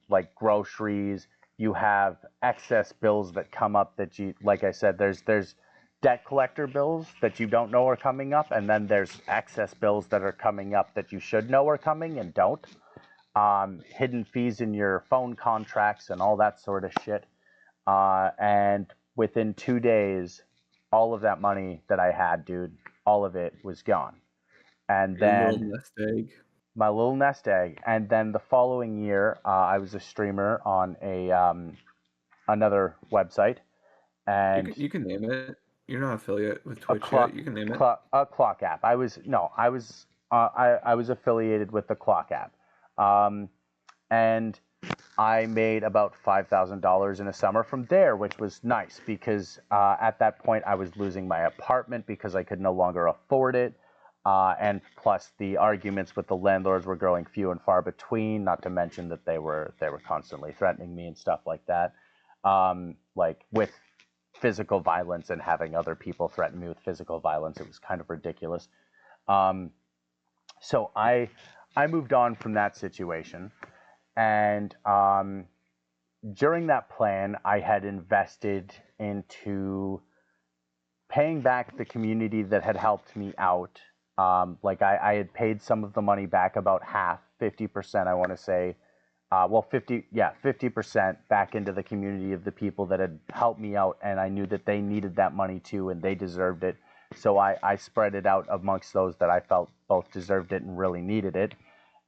like groceries. You have excess bills that come up that you, like I said, there's debt collector bills that you don't know are coming up, and then there's excess bills that are coming up that you should know are coming and don't. Hidden fees in your phone contracts and all that sort of shit. And within 2 days, all of that money that I had, dude, all of it was gone. And then your little nest egg. My little nest egg. And then the following year, I was a streamer on another website. And you can name it. You're not affiliate with Twitch yet. You can name it. A clock app. I was affiliated with the clock app. And I made about $5,000 in a summer from there, which was nice because at that point I was losing my apartment because I could no longer afford it. And plus the arguments with the landlords were growing few and far between, not to mention that they were constantly threatening me and stuff like that. Like with physical violence and having other people threaten me with physical violence. It was kind of ridiculous. So I moved on from that situation. And during that plan, I had invested into paying back the community that had helped me out. Like I had paid some of the money back, about half, 50%, I want to say. 50% back into the community of the people that had helped me out, and I knew that they needed that money too, and they deserved it. So I spread it out amongst those that I felt both deserved it and really needed it.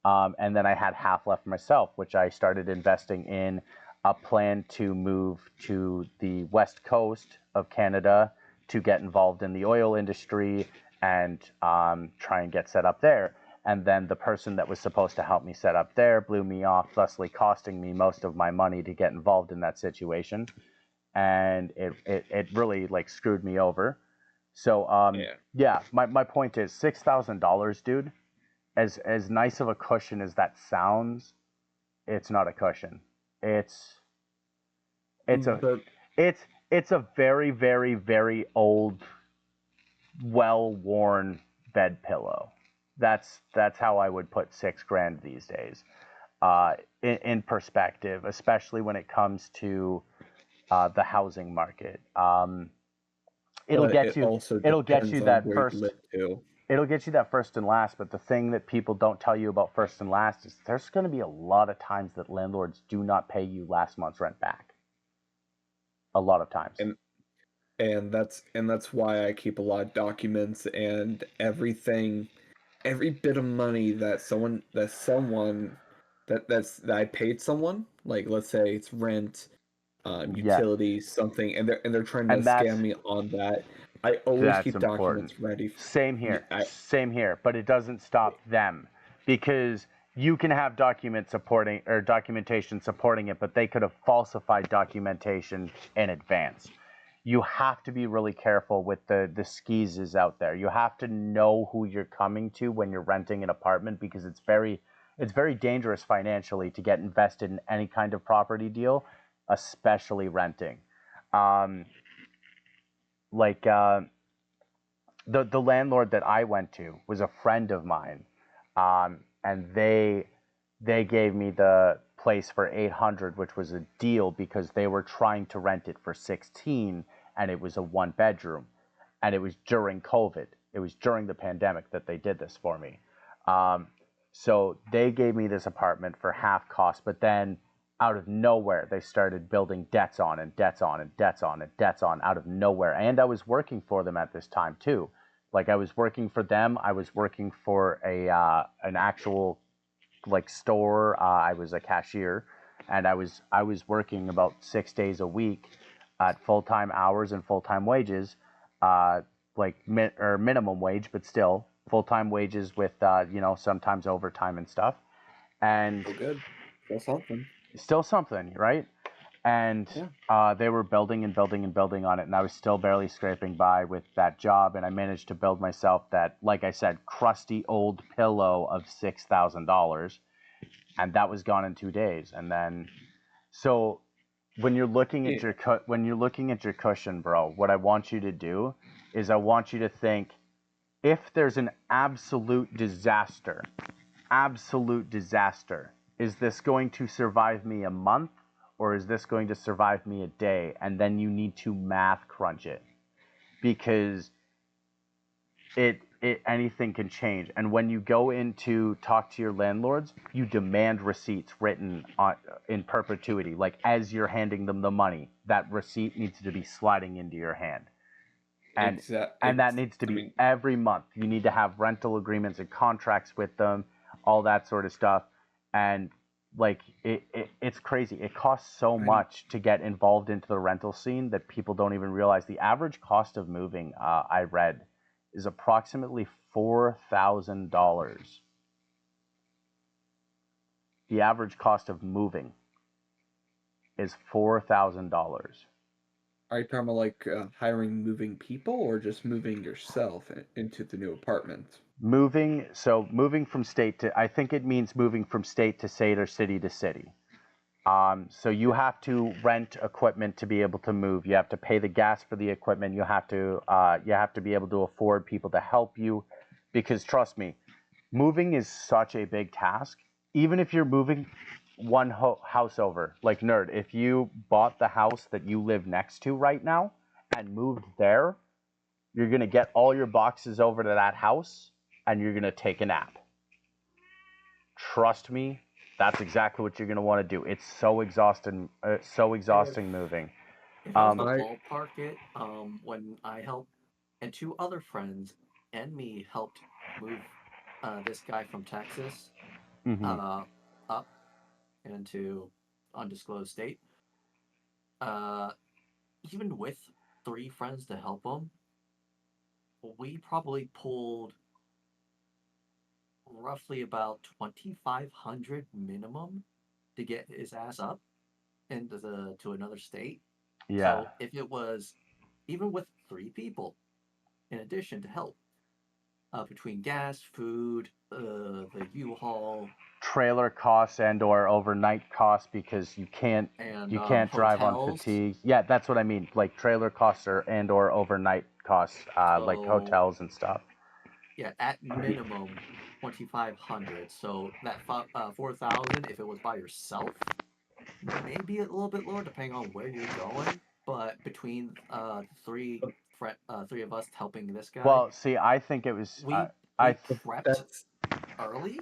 And then I had half left myself, which I started investing in a plan to move to the west coast of Canada to get involved in the oil industry and try and get set up there. And then the person that was supposed to help me set up there blew me off, thusly costing me most of my money to get involved in that situation. And it really like screwed me over. So my point is $6,000, dude. As nice of a cushion as that sounds, it's not a cushion. It's a very, very, very old, well-worn bed pillow. That's how I would put $6,000 these days, in perspective, especially when it comes to the housing market. It'll get you that first. It'll get you that first and last, but the thing that people don't tell you about first and last is there's going to be a lot of times that landlords do not pay you last month's rent back. A lot of times. And that's why I keep a lot of documents and everything, every bit of money that I paid someone, like let's say it's rent, utilities, something, and they're trying to scam me on that. I always keep documents ready. Same here. Same here. But it doesn't stop them, because you can have documentation supporting it, but they could have falsified documentation in advance. You have to be really careful with the skeezes out there. You have to know who you're coming to when you're renting an apartment, because it's very dangerous financially to get invested in any kind of property deal, especially renting. like the landlord that I went to was a friend of mine, and they gave me the place for 800, which was a deal because they were trying to rent it for 16, and it was a one bedroom, and it was during COVID. It was during the pandemic that they did this for me. Um, so they gave me this apartment for half cost, but then out of nowhere they started building debts on and debts on and debts on and debts on out of nowhere. And I was working for them at this time too. Like I was working for them. I was working for a an actual like store. I was a cashier, and I was working about 6 days a week at full time hours and full time wages, like or minimum wage, but still full time wages with sometimes overtime and stuff, and Oh, good. Still something. still something, right? And Yeah. they were building and building and building on it, and I was still barely scraping by with that job, and I managed to build myself that, like I said, crusty old pillow of $6,000, and that was gone in 2 days. And then, so when you're looking at Yeah. your cushion, bro, what I want you to do is I want you to think, if there's an absolute disaster, is this going to survive me a month, or is this going to survive me a day? And then you need to math crunch it, because it anything can change. And when you go in to talk to your landlords, you demand receipts written on in perpetuity. Like as you're handing them the money, that receipt needs to be sliding into your hand. And that needs to be every month. You need to have rental agreements and contracts with them, all that sort of stuff. And like it's crazy. It costs so much to get involved into the rental scene that people don't even realize. The average cost of moving, I read, is approximately $4,000. The average cost of moving is $4,000. Are you talking about like hiring moving people or just moving yourself into the new apartment? Moving from state to, I think it means moving from state to state or city to city. So you have to rent equipment to be able to move. You have to pay the gas for the equipment. You have to be able to afford people to help you, because trust me, moving is such a big task. Even if you're moving one house over, like Nerd, if you bought the house that you live next to right now and moved there, you're gonna get all your boxes over to that house and you're gonna take a nap. Trust me, that's exactly what you're going to want to do. It's so exhausting, moving. If I was to I ballpark it, when I helped, and two other friends and me helped move this guy from Texas Mm-hmm. up into undisclosed state. Uh, Even with three friends to help him, we probably pulled roughly about 2,500 minimum to get his ass up into to another state. Yeah. So if it was even with three people in addition to help, between gas, food, the U-Haul, Trailer costs and/or overnight costs, because you can't and drive on hotels. fatigue. Yeah, that's what I mean. Like trailer costs and/or overnight costs, like So hotels and stuff. yeah, at minimum 2,500. So that 4,000, if it was by yourself, maybe a little bit lower depending on where you're going. But between three of us helping this guy, Well, see, I think it was. we I we th- prepped that's early,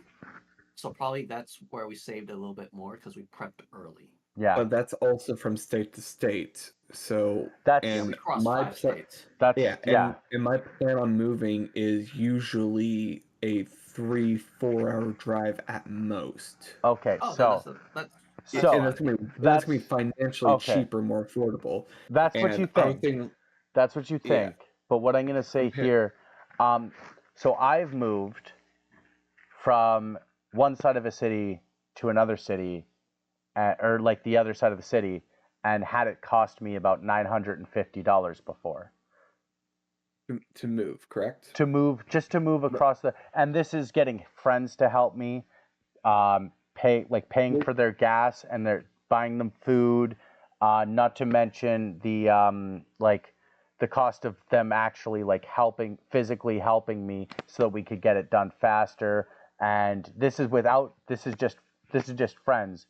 so probably that's where we saved a little bit more because we prepped early. yeah. but that's also from state to state. So That's Yeah, we and crossed my five plan, states. yeah, yeah. and my plan on moving is usually a 3-4 hour drive at most. Okay, Oh, then so that's And so fine. that's gonna be that's financially okay. cheaper, more affordable. That's what And you I was think. thinking, That's what you yeah, think. But what I'm going to say compare. here, um, so I've moved from one side of a city to another city, or like the other side of the city, and had it cost me about $950 before To move, correct? to move, just to move No, across the. And this is getting friends to help me, paying well, for their gas, and they're buying them food. Not to mention the the cost of them actually like physically helping me so that we could get it done faster. And this is just friends.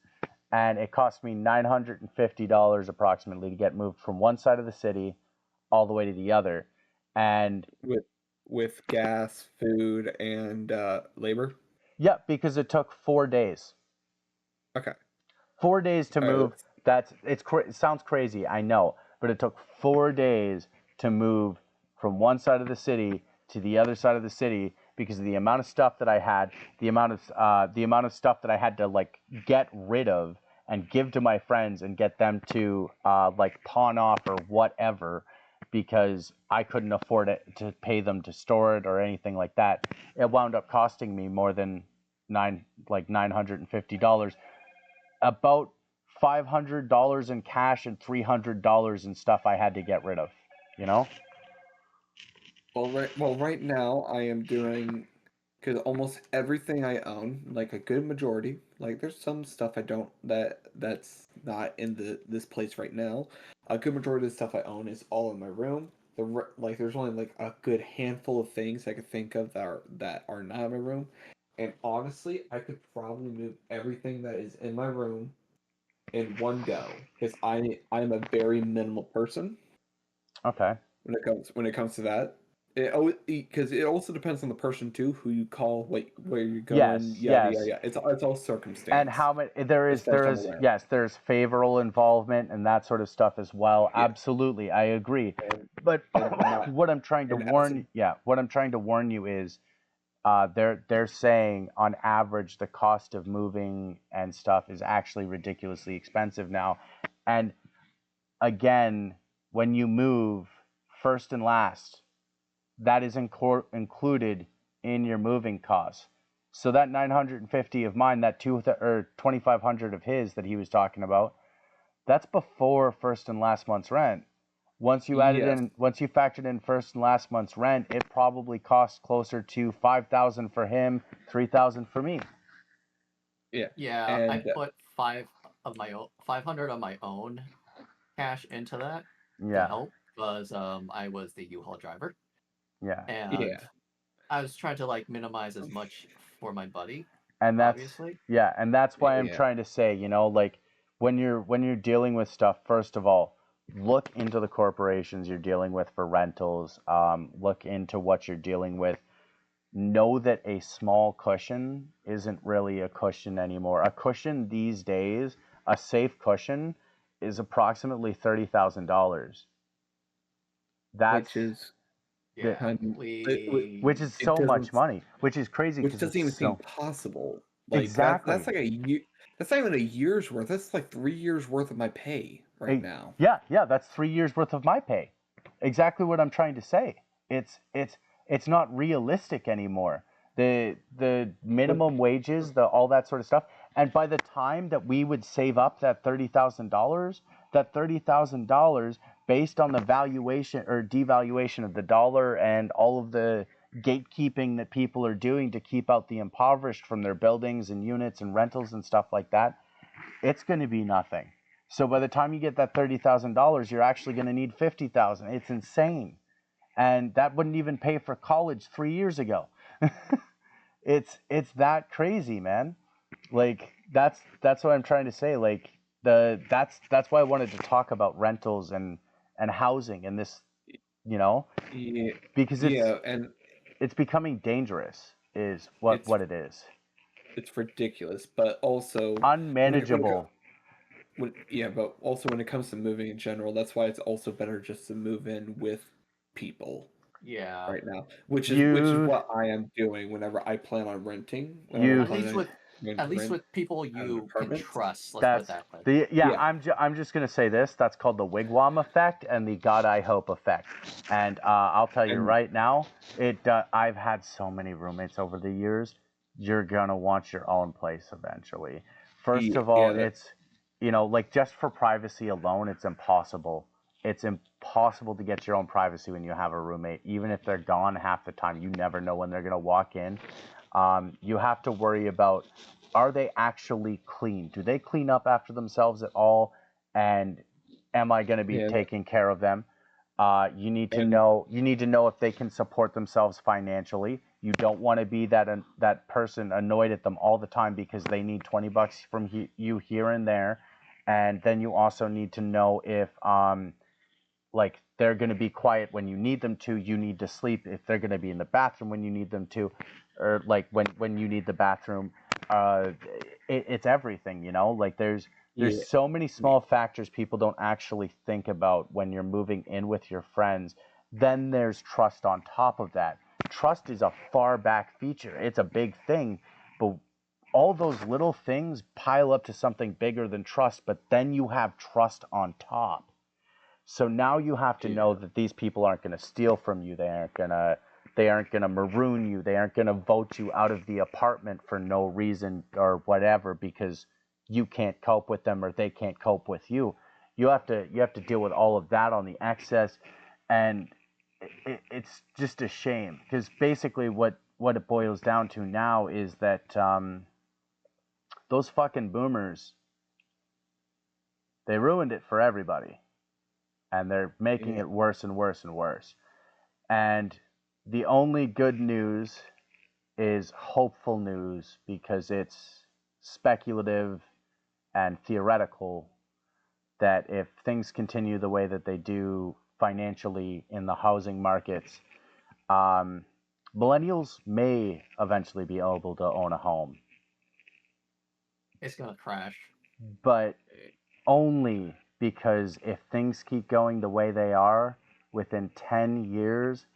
And it cost me $950 approximately to get moved from one side of the city all the way to the other. And with gas, food, and labor. yeah, because it took 4 days. Okay. 4 days to move. That's It sounds crazy, I know, but it took 4 days to move from one side of the city to the other side of the city because of the amount of stuff that I had, the amount of stuff that I had to like get rid of and give to my friends and get them to like pawn off or whatever, because I couldn't afford it to pay them to store it or anything like that. It wound up costing me more than $950, about $500 in cash and $300 in stuff I had to get rid of, you know? well, right now I am doing, because almost everything I own, like a good majority, like there's some stuff I don't that's not in this place right now. A good majority of the stuff I own is all in my room. Like there's only like a good handful of things I could think of that are not in my room. And honestly, I could probably move everything that is in my room in one go because I'm a very minimal person Okay. when it comes to that. Because it also depends on the person too, who you call, where you're going, Yes, yada yada yes. yada. It's all And circumstance. how many It's based on the rent. yes, there's favorable involvement and that sort of stuff as well. Yeah, Absolutely, I agree. and But and not what I'm trying to and as a, warn you is they're saying on average the cost of moving and stuff is actually ridiculously expensive now. And again, when you move first and last, that is included in your moving costs. So that 950 of mine, that 2500 of his that he was talking about, that's before first and last month's rent. yes, Once you factored in first and last month's rent, it probably costs closer to 5,000 for him, 3,000 for me. yeah, Yeah, I and put 500 of my own cash into that to Yeah, help because I was the U-Haul driver yeah. and yeah, I was trying to like minimize as much for my buddy, And obviously. that's why I'm yeah, trying to say, like when you're dealing with stuff, first of all, look into the corporations you're dealing with for rentals. Look into what you're dealing with. Know that a small cushion isn't really a cushion anymore. A cushion these days, a safe cushion, is approximately $30,000. That's which is Yeah, kind, which is it so much doesn't, money, which is crazy which because doesn't it's even seem so possible. Like that's exactly. like a year. That's not even a year's worth. That's like 3 years worth of my pay right now. Yeah, that's 3 years worth of my pay. Exactly what I'm trying to say. It's not realistic anymore. The But minimum wages, the all that sort of stuff. And by the time that we would save up that $30,000 based on the valuation or devaluation of the dollar and all of the gatekeeping that people are doing to keep out the impoverished from their buildings and units and rentals and stuff like that, it's going to be nothing. So by the time you get that $30,000, you're actually going to need 50,000. It's insane, and that wouldn't even pay for college 3 years ago. It's that crazy, man. Like that's what I'm trying to say. Like that's why I wanted to talk about rentals and housing and this, you know, yeah, because yeah, and it's becoming dangerous. Is it's what it is. it's ridiculous. But also Unmanageable. but also when it comes to moving in general, that's why it's also better just to move in with people yeah. right now, which is You what I am doing whenever I plan on renting. Whenever I'm you At least planning with on at to least rent with people an you can apartment. trust. Let's put it That's that way. the yeah. Yeah, I'm just gonna say this. That's called the wigwam effect and the God I hope effect. And I'll tell you and right now, I've had so many roommates over the years. You're gonna want your own place eventually. First of all, yeah, it's like just for privacy alone, it's impossible. It's impossible to get your own privacy when you have a roommate. Even if they're gone half the time, you never know when they're gonna walk in. You have to worry about, are they actually clean? Do they clean up after themselves at all? And am I going to be yeah, taking care of them? You need to And know. You need to know if they can support themselves financially. You don't want to be that person annoyed at them all the time because they need $20 from you here and there, and then you also need to know if like they're going to be quiet when you need them to. You need to sleep if they're going to be in the bathroom when you need them to, or like when you need the bathroom. Uh, it's everything, you know. Like there's yeah, so many small factors people don't actually think about when you're moving in with your friends. Then there's trust on top of that. Trust is a far back feature. It's a big thing, but all those little things pile up to something bigger than trust. But then you have trust on top. So now you have to know yeah, that these people aren't going to steal from you. They aren't gonna maroon you. They aren't gonna vote you out of the apartment for no reason or whatever because you can't cope with them or they can't cope with you. You have to deal with all of that on the excess, and it's just a shame because basically what it boils down to now is that those fucking boomers, they ruined it for everybody, and they're making yeah, it worse and worse and worse. And the only good news is hopeful news because it's speculative and theoretical that if things continue the way that they do financially in the housing markets, um, millennials may eventually be able to own a home, It's gonna crash. but only because if things keep going the way they are within 10 years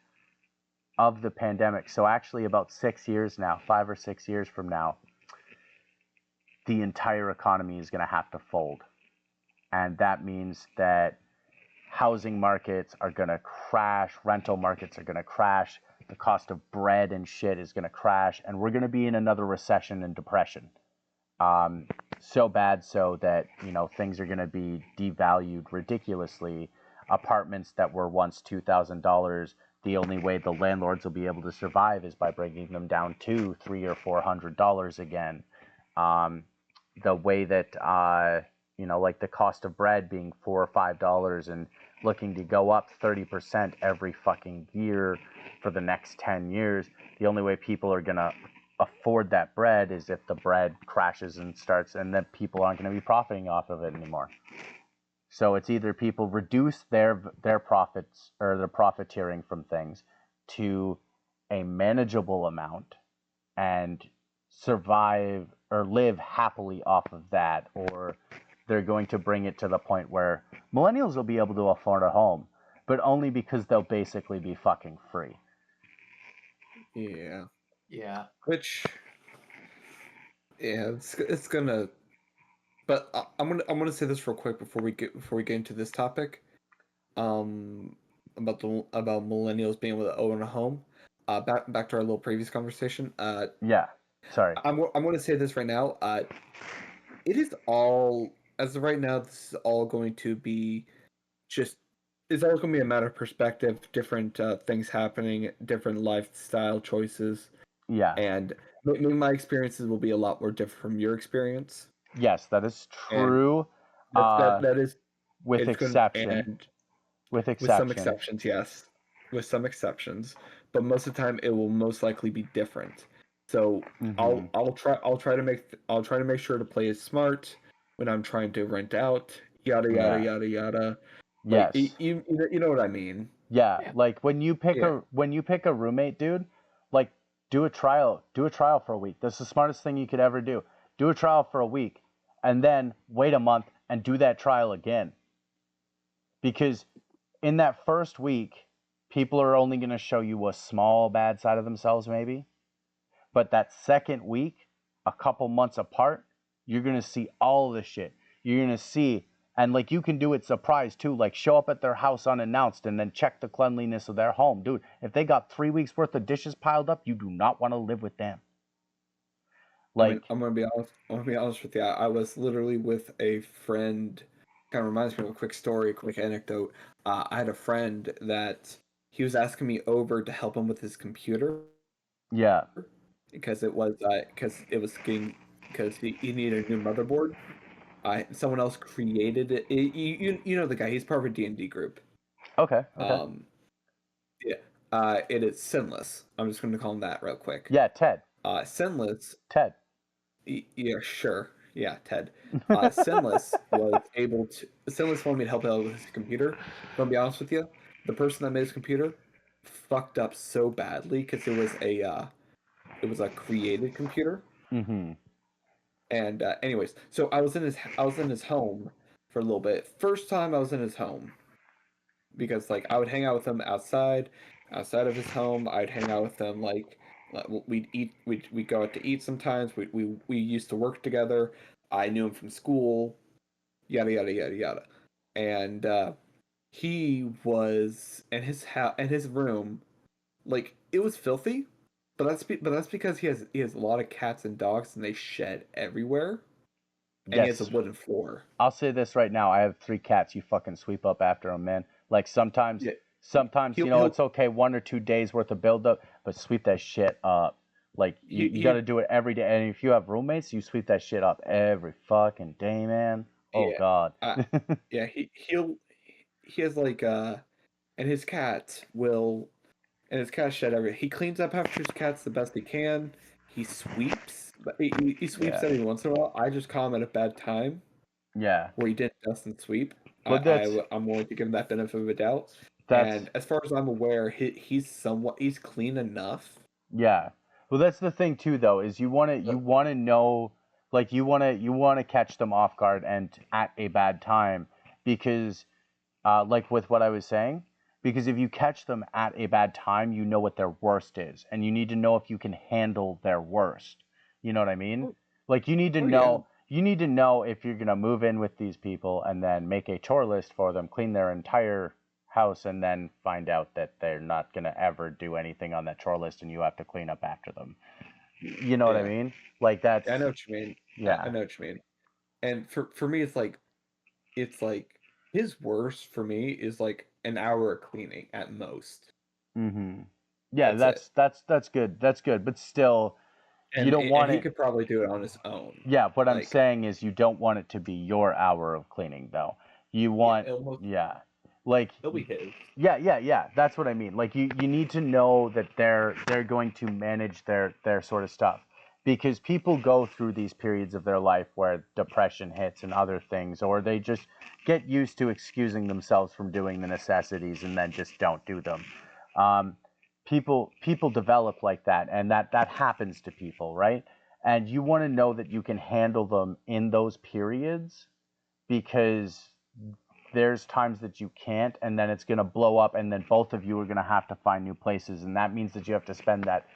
of the pandemic, so actually about 6 years now, 5 or 6 years from now, the entire economy is going to have to fold. And that means that housing markets are going to crash, rental markets are going to crash, the cost of bread and shit is going to crash, and we're going to be in another recession and depression. Um, so bad so that things are going to be devalued ridiculously. Apartments that were once $2,000, the only way the landlords will be able to survive is by bringing them down to $300 or $400 again. Um, the way that like the cost of bread being $4 or $5 and looking to go up 30% every fucking year for the next 10 years. The only way people are gonna afford that bread is if the bread crashes and starts, and then people aren't going to be profiting off of it anymore. So it's either people reduce their profits or their profiteering from things to a manageable amount and survive or live happily off of that, or they're going to bring it to the point where millennials will be able to afford a home, but only because they'll basically be fucking free. yeah. Yeah. Which, yeah, it's gonna. But I'm gonna say this real quick before we get into this topic. Um, about millennials being able to own a home. Back to our little previous conversation. Yeah, sorry. I'm going to say this right now. It is all as of right now. This is all going to be just. It's all going to be a matter of perspective. Different things happening, different lifestyle choices, Yeah. and maybe my experiences will be a lot more different from your experience. Yes, that is And true. that is With it's going exception. and With with some exception. exceptions, yes, with some exceptions, but most of the time it will most likely be different. So Mm-hmm. I'll try to make sure to play it smart when I'm trying to rent out, yada yada Yeah. yada yada. Like Yes. you know what I mean? Yeah. Yeah. Like Yeah. when you pick a roommate, dude, like do a trial. Do a trial for a week. That's the smartest thing you could ever do. Do a trial for a week and then wait a month and do that trial again. Because in that first week, people are only going to show you a small bad side of themselves, maybe. But that second week, a couple months apart, you're going to see all of the shit. You're going to see, and like you can do it surprise too, like show up at their house unannounced and then check the cleanliness of their home. Dude, if they got 3 weeks worth of dishes piled up, you do not want to live with them. I mean, Like, I'm gonna be honest. I'm gonna be honest with you. I was literally with a friend. Kind of reminds me of a quick story, a quick anecdote. I had a friend that he was asking me over to help him with his computer yeah, because it was getting because he needed a new motherboard. Someone else created it. You know the guy. He's part of a D&D group. Okay. Um, yeah, it is Sinless. I'm just going to call him that real quick. Yeah, Ted. Sinless, Ted. yeah, sure, yeah, Ted. Sinless wanted me to help out with his computer. If I'm gonna be honest with you, the person that made his computer fucked up so badly because it was a created computer. Mm-hmm. And anyways, so I was in his home for a little bit. First time I was in his home because like I would hang out with him outside of his home. I'd hang out with him we'd eat, we'd go out to eat sometimes. We used to work together. I knew him from school, yada yada yada yada. And he was in his room, like it was filthy, but that's because he has a lot of cats and dogs and they shed everywhere, and he has a Yes. wooden floor. I'll say this right now. I have 3 cats. You fucking sweep up after them, man. Like sometimes, Yeah, sometimes he'll it's okay, 1 or 2 days worth of buildup, but sweep that shit up. Like you got he to do it every day. And if you have roommates, you sweep that shit up every fucking day, man. Oh yeah God. uh, yeah he has and his cats will and his cats shed every he cleans up after his cats the best he can. He sweeps, but he sweeps Yeah. every once in a while. I just call him at a bad time Yeah. where he didn't dust and sweep. But that's I'm willing to give him that benefit of a doubt. that's And as far as I'm aware, he's clean enough. Yeah. Well, that's the thing too, though, is you But want to know, like you want to catch them off guard and at a bad time, because, like with what I was saying, because if you catch them at a bad time, you know what their worst is, and you need to know if you can handle their worst. You know what I mean? oh, Like oh yeah, you need to know if you're gonna move in with these people and then make a chore list for them, clean their entire house, and then find out that they're not going to ever do anything on that chore list and you have to clean up after them. You know what I yeah, mean? Like that's I know what you mean. I yeah. know what you mean. And for me, it's like his worst for me is like an hour of cleaning at most. Mhm. Yeah, That's it. that's good. That's good, but still you don't And want he it. could probably do it on his own. Yeah, what I'm Like saying is you don't want it to be your hour of cleaning though. You yeah, want yeah. Like it'll be his. yeah, that's what I mean. Like you need to know that they're going to manage their sort of stuff. Because people go through these periods of their life where depression hits and other things, or they just get used to excusing themselves from doing the necessities and then just don't do them. Um, people develop like that, and that happens to people, right? And you want to know that you can handle them in those periods, because there's times that you can't, and then it's going to blow up, and then both of you are going to have to find new places, and that means that you have to spend that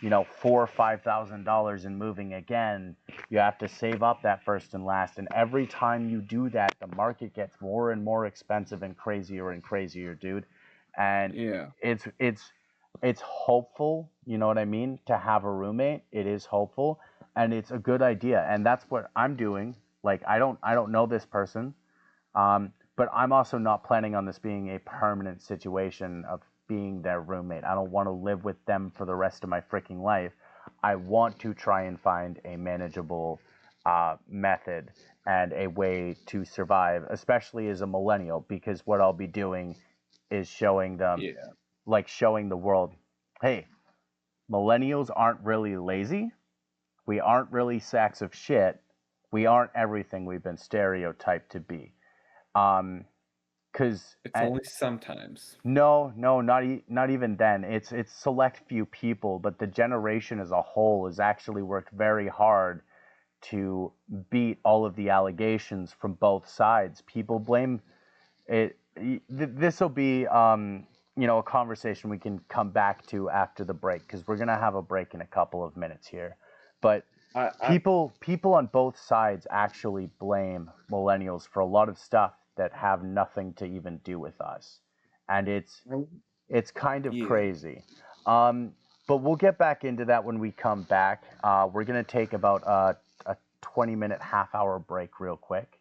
$4,000 or $5,000 in moving again. You have to save up that first and last, and every time you do that, the market gets more and more expensive and crazier, dude. And Yeah. it's hopeful, you know what I mean, to have a roommate. It is hopeful, and it's a good idea, and that's what I'm doing. Like I don't know this person, but I'm also not planning on this being a permanent situation of being their roommate. I don't want to live with them for the rest of my freaking life. I want to try and find a manageable method and a way to survive, especially as a millennial, because what I'll be doing is showing them, Yeah. like showing the world, hey, millennials aren't really lazy. We aren't really sacks of shit. We aren't everything we've been stereotyped to be. Um, because It's only sometimes. no, not even then. It's select few people, but the generation as a whole has actually worked very hard to beat all of the allegations from both sides. People blame it. This will be a conversation we can come back to after the break, because we're gonna have a break in a couple of minutes here. But I people on both sides actually blame millennials for a lot of stuff that have nothing to even do with us, and it's kind of yeah. crazy. um, but we'll get back into that when we come back. We're going to take about a 20-minute half-hour break real quick,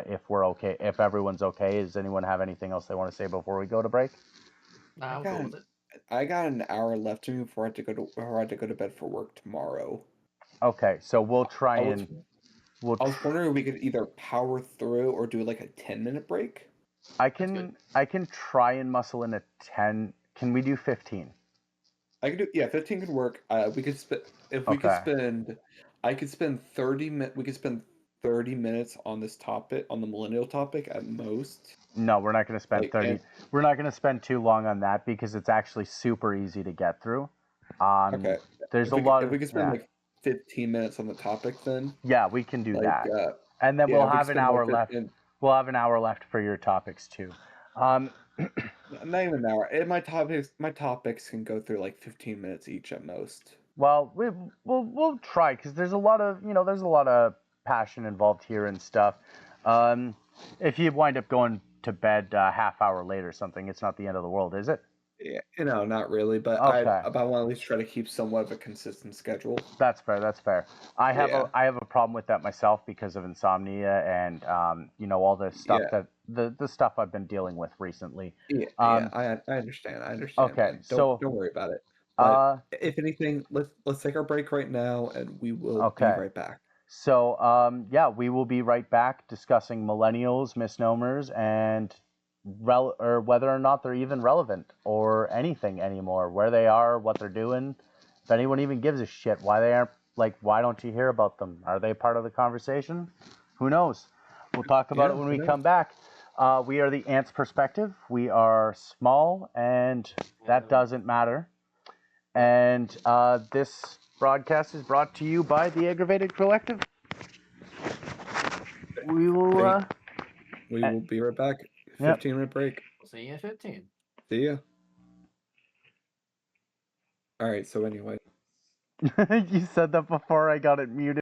if we're okay, if everyone's okay. Does anyone have anything else they want to say before we go to break? Nah, I I'm got cool an with it. I got an hour left to me before I had to go to bed for work tomorrow. Okay, so we'll try I was and we'll I was wondering if we could either power through or do like a 10-minute break. I That's good. can try and muscle in a 10. Can we do 15? I could do 15 could work. We could spend if we could Okay. spend I could spend 30 we could spend 30 minutes on this topic on the millennial topic at most. No, we're not going to spend Like 30. and We're not going to spend too long on that because it's actually super easy to get through. Um, okay. there's a lot If of we could spend yeah. like 15 minutes on the topic then Yeah, we can do like that. And then yeah, we'll if we could have an spend like hour left. 15 We'll have an hour left for your topics too. Um, not even an hour. My topics can go through like 15 minutes each at most. well, we'll try because there's a lot of there's a lot of passion involved here and stuff. Um, if you wind up going to bed a half hour late or something, it's not the end of the world, is it? Yeah, not really, but Okay, I want to at least try to keep somewhat of a consistent schedule. that's fair. That's fair. Yeah. I have a problem with that myself because of insomnia and all the stuff Yeah. that the stuff I've been dealing with recently. Yeah, Um, I understand. I understand, okay, man. so Don't worry about it. But uh, if anything, let's take our break right now, and we will be okay. right back. So, yeah, we will be right back discussing millennials, misnomers, and or whether or not they're even relevant or anything anymore, where they are, what they're doing. If anyone even gives a shit, why they aren't, like, why don't you hear about them? Are they part of the conversation? Who knows? We'll talk about it Yeah, when who we knows? come back. We are the Ants Perspective. We are small, and that doesn't matter. And this broadcast is brought to you by the Aggravated Collective. We will. Thank. We Eh, will be right back. yep. 15-minute break. We'll see you in 15. See ya. All right. So anyway. You said that before I got it muted.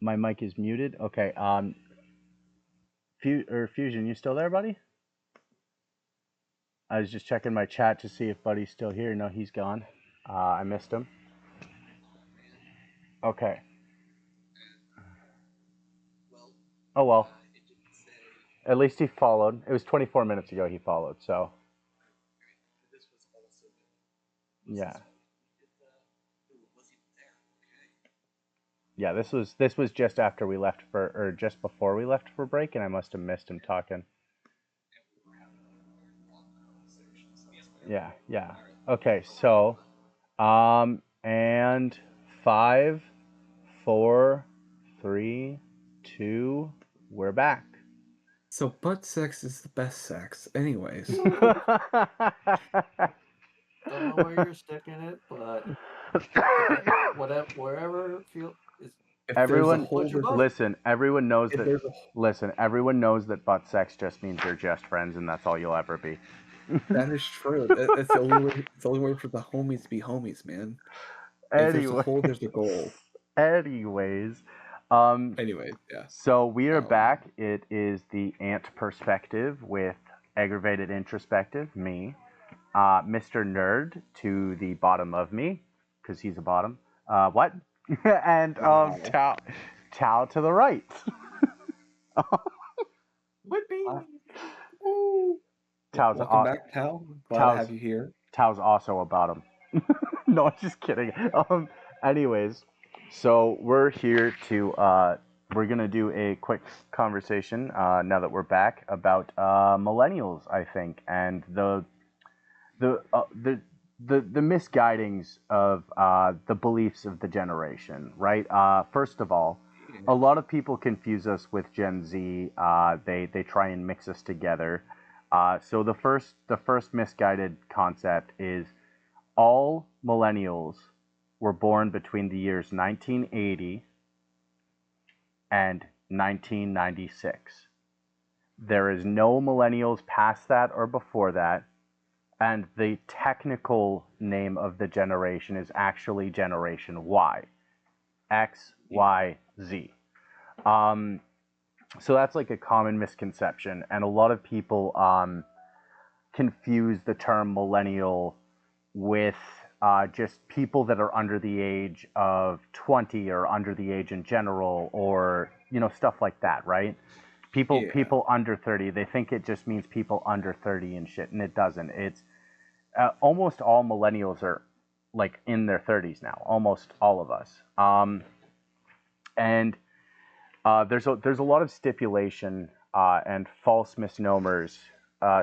my mic is muted. Okay. Fusion, you still there, buddy? I was just checking my chat to see if Buddy's still here. No, he's gone. I missed him. Okay. Oh well. At least he followed. It was 24 minutes ago he followed. So. Yeah. Yeah. This was just after we left or just before we left for break, and I must have missed him talking. Yeah. Yeah. Okay. So. And 5, 4, 3, 2, we're back. So butt sex is the best sex. Anyways. Don't know where you're sticking it, but whatever, wherever feel is. If Everyone, there's a hole, there's listen. Everyone knows if that. there's a Listen, everyone knows that butt sex just means you're just friends, and that's all you'll ever be. That is true. That's the only way. It's the only way for the homies to be homies, man. If there's a Anyway, hole, there's a goal. anyways, Anyways, yeah. so we are back. It is the A.N.T perspective with aggravated introspective, me, Mr. Nerd to the bottom of me, because he's a bottom. What? And Tao to the right. Whipping. Tao's Welcome back, Tao. Glad to have you here. Tao's also a bottom. No, I'm just kidding. Anyways, so we're here to we're gonna do a quick conversation now that we're back about millennials, I think, and the misguidings of the beliefs of the generation, right? First of all, a lot of people confuse us with Gen Z. They try and mix us together. So the first misguided concept is all millennials were born between the years 1980 and 1996. There is no millennials past that or before that. And the technical name of the generation is actually Generation Y. X, Y, Z. So that's like a common misconception. And a lot of people confuse the term millennial with just people that are under the age of 20 or under the age in general, or stuff like that, right? People under 30, they think it just means people under 30 and shit, and it doesn't. It's almost all millennials are like in their 30s now, almost all of us. And there's a lot of stipulation and false misnomers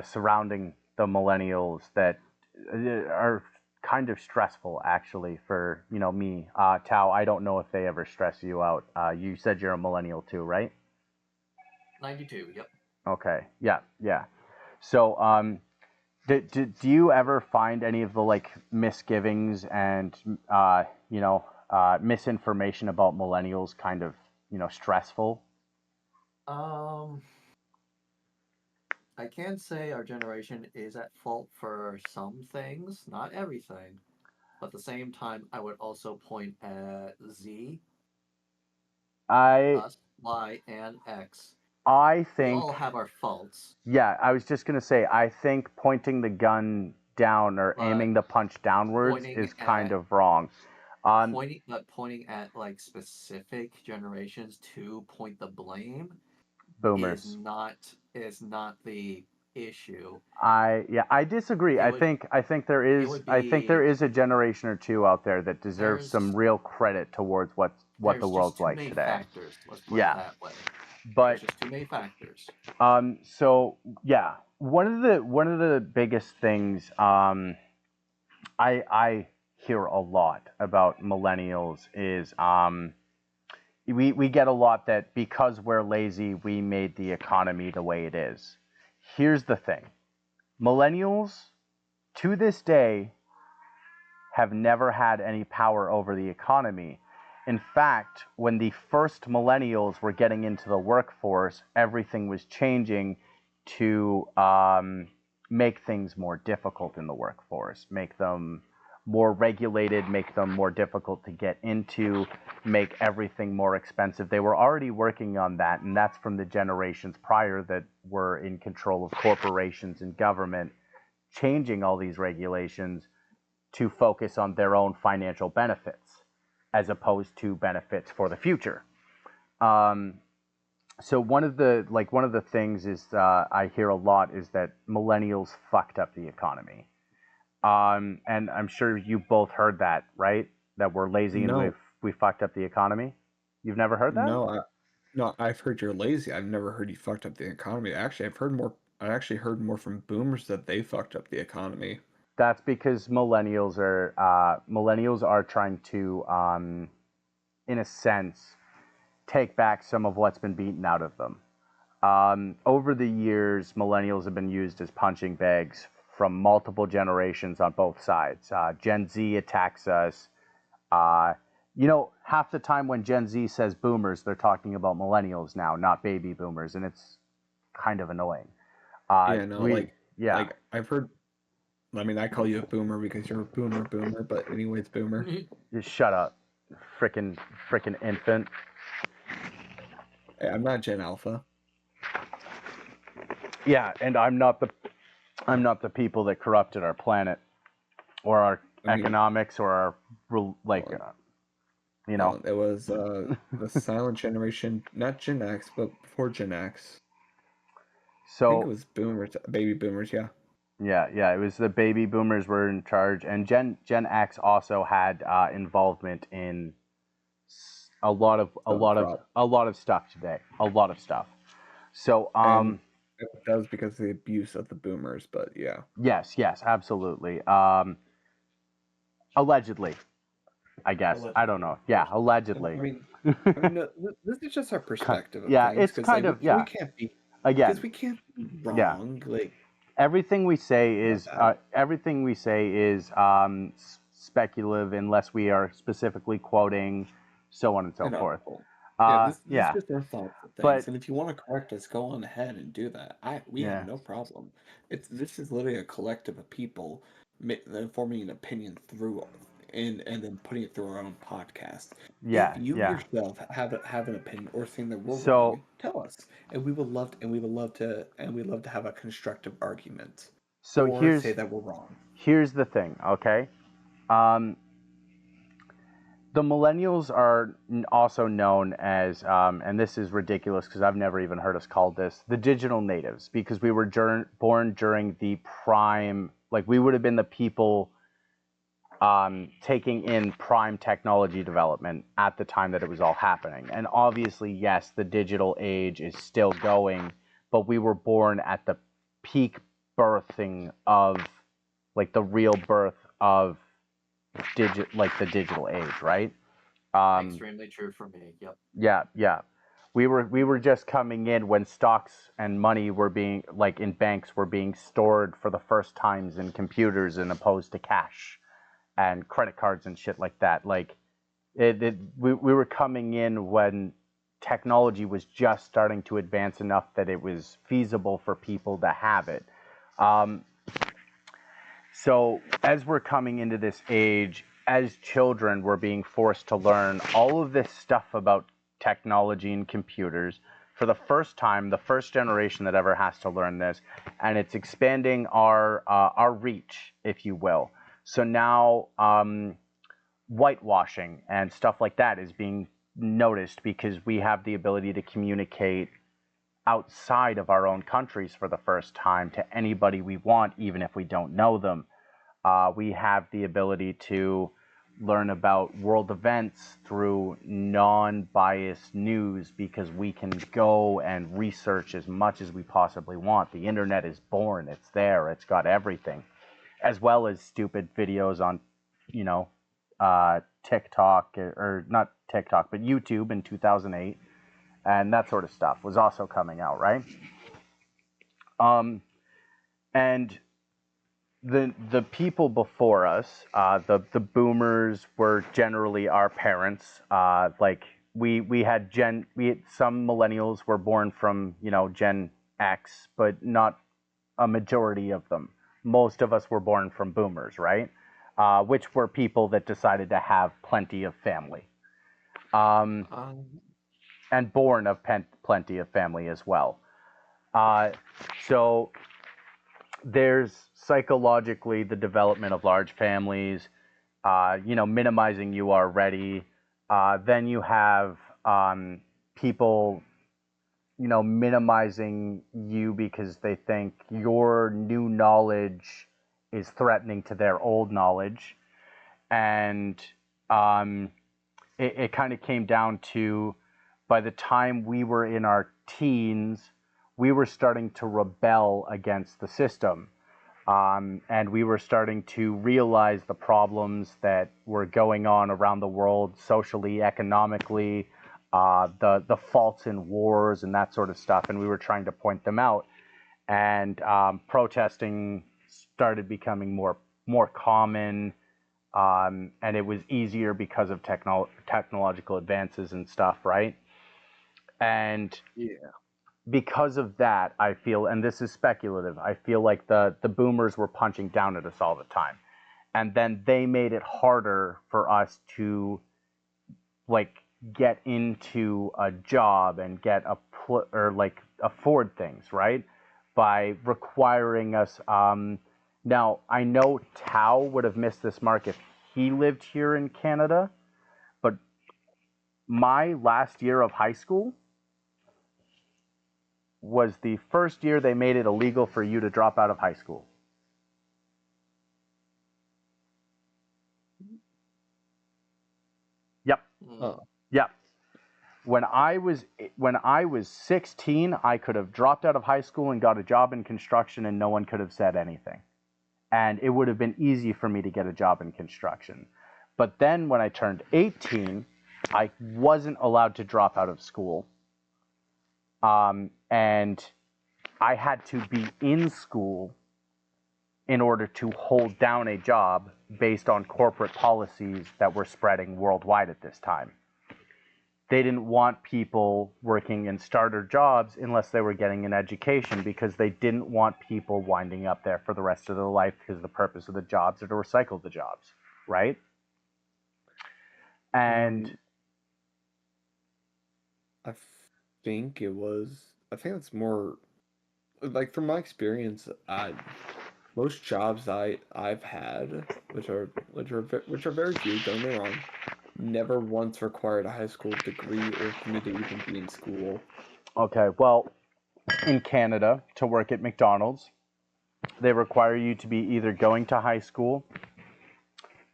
surrounding the millennials that are kind of stressful, actually, for me. Tao, I don't know if they ever stress you out. You said you're a millennial too, right? 92. Yep. Okay. Yeah. So, do you ever find any of the like misgivings and misinformation about millennials kind of stressful? I can say our generation is at fault for some things, not everything. But at the same time, I would also point at Z, us, Y, and X. I We think all have our faults. Yeah, I was just gonna say, I think pointing the gun down or But aiming the punch downwards pointing is kind of wrong. pointing at like specific generations to point the blame Boomers. is not the issue. I disagree. I think there is a generation or two out there that deserves some real credit towards what the world's like today. Factors. Let's put it that way. But there's just too many factors. So yeah, one of the biggest things I hear a lot about millennials is we get a lot that because we're lazy, we made the economy the way it is. Here's the thing. Millennials, to this day, have never had any power over the economy. In fact, when the first millennials were getting into the workforce, everything was changing to make things more difficult in the workforce, make them more regulated, make them more difficult to get into, make everything more expensive. They were already working on that, and that's from the generations prior that were in control of corporations and government, changing all these regulations to focus on their own financial benefits as opposed to benefits for the future. So one of the things is I hear a lot is that millennials fucked up the economy. And I'm sure you both heard that, right? That we're lazy and No, we fucked up the economy. You've never heard that? no, no. I've heard you're lazy. I've never heard you fucked up the economy. Actually, I've heard more. I actually heard more from boomers that they fucked up the economy. That's because millennials are trying to, in a sense, take back some of what's been beaten out of them. Over the years, millennials have been used as punching bags from multiple generations on both sides. Gen Z attacks us. Half the time when Gen Z says boomers, they're talking about millennials now, not baby boomers, and it's kind of annoying. Yeah, no, Yeah, like I've heard. I mean, I call you a boomer because you're a boomer. But anyways, boomer. just shut up, frickin' infant. Hey, I'm not Gen Alpha. Yeah, and I'm not the people that corrupted our planet or our I mean, economics or our no, it was the silent generation, not Gen X, but before Gen X. I think it So was boomers, baby boomers. Yeah. yeah, it was the baby boomers were in charge, and Gen X also had involvement in a lot of a Some lot of crop. a lot of stuff today, a lot of stuff. So And that was because of the abuse of the boomers, but yeah. yes, absolutely. Allegedly, I guess. I don't know. Yeah, allegedly. I mean, no, this is just our perspective of Yeah, things it's because kind of we can't be again. we can't be Yeah, wrong. Like everything we say about is that. speculative unless we are specifically quoting, so on and so An forth. article. Yeah, this is Yeah, just our thoughts of but things, and if you want to correct us, go on ahead and do that. We have yeah, no problem. This is literally a collective of people forming an opinion through and then putting it through our own podcast. If you yeah. yourself have an opinion or think that we're So wrong, tell us, and we love to have a constructive argument, so or say that we're wrong. here's the thing, okay? Um, the millennials are also known as, and this is ridiculous because I've never even heard us called this, the digital natives, because we were born during the prime, like we would have been the people taking in prime technology development at the time that it was all happening. And obviously, yes, the digital age is still going, but we were born at the peak birthing of, like the real birth of the digital age, right? Extremely true for me. Yep. Yeah. We were just coming in when stocks and money were being, like in banks, were being stored for the first times in computers and opposed to cash and credit cards and shit like that. Like we were coming in when technology was just starting to advance enough that it was feasible for people to have it. Um, so as we're coming into this age, as children, we're being forced to learn all of this stuff about technology and computers for the first time, the first generation that ever has to learn this, and it's expanding our reach, if you will. So now whitewashing and stuff like that is being noticed because we have the ability to communicate outside of our own countries for the first time to anybody we want, even if we don't know them. We have the ability to learn about world events through non-biased news because we can go and research as much as we possibly want. The internet is born, it's there, it's got everything, as well as stupid videos on, you know, TikTok, or not TikTok, but YouTube in 2008, and that sort of stuff was also coming out, right? And the people before us, the boomers were generally our parents. Like we had some millennials were born from, you know, Gen X, but not a majority of them. Most of us were born from boomers, right? which were people that decided to have plenty of family, um, and born of plenty of family as well. So there's psychologically the development of large families, minimizing you already. Then you have people, minimizing you because they think your new knowledge is threatening to their old knowledge. And um, it kind of came down to, by the time we were in our teens, we were starting to rebel against the system. And we were starting to realize the problems that were going on around the world, socially, economically, the faults in wars and that sort of stuff. And we were trying to point them out. And protesting started becoming more common. And it was easier because of technological advances and stuff, right? And Yeah. because of that, I feel, and this is speculative, I feel like the boomers were punching down at us all the time. And then they made it harder for us to like get into a job and get or like afford things, right? By requiring us. Now, I know Tao would have missed this mark if he lived here in Canada, but my last year of high school was the first year they made it illegal for you to drop out of high school. Yep. Oh. Yep. When I was 16, I could have dropped out of high school and got a job in construction and no one could have said anything. And it would have been easy for me to get a job in construction. But then when I turned 18, I wasn't allowed to drop out of school. And I had to be in school in order to hold down a job based on corporate policies that were spreading worldwide at this time. They didn't want people working in starter jobs unless they were getting an education, because they didn't want people winding up there for the rest of their life, because the purpose of the jobs are to recycle the jobs, right? And I think it's more like, from my experience, most jobs I've had, which are very few, don't get me wrong, never once required a high school degree or for me to even be in school. Okay, well, in Canada, to work at McDonald's, they require you to be either going to high school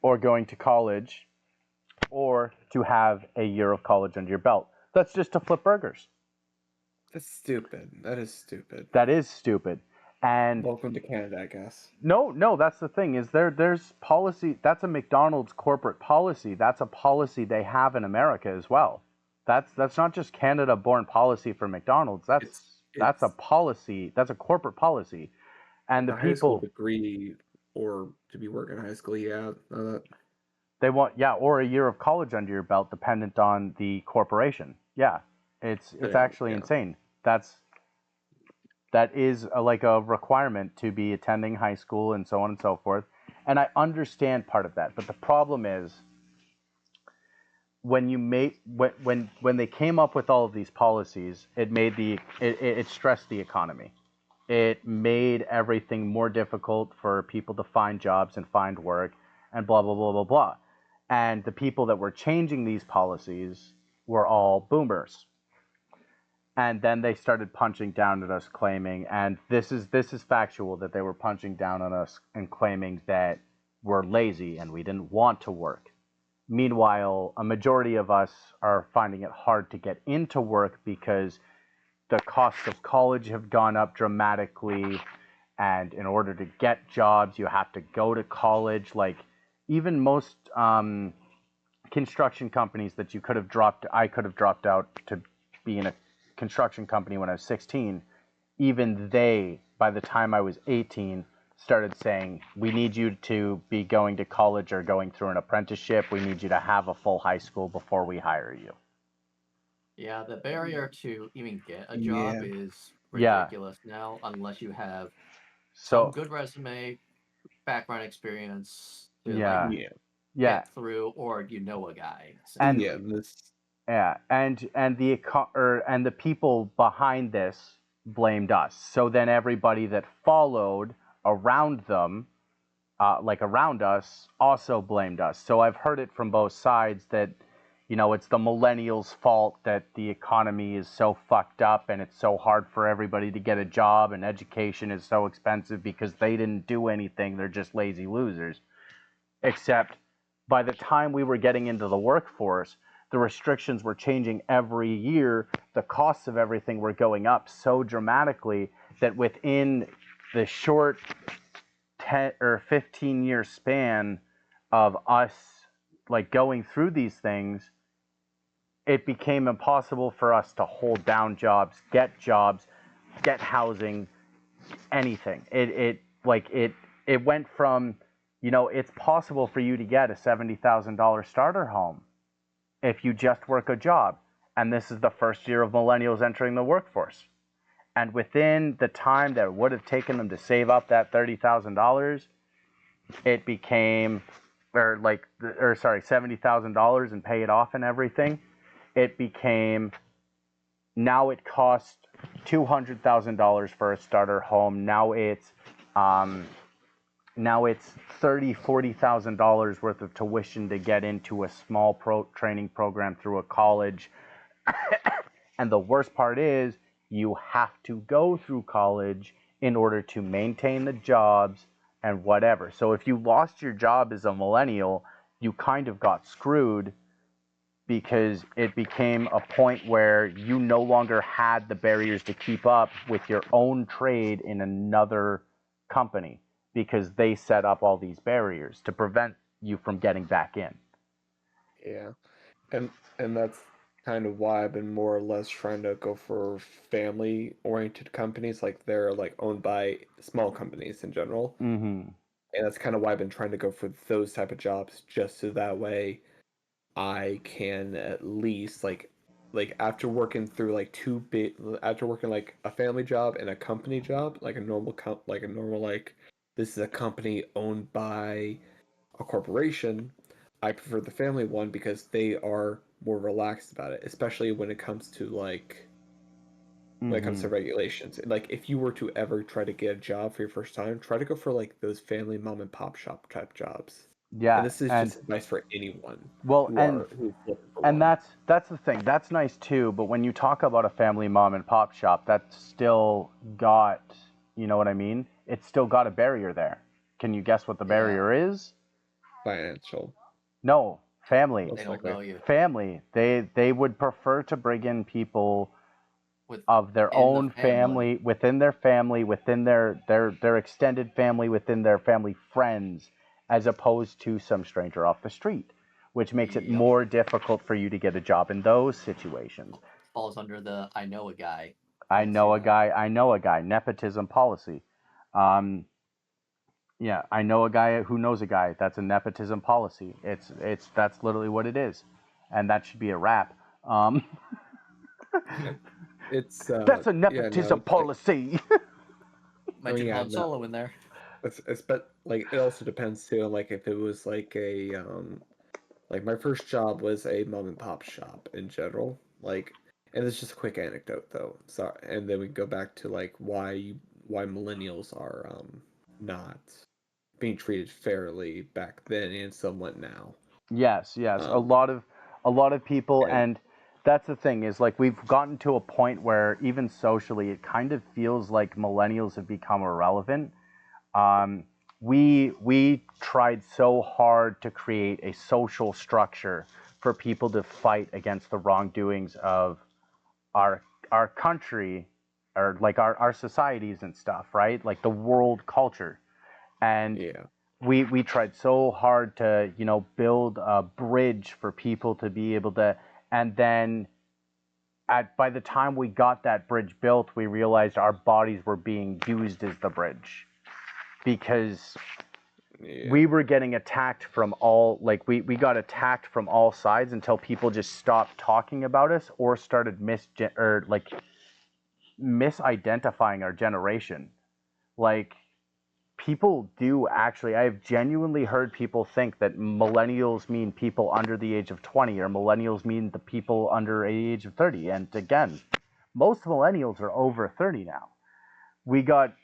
or going to college or to have a year of college under your belt. That's just to flip burgers. That's stupid. That is stupid. That is stupid. And welcome to Canada, I guess. No, that's the thing, is there's policy. That's a McDonald's corporate policy. That's a policy they have in America as well. That's not just Canada-born policy for McDonald's. That's a policy. That's a corporate policy. And the high school people, degree or to be working in high school, they want, or a year of college under your belt, dependent on the corporation. Yeah, it's actually insane. That is like a requirement to be attending high school and so on and so forth. And I understand part of that, but the problem is when they came up with all of these policies, it stressed the economy. It made everything more difficult for people to find jobs and find work and blah blah blah blah blah. And the people that were changing these policies were all boomers. And then they started punching down at us, claiming, and this is factual, that they were punching down on us and claiming that we're lazy and we didn't want to work. Meanwhile, a majority of us are finding it hard to get into work because the costs of college have gone up dramatically, and in order to get jobs, you have to go to college. Like, even most construction companies that I could have dropped out to be in a construction company when I was 16, even they, by the time I was 18, started saying, we need you to be going to college or going through an apprenticeship. We need you to have a full high school before we hire you. Yeah, the barrier to even get a job Yeah. is ridiculous now, unless you have some good resume, background experience, to like Yeah. Yeah. Yeah. get through, or you know a guy And Yeah. essentially. yeah, and and the people behind this blamed us. So then everybody that followed around them, like around us, also blamed us. So I've heard it from both sides that, it's the millennials' fault that the economy is so fucked up and it's so hard for everybody to get a job and education is so expensive because they didn't do anything. They're just lazy losers. Except by the time we were getting into the workforce, the restrictions were changing every year. The costs of everything were going up so dramatically that within the short 10 or 15-year span of us like going through these things, it became impossible for us to hold down jobs, get housing, anything. It went from, it's possible for you to get a $70,000 starter home if you just work a job. And this is the first year of millennials entering the workforce. And within the time that it would have taken them to save up that $30,000, it became, $70,000 and pay it off and everything. It became, now it costs $200,000 for a starter home. Now it's $40,000 worth of tuition to get into a small training program through a college. And the worst part is you have to go through college in order to maintain the jobs and whatever. So if you lost your job as a millennial, you kind of got screwed because it became a point where you no longer had the barriers to keep up with your own trade in another company because they set up all these barriers to prevent you from getting back in. Yeah. And that's kind of why I've been more or less trying to go for family oriented companies, like they're like owned by small companies in general. Mm-hmm. And that's kind of why I've been trying to go for those type of jobs, just so that way I can at least like after working through like after working like a family job and a company job, like a normal like this is a company owned by a corporation. I prefer the family one because they are more relaxed about it, especially when it comes Mm-hmm. to regulations. Like if you were to ever try to get a job for your first time, try to go for like those family mom and pop shop type jobs. And Yeah, this is and just advice for anyone well, who's looking for and one. that's the thing. That's nice too. But when you talk about a family mom and pop shop, that's still got, you know what I mean? It's still got a barrier there. Can you guess what the Yeah, barrier is? Financial, No, family. they most don't likely. know you Family. They would prefer to bring in people with of their in the own family. family, within their family, within their extended family, within their family friends, as opposed to some stranger off the street, which makes it Yep, more difficult for you to get a job in those situations. falls under the I know a guy I know policy a then. guy. I know a guy. Nepotism policy. Um, yeah, I know a guy who knows a guy. That's a nepotism policy. It's that's literally what it is, and that should be a wrap. Um, Yeah. It's that's a yeah, no, nepotism it's like policy. I mean Mention yeah, Han no. Solo in there. It's but like it also depends too on like if it was like a like my first job was a mom and pop shop in general. Like and it's just a quick anecdote though. So and then we go back to like why millennials are not being treated fairly back then and somewhat now. Yes, yes. A Um lot of people, and and that's the thing is like we've gotten to a point where even socially it kind of feels like millennials have become irrelevant. Um, we tried so hard to create a social structure for people to fight against the wrongdoings of our country or like our societies and stuff, right? Like the world culture. And yeah. we tried so hard to build a bridge for people to be able to, and then by the time we got that bridge built, we realized our bodies were being used as the bridge because Yeah. we were getting attacked from all, like we got attacked from all sides until people just stopped talking about us or started misidentifying our generation. Like people do actually. I have genuinely heard people think that millennials mean people under the age of 20, or millennials mean the people under the age of 30. And again, most millennials are over 30 now. We got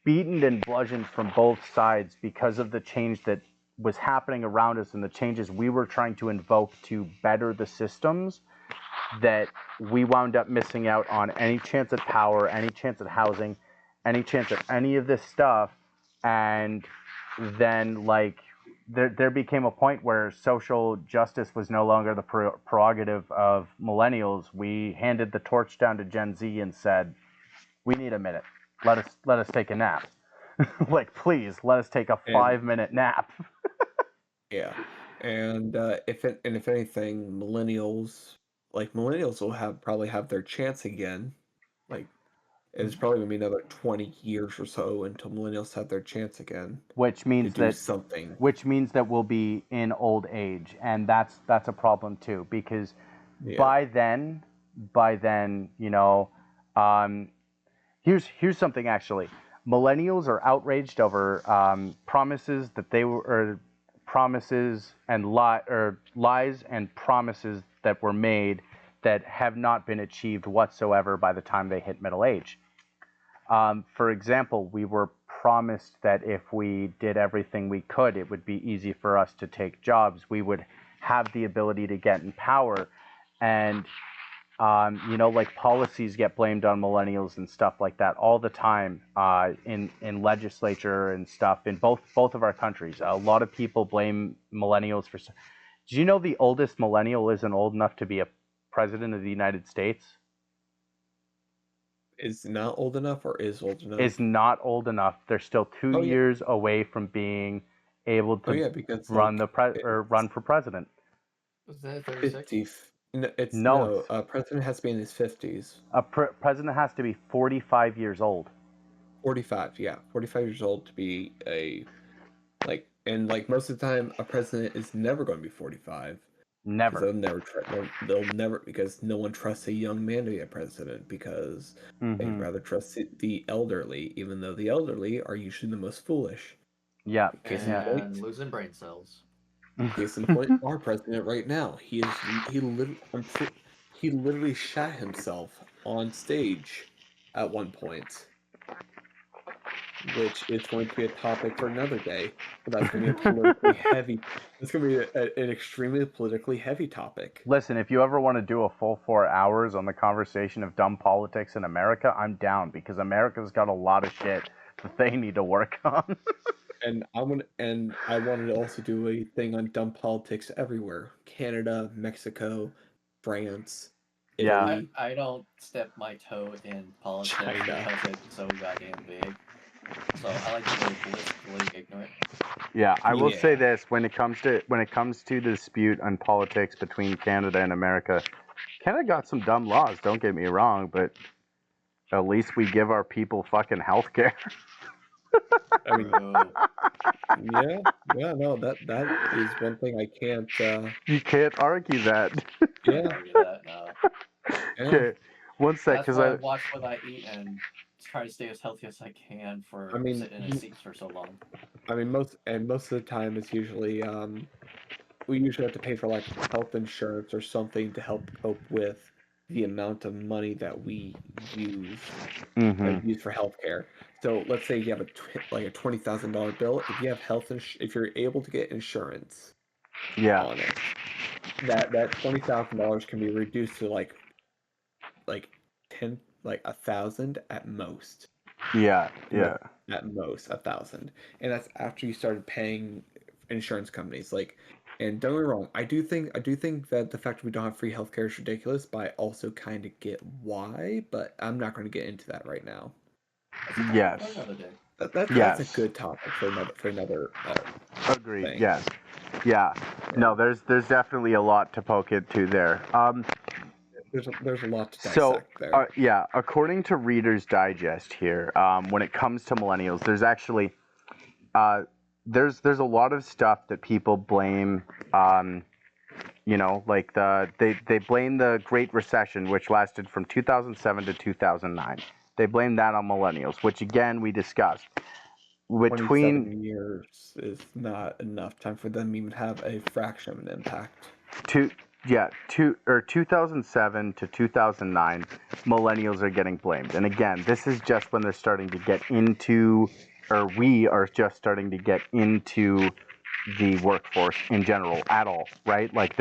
beaten and bludgeoned from both sides because of the change that was happening around us and the changes we were trying to invoke to better the systems, that we wound up missing out on any chance at power, any chance at housing, any chance at any of this stuff. And then, like, there became a point where social justice was no longer the prerogative of millennials. We handed the torch down to Gen Z and said, we need a minute. Let us take a nap. Like, please, let us take a And 5-minute nap. yeah, and if anything, millennials will probably have their chance again. Like, it's probably gonna be another 20 years or so until millennials have their chance again which to means do that something. which means that we'll be in old age, and that's a problem too, because Yeah, by then, um, here's something actually. Millennials are outraged over promises that they were, or promises and lies and promises that were made that have not been achieved whatsoever by the time they hit middle age. For example, we were promised that if we did everything we could, it would be easy for us to take jobs. We would have the ability to get in power. And, like, policies get blamed on millennials and stuff like that all the time, in legislature and stuff in both of our countries. A lot of people blame millennials for. Do you know the oldest millennial isn't old enough to be a president of the United States? is not old enough or is old Is enough? not old enough. They're still two Oh yeah, years away from being able oh to yeah, because run it's run for president. Was that 36? 50. It's No, no. President has to be in his 50s. a president has to be 45 years old. 45, yeah, 45 years old to be and most of the time, a president is never going to be 45 because Never. they'll never because no one trusts a young man to be a president because they'd Mm-hmm. rather trust the elderly, even though the elderly are usually the most foolish. Yeah. Case in Yeah. point, And losing brain cells. our president right now, he literally shot himself on stage at one point, which is going to be a topic for another day. But that's going to be a politically heavy. It's going to be an extremely politically heavy topic. Listen, if you ever want to do a full 4 hours on the conversation of dumb politics in America, I'm down, because America's got a lot of shit that they need to work on. And I wanted to also do a thing on dumb politics everywhere: Canada, Mexico, France, Yeah. Italy, I don't step my toe in politics China. because it's so goddamn big. So I like to be politically ignorant. Yeah, I will say Yeah. this: when it comes to the dispute on politics between Canada and America, Canada got some dumb laws. Don't get me wrong, but at least we give our people fucking health care. I mean, Bro, yeah, no, that is one thing I can't. You can't argue that. can't Yeah, argue that. No. yeah. Okay, one sec, That's because why I I watch what I eat and try to stay as healthy as I can I for mean, sitting in seats for so long. most of the time it's usually we usually have to pay for like health insurance or something to help cope with the amount of money that we use mm-hmm. use for healthcare. So let's say you have like a $20,000 bill. If you have if you're able to get insurance Yeah, on it, that $20,000 can be reduced to like 10 like 1,000 at most. yeah, And yeah. at most 1,000, and that's after you started paying insurance companies. And don't get me wrong, I do think that the fact that we don't have free healthcare is ridiculous, but I also kind of get why. But I'm not going to get into that right now. That's a topic Yes, for another day. That's a yes. good topic for another Agreed. thing. Yes. Yeah. Yeah. No, there's definitely a lot to poke into there. There's a lot to So, dissect there. yeah, according to Reader's Digest here, when it comes to millennials, there's actually there's a lot of stuff that people blame. Like they blame the Great Recession, which lasted from 2007 to 2009. They blame that on millennials, which again we discussed. between 27 years is not enough time for them to even have a fraction of an impact. 2007 to 2009, millennials are getting blamed. And again, this is just when they're starting to get into, or we are just starting to get into the workforce in general at all, right? Like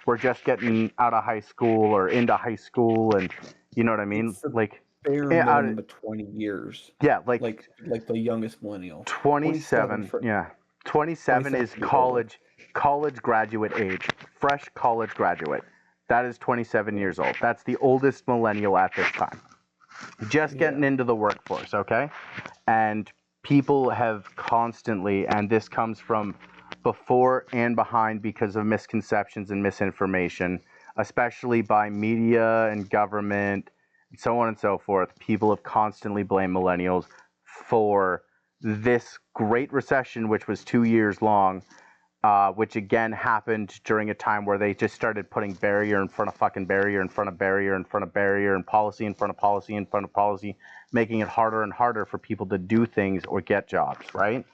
we're just getting out of high school or into high school, and you know what I mean? It's the Like, bare minimum of 20 years. yeah, like Like the youngest millennial. 27, yeah. 27 is 27 years old. college graduate age, fresh college graduate. That is 27 years old. That's the oldest millennial at this time. Just getting into the workforce, okay? And people have constantly, and this comes from before and behind because of misconceptions and misinformation, especially by media and government, and so on and so forth. People have constantly blamed millennials for this great recession, which was 2 years long, which again happened during a time where they just started putting barrier in front of fucking barrier in front of barrier in front of barrier and policy in front of policy in front of policy, making it harder and harder for people to do things or get jobs, right?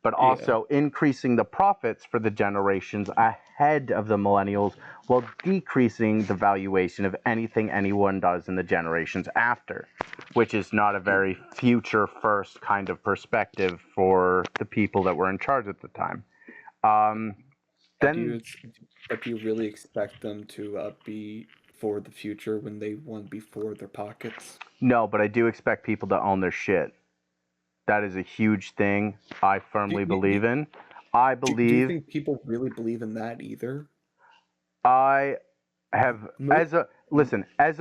But also increasing the profits for the generations ahead of the millennials while decreasing the valuation of anything anyone does in the generations after, which is not a very future first kind of perspective for the people that were in charge at the time. But do you really expect them to be for the future when they want to be for their pockets? No, but I do expect people to own their shit. That is a huge thing I firmly believe in. I Do you believe think people really believe in that either? I have, as a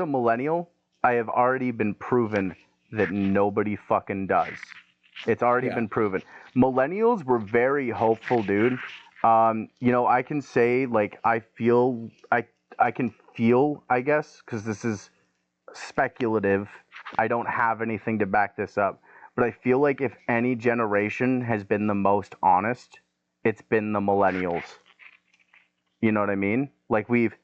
millennial, I have already been proven that nobody fucking does. It's already been proven. Millennials were very hopeful, dude. I can say, like, I can feel, I guess, because this is speculative. I don't have anything to back this up. But I feel like if any generation has been the most honest, it's been the millennials. You know what I mean? Like we've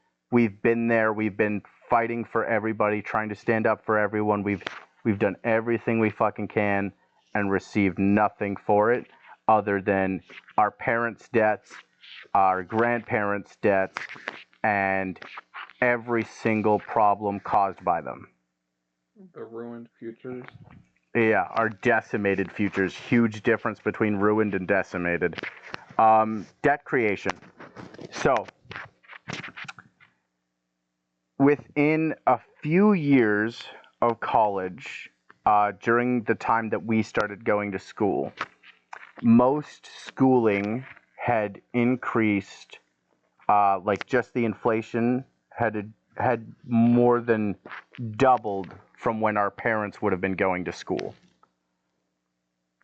been there, we've been fighting for everybody, trying to stand up for everyone. We've done everything we fucking can and received nothing for it other than our parents' debts, our grandparents' debts, and every single problem caused by them. The ruined futures. Yeah, our decimated futures. Huge difference between ruined and decimated. Debt creation. So, within a few years of college, during the time that we started going to school, most schooling had increased, like just the inflation had more than doubled from when our parents would have been going to school.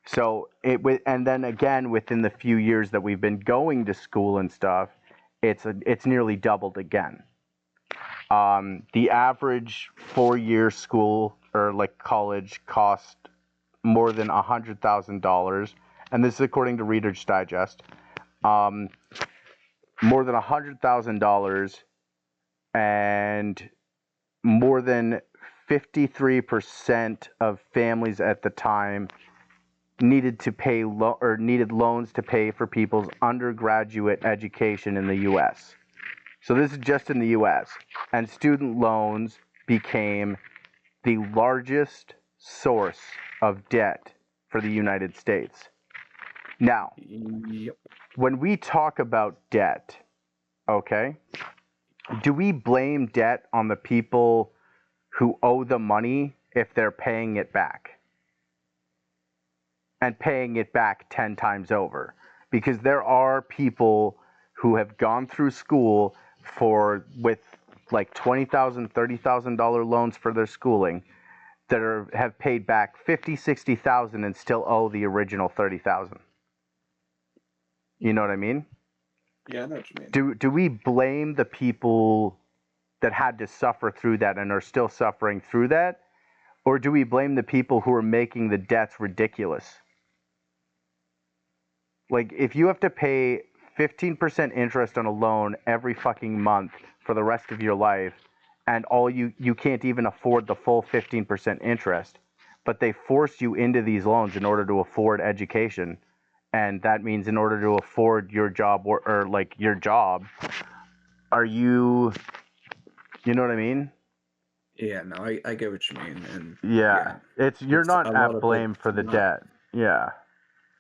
So and then again within the few years that we've been going to school and stuff, it's nearly doubled again. The average 4-year school or like college cost more than $100,000, and this is according to Reader's Digest. More than $100,000, and more than 53% of families at the time needed to pay needed loans to pay for people's undergraduate education in the U.S. So this is just in the U.S. And student loans became the largest source of debt for the United States. Now, when we talk about debt, okay, do we blame debt on the people who owe the money if they're paying it back? And paying it back 10 times over? Because there are people who have gone through school with like $20,000, $30,000 loans for their schooling that have paid back $50,000, $60,000 and still owe the original $30,000. You know what I mean? Yeah, I know what you mean. Do we blame the people that had to suffer through that and are still suffering through that? Or do we blame the people who are making the debts ridiculous? Like, if you have to pay 15% interest on a loan every fucking month for the rest of your life, and you can't even afford the full 15% interest, but they force you into these loans in order to afford education. And that means in order to afford your job or like your job, are you know what I mean? Yeah, no, I get what you mean, and Yeah. yeah, You're it's a not lot at of it's blame for the not. debt. Yeah.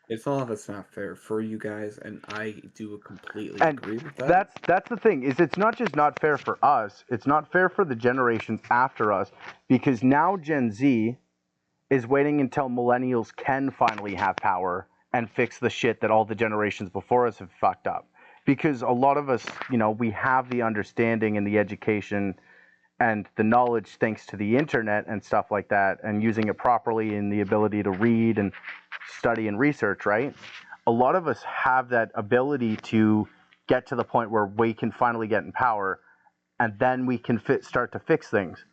It's a lot of it's not fair for you guys, and I do completely And agree with that. that's the thing, is it's not just not fair for us, it's not fair for the generations after us, because now Gen Z is waiting until millennials can finally have power and fix the shit that all the generations before us have fucked up. Because a lot of us, we have the understanding and the education and the knowledge thanks to the internet and stuff like that, and using it properly, and the ability to read and study and research, right? A lot of us have that ability to get to the point where we can finally get in power, and then we can start to fix things.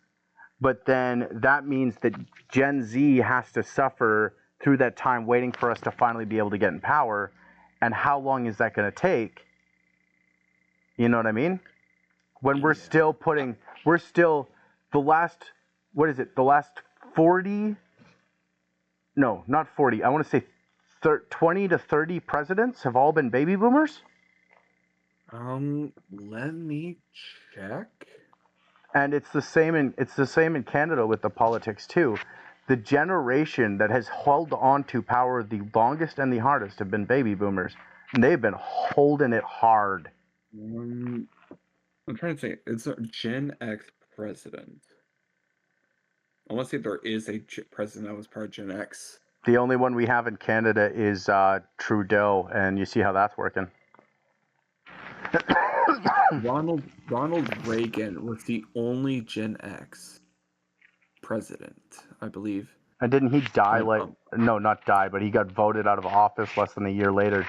But then that means that Gen Z has to suffer through that time waiting for us to finally be able to get in power. And how long is that going to take? You know what I mean? When we're Yeah. still the last, what is it? The last 40, no, not 40. I want to say 20 to 30 presidents have all been baby boomers. Let me check. And it's the same in Canada with the politics too. The generation that has held on to power the longest and the hardest have been baby boomers, and they've been holding it hard. I'm trying to think. It's a Gen X president. I want to say there is a president that was part of Gen X. The only one we have in Canada is Trudeau, and you see how that's working. Ronald Reagan was the only Gen X president, I believe. And didn't he die But, like? No, not die, but he got voted out of office less than a year later.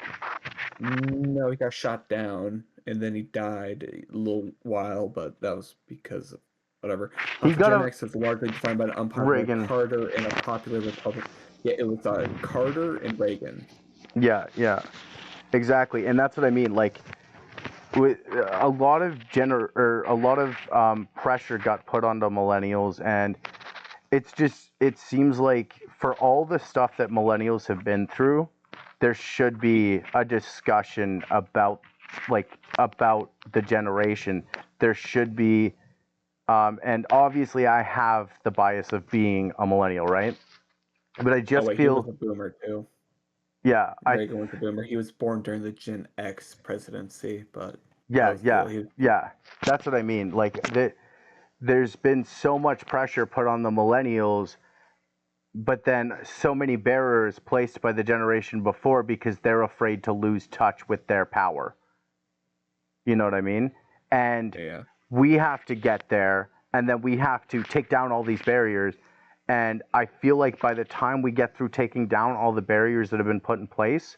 no, he got shot down and then he died a little while, but that was because of whatever. He For got Gen a X, it's largely defined by an unpopular Reagan. Carter and a popular Republican. Yeah, it was Carter and Reagan. Yeah, exactly, and that's what I mean. Like, with a lot of pressure got put onto millennials, and it seems like for all the stuff that millennials have been through, there should be a discussion about the generation. There should be, and obviously I have the bias of being a millennial, right? But I Oh just wait, he was feel, a boomer too. yeah, Reagan was a boomer. He was born during the Gen X presidency, but that yeah, was yeah, he was, yeah. That's what I mean. Like there's been so much pressure put on the millennials, but then so many barriers placed by the generation before because they're afraid to lose touch with their power. You know what I mean? And yeah. we have to get there, and then we have to take down all these barriers. And I feel like by the time we get through taking down all the barriers that have been put in place,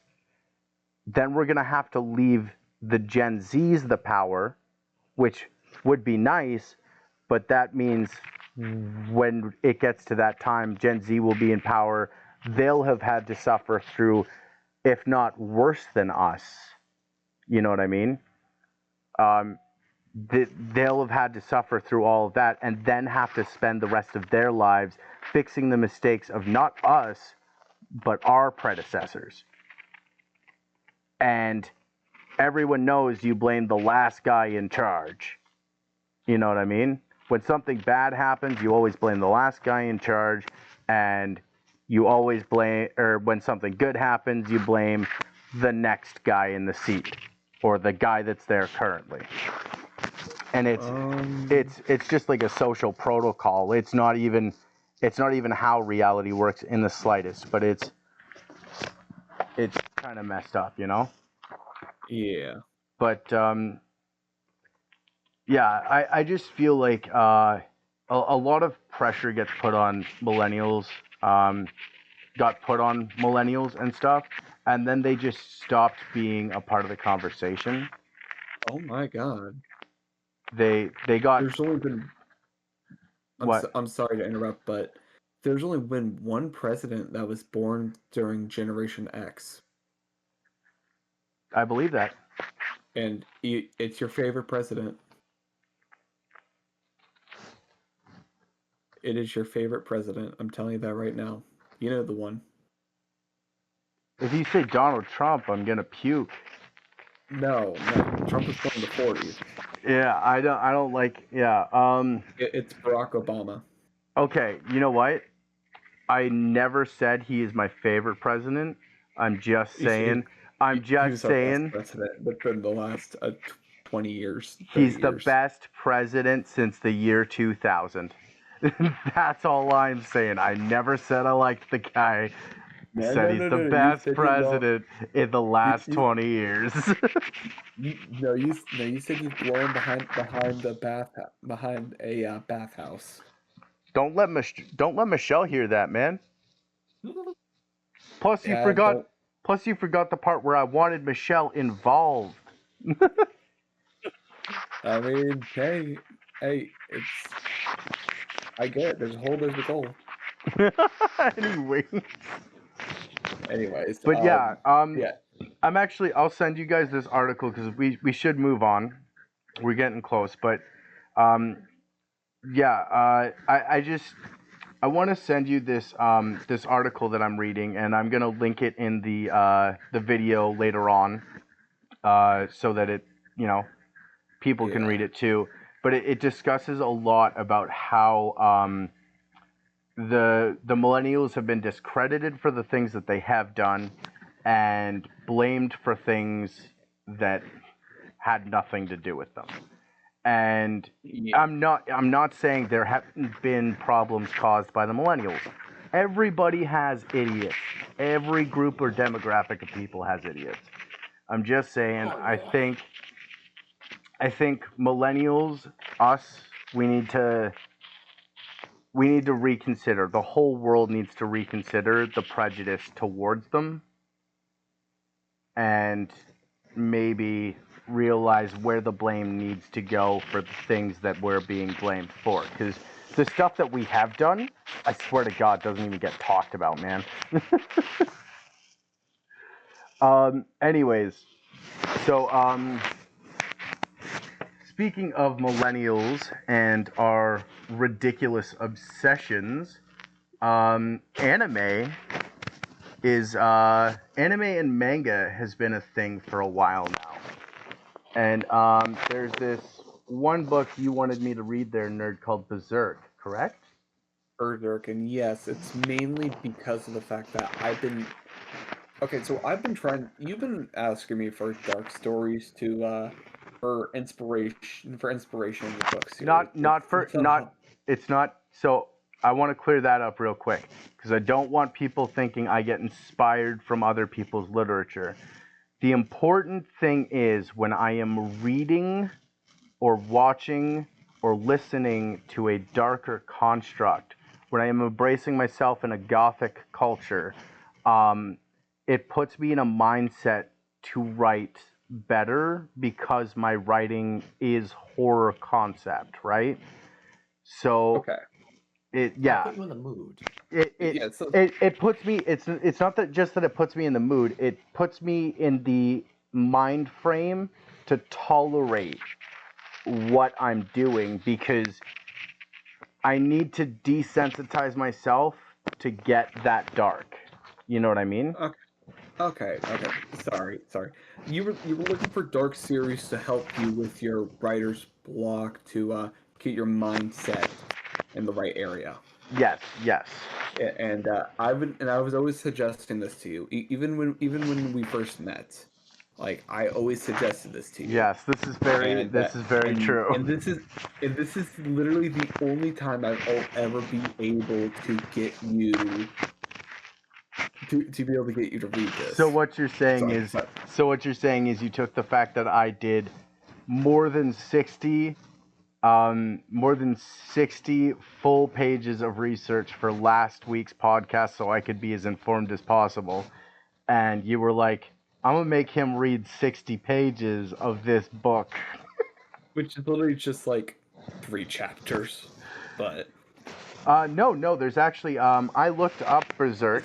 then we're going to have to leave the Gen Zs the power, which would be nice, but that means when it gets to that time, Gen Z will be in power. They'll have had to suffer through, if not worse than us. You know what I mean? Um, they'll have had to suffer through all of that and then have to spend the rest of their lives fixing the mistakes of not us, but our predecessors. And everyone knows you blame the last guy in charge. You know what I mean? When something bad happens, you always blame the last guy in charge, and you always blame, or when something good happens, you blame the next guy in the seat or the guy that's there currently. And it's just like a social protocol. It's not even how reality works in the slightest, but it's kind of messed up, you know? Yeah. But yeah, I just feel like a lot of pressure gets put on millennials, got put on millennials and stuff, and then they just stopped being a part of the conversation. Oh my God. They got There's only been what? I'm sorry to interrupt, but there's only been one president that was born during Generation X, I believe that. and it's your favorite president. It is your favorite president. I'm telling you that right now. You know the one. If you say Donald Trump, I'm gonna puke. No. Trump was born in the 40s. Yeah, I don't like. Yeah. It's Barack Obama. Okay, you know what? I never said he is my favorite president. I'm just saying. I'm He just was our best saying president within the last 20 years, 30 he's the years. best president since the year 2000. That's all I'm saying. I never said I liked the guy. I said he's the No. best president in the last 20 years. You said he's glowing behind the behind a bathhouse. Don't let Michelle hear that, man. Plus you Yeah, forgot don't. plus you forgot the part where I wanted Michelle involved. I mean, hey, it's. I get it. There's a hole. There's a goal. Anyway. Anyways, But yeah, yeah. I'll send you guys this article because we should move on. We're getting close, but yeah, I want to send you this this article that I'm reading, and I'm gonna link it in the video later on, so that it people can read it too. But it discusses a lot about how the millennials have been discredited for the things that they have done and blamed for things that had nothing to do with them. And I'm not saying there haven't been problems caused by the millennials. Everybody has idiots. Every group or demographic of people has idiots. I'm just saying I think millennials, us, we need to reconsider. The whole world needs to reconsider the prejudice towards them and maybe realize where the blame needs to go for the things that we're being blamed for. Because the stuff that we have done, I swear to God, doesn't even get talked about, man. Anyways, so speaking of millennials and our ridiculous obsessions, anime and manga has been a thing for a while now. And there's this one book you wanted me to read there, nerd, called Berserk, correct? Berserk, and yes, it's mainly because of the fact that I've been. Okay, so I've been trying. You've been asking me for dark stories for inspiration in your book series. It's not. So I want to clear that up real quick because I don't want people thinking I get inspired from other people's literature. The important thing is when I am reading or watching or listening to a darker construct, when I am embracing myself in a gothic culture, it puts me in a mindset to write better because my writing is horror concept, right? So Okay. Put you in the mood. It puts me. It's not that just that it puts me in the mood. It puts me in the mind frame to tolerate what I'm doing because I need to desensitize myself to get that dark. You know what I mean? Okay. Sorry. You were looking for dark series to help you with your writer's block to get your mindset in the right area. Yes. And I was always suggesting this to you, even when we first met. Like I always suggested this to you. Yes, this is very true. And this is literally the only time I'll ever be able to get you to be able to get you to read this. So what you're saying is you took the fact that I did more than 60 full pages of research for last week's podcast so I could be as informed as possible, and you were like, I'm gonna make him read 60 pages of this book. Which is literally just like 3 chapters. But no, there's actually I looked up Berserk.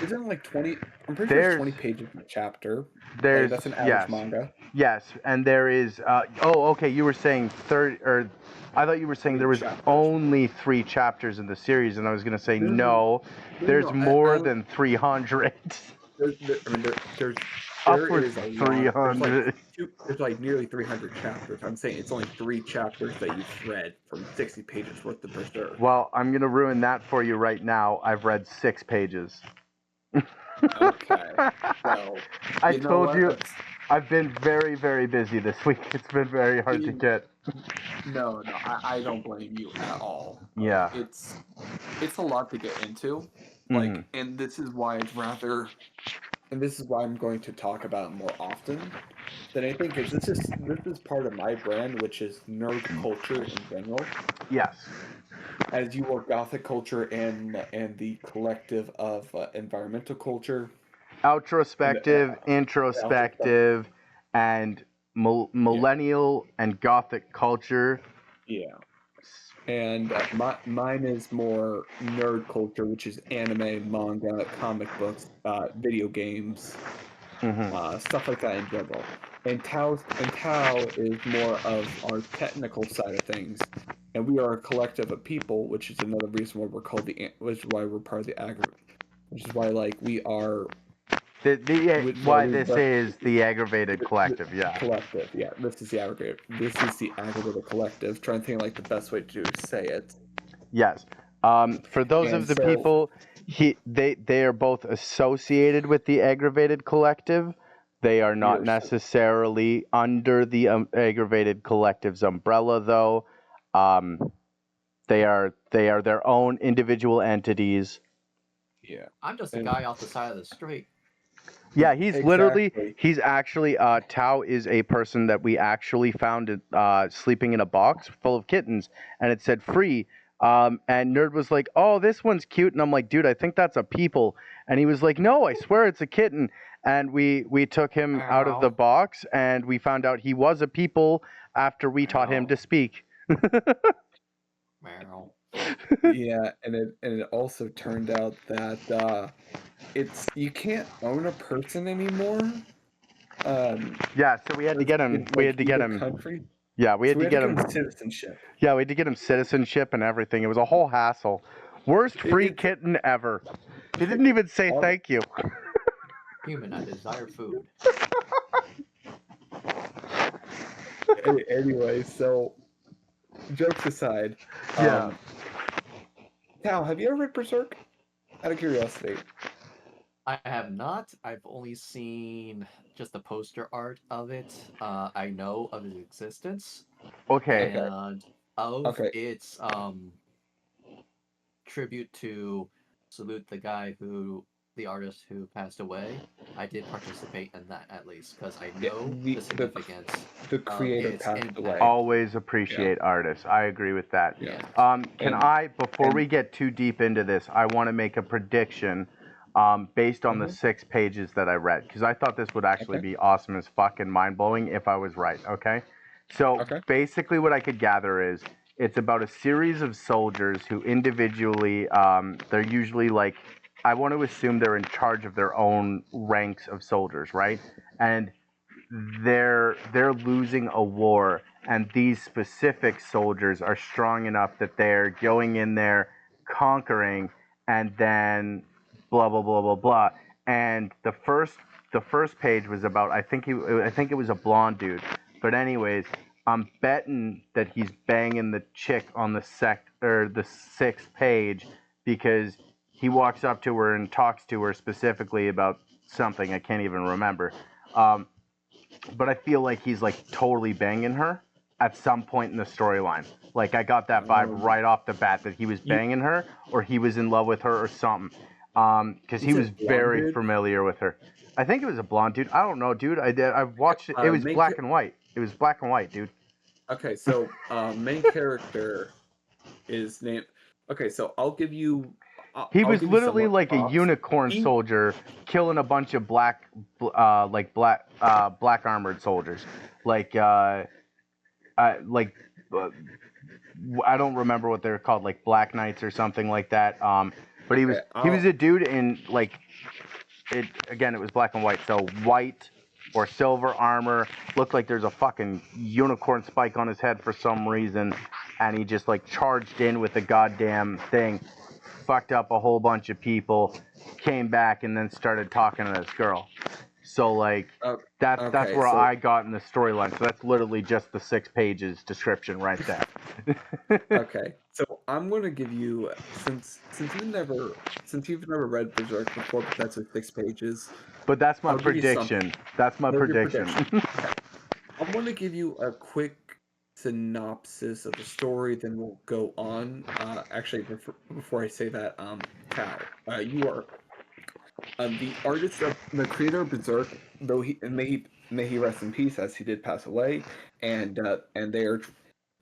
Isn't it like 20? I'm pretty sure it's 20 pages a chapter. Like, that's an average manga. Yes, and there is. Okay. You were saying 30, or I thought you were saying 3 there was chapters. only 3 chapters in the series, and I was gonna say No, there's more than 300. There's Upwards is a of lot. 300. There's like nearly 300 chapters. I'm saying it's only 3 chapters that you've read from 60 pages worth of Berserk. Well, I'm gonna ruin that for you right now. I've read 6 pages. Okay, so I you know told what? you, I've been very, very busy this week. It's been very hard to get. No, I don't blame you at all. Yeah. It's a lot to get into. Like, and this is why I'm going to talk about it more often than anything, because this is part of my brand, which is nerd culture in general. Yes. As you are gothic culture and the collective of environmental culture, Outrospective, introspective, and millennial and gothic culture. yeah. And mine is more nerd culture, which is anime, manga, comic books, video games, stuff like that in general. And Tao is more of our technical side of things, and we are a collective of people, which is another reason why we're called which is why we're part of the which is why like we are. Why this is the aggravated collective, yeah. Collective, yeah. This is the aggregate. This is the aggravated collective. Trying to think like the best way to say it. Yes. For those of the people, they are both associated with the aggravated collective. They are not necessarily under the aggravated collective's umbrella, though. They are their own individual entities. Yeah. I'm just a guy off the side of the street. Yeah, he's actually, Tao is a person that we actually found sleeping in a box full of kittens, and it said free. And Nerd was like, oh, this one's cute. And I'm like, dude, I think that's a people. And he was like, no, I swear it's a kitten. And we took him out of the box, and we found out he was a people after we taught him to speak. Meryl. Yeah, and it also turned out that you can't own a person anymore. Yeah, so we had to get him. We had to get him. Country. Yeah, we had to get him citizenship. Yeah, we had to get him citizenship and everything. It was a whole hassle. Worst free kitten ever. He didn't even say thank you. Human, I desire food. Anyway, so jokes aside, yeah. Tao, have you ever read Berserk? Out of curiosity. I have not. I've only seen just the poster art of it. I know of its existence. Okay. And of its tribute to salute the artist who passed away. I did participate in that at least because I know the significance. The creator passed away. Always appreciate artists. I agree with that. Yeah. Before we get too deep into this, I want to make a prediction based on the 6 pages that I read, because I thought this would actually be awesome as fuck and mind-blowing if I was right, okay? So basically what I could gather is it's about a series of soldiers who individually, they're usually like, I want to assume they're in charge of their own ranks of soldiers, right? And they're losing a war, and these specific soldiers are strong enough that they're going in there, conquering, and then blah blah blah blah blah. And the first page was about, I think it was a blonde dude, but anyways, I'm betting that he's banging the chick on the 6th page, because he walks up to her and talks to her specifically about something I can't even remember. But I feel like he's like totally banging her at some point in the storyline. Like, I got that vibe right off the bat that he was banging her, or he was in love with her or something. Because he was very familiar with her. I think it was a blonde dude. I don't know, dude. I've watched it. It was black and white. It was black and white, dude. Okay, so main character is named. Okay, so I'll give you. He was literally like a unicorn soldier killing a bunch of black armored soldiers. I don't remember what they're called, like Black Knights or something like that. But he was Okay, a dude in like it again. It was black and white, so white or silver armor. Looked like there's a fucking unicorn spike on his head for some reason, and he just like charged in with the goddamn thing, fucked up a whole bunch of people, came back, and then started talking to this girl. So like that's okay, where so I got in the storyline. So that's literally just the 6 pages description right there. okay, so I'm gonna give you since you've never read Berserk before, but that's with 6 pages. But that's my I'll give you something. prediction. That's my That's your prediction. prediction. Okay. I'm gonna give you a quick synopsis of the story, then we'll go on. Actually, before I say that, Tao, you are the artist of the creator of Berserk, though may he rest in peace, as he did pass away, and they are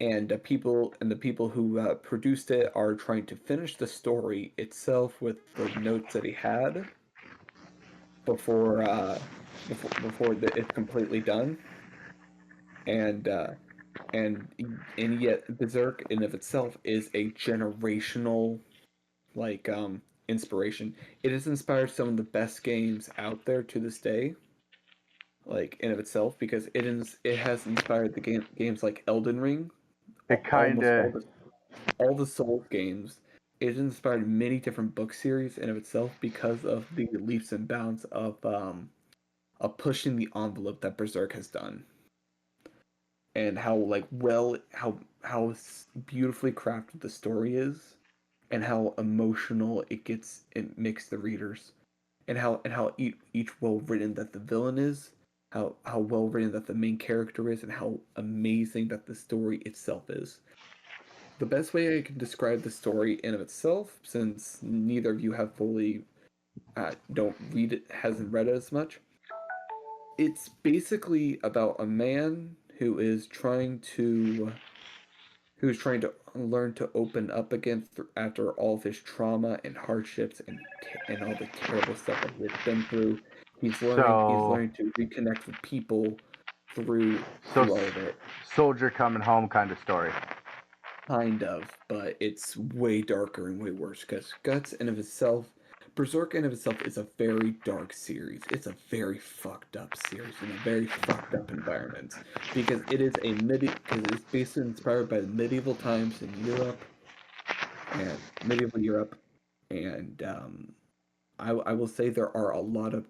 and the people who produced it are trying to finish the story itself with the notes that he had before it's completely done, and uh, and yet Berserk in of itself is a generational like inspiration. It has inspired some of the best games out there to this day, like in of itself, because it has inspired the games like Elden Ring, It kind almost of all the Souls games. It has inspired many different book series in of itself because of the leaps and bounds of pushing the envelope that Berserk has done, and how like well beautifully crafted the story is, and how emotional it makes the readers, and how each well written that the villain is, how well written that the main character is, and how amazing that the story itself is. The best way I can describe the story in of itself, since neither of you have fully don't read it, hasn't read it as much, it's basically about a man who's trying to learn to open up again after all of his trauma and hardships and all the terrible stuff that he has been through. He's so learning to reconnect with people through so all of it, soldier coming home kind of story. kind of, but it's way darker and way worse because Guts in of itself, Berserk in of itself is a very dark series. It's a very fucked up series in a very fucked up environment because because it's basically inspired by the medieval times in Europe and medieval Europe, and I will say there are a lot of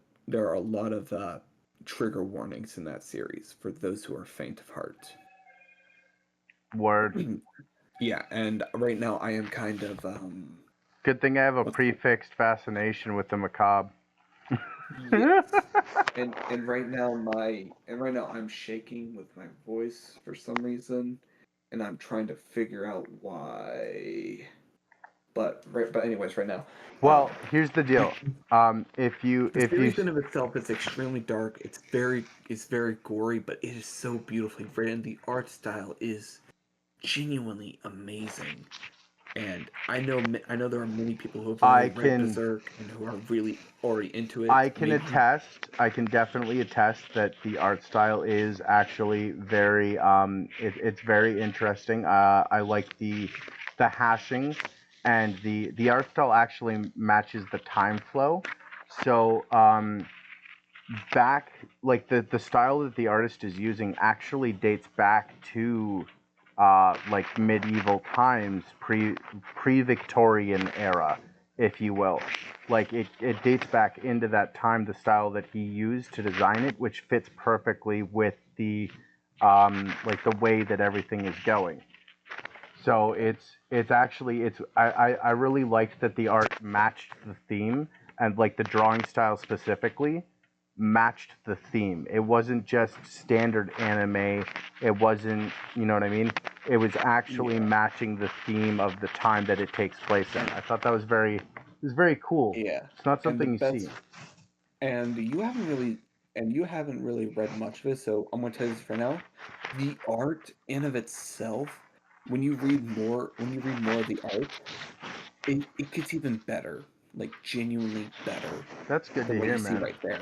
trigger warnings in that series for those who are faint of heart. Word. Yeah, and right now I am kind of Good thing I have a what's prefixed fascination with the macabre. yes. And right now I'm shaking with my voice for some reason, and I'm trying to figure out why. But anyways, right now, Well, here's the deal. If you the series in of itself is extremely dark. It's very gory, but it is so beautifully written. The art style is genuinely amazing. And I know there are many people who have I already read can Berserk and who are really already into I it. can Maybe attest. I can definitely attest that the art style is actually very. It's very interesting. I like the hashing, and the art style actually matches the time flow. So back like the style that the artist is using actually dates back to like medieval times, pre-Victorian era, if you will. Like it dates back into that time, the style that he used to design it, which fits perfectly with the like the way that everything is going. So it's actually it's I really liked that the art matched the theme, and like the drawing style specifically matched the theme. It wasn't just standard anime. It wasn't, you know what I mean? It was actually yeah, matching the theme of the time that it takes place in. I thought that was very cool. yeah. It's not And the something you see. best and you haven't really read much of it, so I'm gonna tell you this right now. The art in of itself, when you read more of the art, it gets even better, like genuinely better That's good from to what hear, you see man. right there.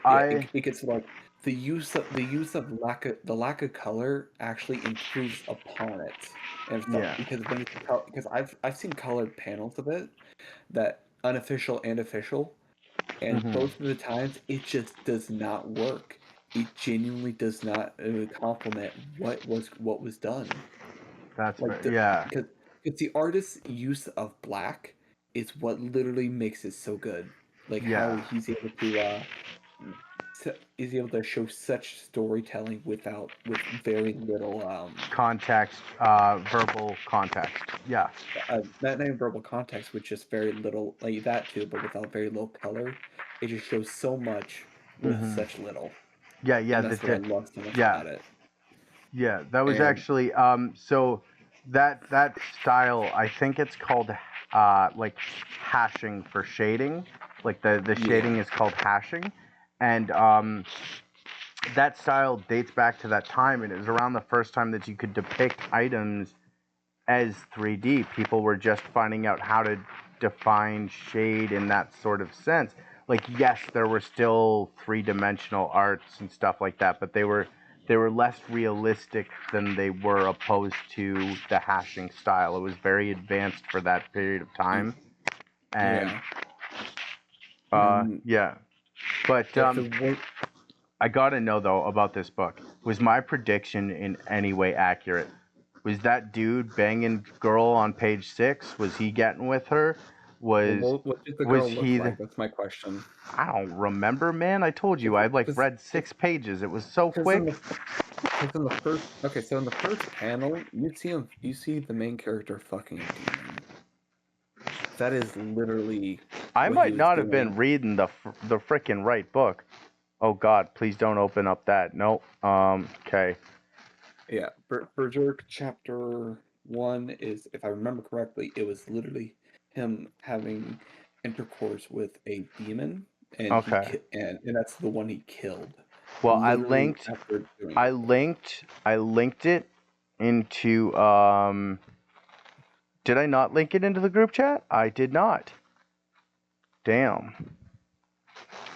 Yeah, I it gets like the use of lack of color actually improves upon it and stuff yeah. because because I've seen colored panels of it that unofficial and official, and Mhm. both of the times it just does not work. It genuinely does not complement what was done. That's Like fair. Yeah. because the artist's use of black is what literally makes it so good. Like how Yeah. he's able to is able to show such storytelling with very little Context, verbal context. Yeah. not even verbal context, with just very little, like that too, but without very little color. It just shows so much with Mhm. such little, Yeah. Yeah. and that's what I love so much Yeah. about it. Yeah. That was And actually so that style. I think it's called like hashing for shading. Like the yeah, shading is called hashing, and that style dates back to that time, and it was around the first time that you could depict items as 3D. People were just finding out how to define shade in that sort of sense. Like, yes, there were still three-dimensional arts and stuff like that, but they were less realistic than they were opposed to the hashing style. It was very advanced for that period of time, and yeah, and yeah. But the one. I gotta know though about this book. Was my prediction in any way accurate? Was that dude banging girl on page 6? Was he getting with her? Well, Was what did the was girl he look the? like? That's my question. I don't remember, man. I told you I like Because read 6 pages. It was so because in quick. the because in the first okay, so in the first panel, you see the main character fucking a demon. That is literally I what he might was not have been doing. reading the freaking right book. Oh God, please don't open up that. Nope. Okay. Yeah, Berserk chapter 1 is, if I remember correctly, it was literally him having intercourse with a demon, and Okay. and that's the one he killed. Well, Literally after doing I it. linked, I linked it into. Did I not link it into the group chat? I did not. Damn.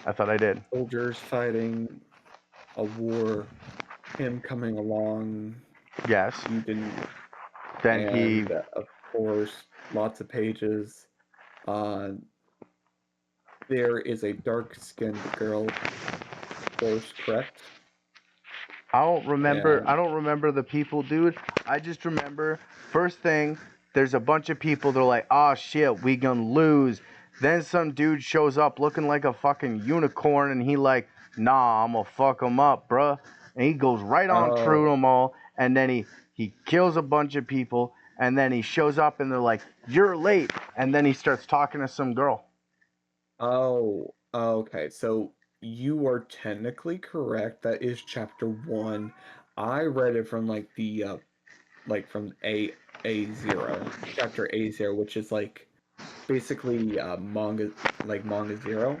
I thought I did. Soldiers fighting a war, him coming along, Yes. you didn't, Then he. and of course, lots of pages. Uh, there is a dark-skinned girl, of course, correct? I don't remember. I And don't remember the people, dude. I just remember first thing. There's a bunch of people. They're like, "Oh shit, we gonna lose." Then some dude shows up looking like a fucking unicorn, and he like, "Nah, I'm gonna fuck him up, bruh." And he goes right on through oh, them all, and then he kills a bunch of people, and then he shows up, and they're like, "You're late," and then he starts talking to some girl. oh, okay. So you are technically correct. That is chapter 1. I read it from like from A0, chapter A0, which is like basically manga 0,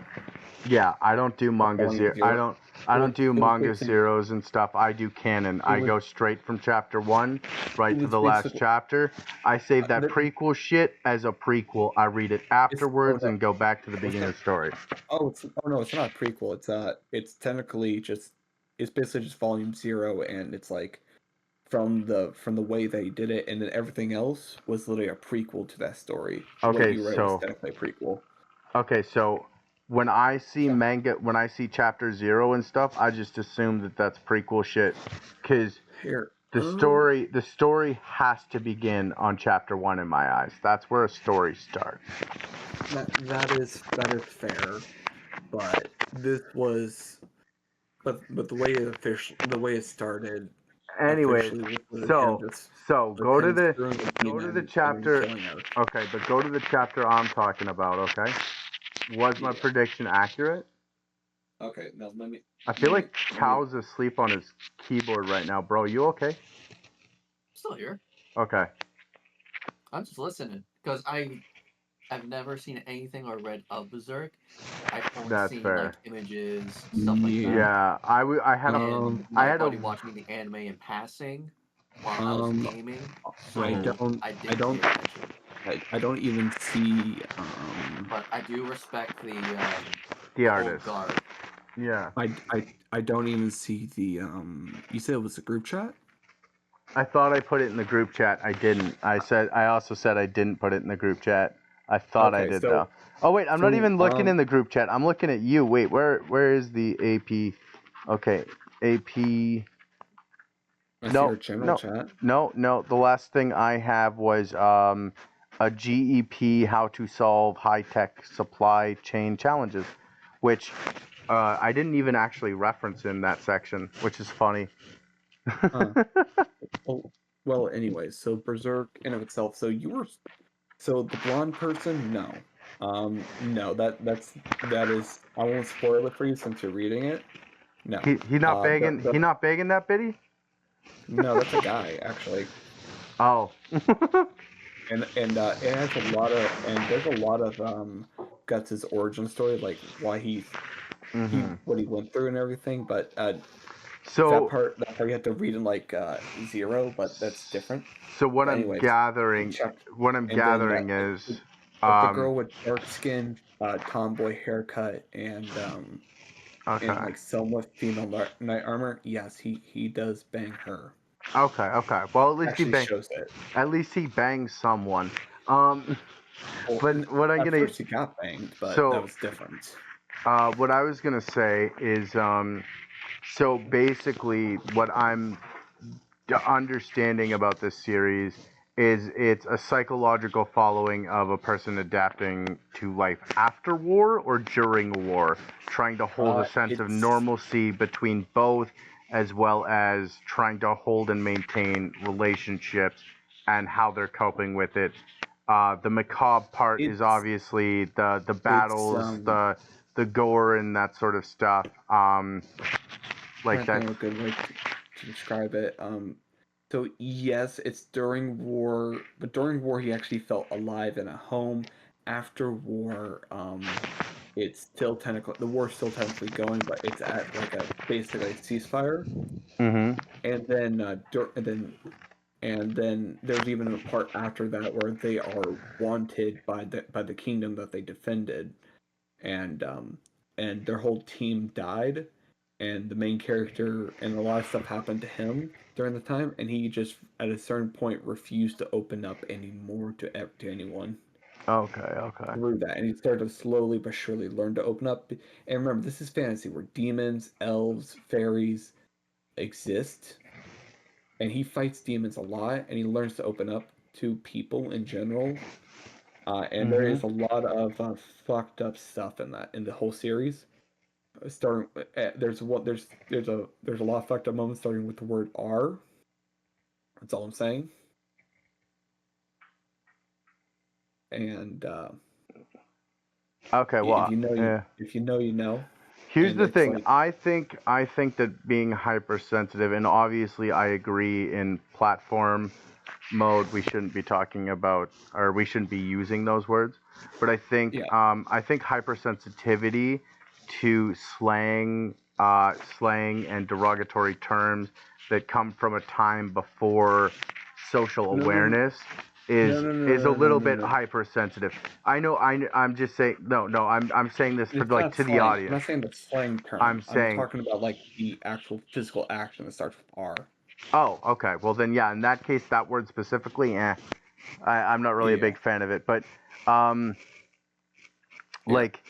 Yeah, I don't do manga volume zero. I 0. don't. I don't do It was manga basically zeros and stuff. I do canon. it I was go straight from chapter 1 it right to was the last basically chapter. I save that the prequel shit as a prequel. I read it it's oh afterwards no, and go back to the oh, it's beginning not of the story. oh no, it's not a prequel. It's technically just it's basically just volume 0, and it's like from the way they did it, and then everything else was literally a prequel to that story. What Okay, you read was so technically a prequel. when I see Yeah. manga, when I see chapter 0 and stuff, I just assume that that's prequel shit, cause Here. the story has to begin on chapter 1 in my eyes. That's where a story starts. That is fair, but this was but the way it started Anyways, officially was literally him so just so was go to him the screwing a go to the demon and then chapter. killing her. Okay, but go to the chapter I'm talking about. Okay, was my Yeah. prediction accurate? Okay. Now I feel like let me. Cal's asleep on his keyboard right now, bro. You okay? Still here. Okay. I'm just listening because I've never seen anything or read of Berserk. I've only That's seen like fair. images, stuff like Yeah. that, Yeah, I had a and I my had buddy a watching the anime in passing while I was Um. gaming, I so don't. I I didn't pay don't. attention. I don't even see. But I do respect the the old artist. guard. Yeah. I don't even see the. You said it was a group chat. I thought I put it in the group chat. I didn't. I also said I didn't put it in the group chat. I thought I Okay, did though. so Oh wait, I'm not so even looking in the group chat. I'm looking at you. Wait, where is the AP? Okay, AP. I see No, our general no, chat. no. The last thing I have was a GEP, how to solve high-tech supply chain challenges, which I didn't even actually reference in that section, which is funny. Huh. Oh, well, anyways, so Berserk in of itself. So the blonde person, no. No, that is. I won't spoil it for you since you're reading it. No. He not The begging. He not begging that biddy. no, that's a guy actually, Oh. and it has a lot of and there's a lot of Guts' origin story, like why he hmm what he went through and everything. But So that part you have to read in like zero, but that's different. so what But I'm anyways, you gathering, check, what I'm and then gathering is the um girl with dark skin, tomboy haircut, and okay. like somewhat female knight armor. Yes, he does bang her. Okay. Well, Actually shows it. at least he bangs someone. Um, Well, but what I'm at gonna first he got banged, but that so was different. what I was gonna say is so basically what I'm understanding about this series is it's a psychological following of a person adapting to life after war or during war, trying to hold a sense of It's normalcy between both, as well as trying to hold and maintain relationships and how they're coping with it. The macabre part is it's obviously the it's battles, the gore and that sort of stuff. Like trying to that. think of a good way to describe it. So yes, it's during war, but during war he actually felt alive in a home. After war, it's still technically the war's still technically going, but it's at like a basically a ceasefire. hmm And then and then there's even a part after that where they are wanted by the kingdom that they defended, and their whole team died, and the main character and a lot of stuff happened to him during the time, and he just at a certain point refused to open up anymore to anyone Okay. through that, and he started to slowly but surely learn to open up. And remember, this is fantasy where demons, elves, fairies exist, and he fights demons a lot, and he learns to open up to people in general. And there hmm is a lot of fucked up stuff in the whole series. Starting, there's a lot of fucked up moments starting with the word R. That's all I'm saying. And Okay, well, if you know, you know. here's And the it's thing. like I think that being hypersensitive, and obviously I agree in platform mode, we shouldn't be talking about, or we shouldn't be using those words. But yeah, I think hypersensitivity to slang and derogatory terms that come from a time before social no, no, awareness no, no, no, is a no, no, little no, bit no. hypersensitive. I'm just saying no. I'm saying this for It's like not to the slang. I'm audience. not saying the slang I'm term. I'm saying, talking about like the actual physical action that starts with R. oh, okay. Well then, yeah. In that case, that word specifically, I'm not really a Yeah, big fan of it. But um, yeah. like,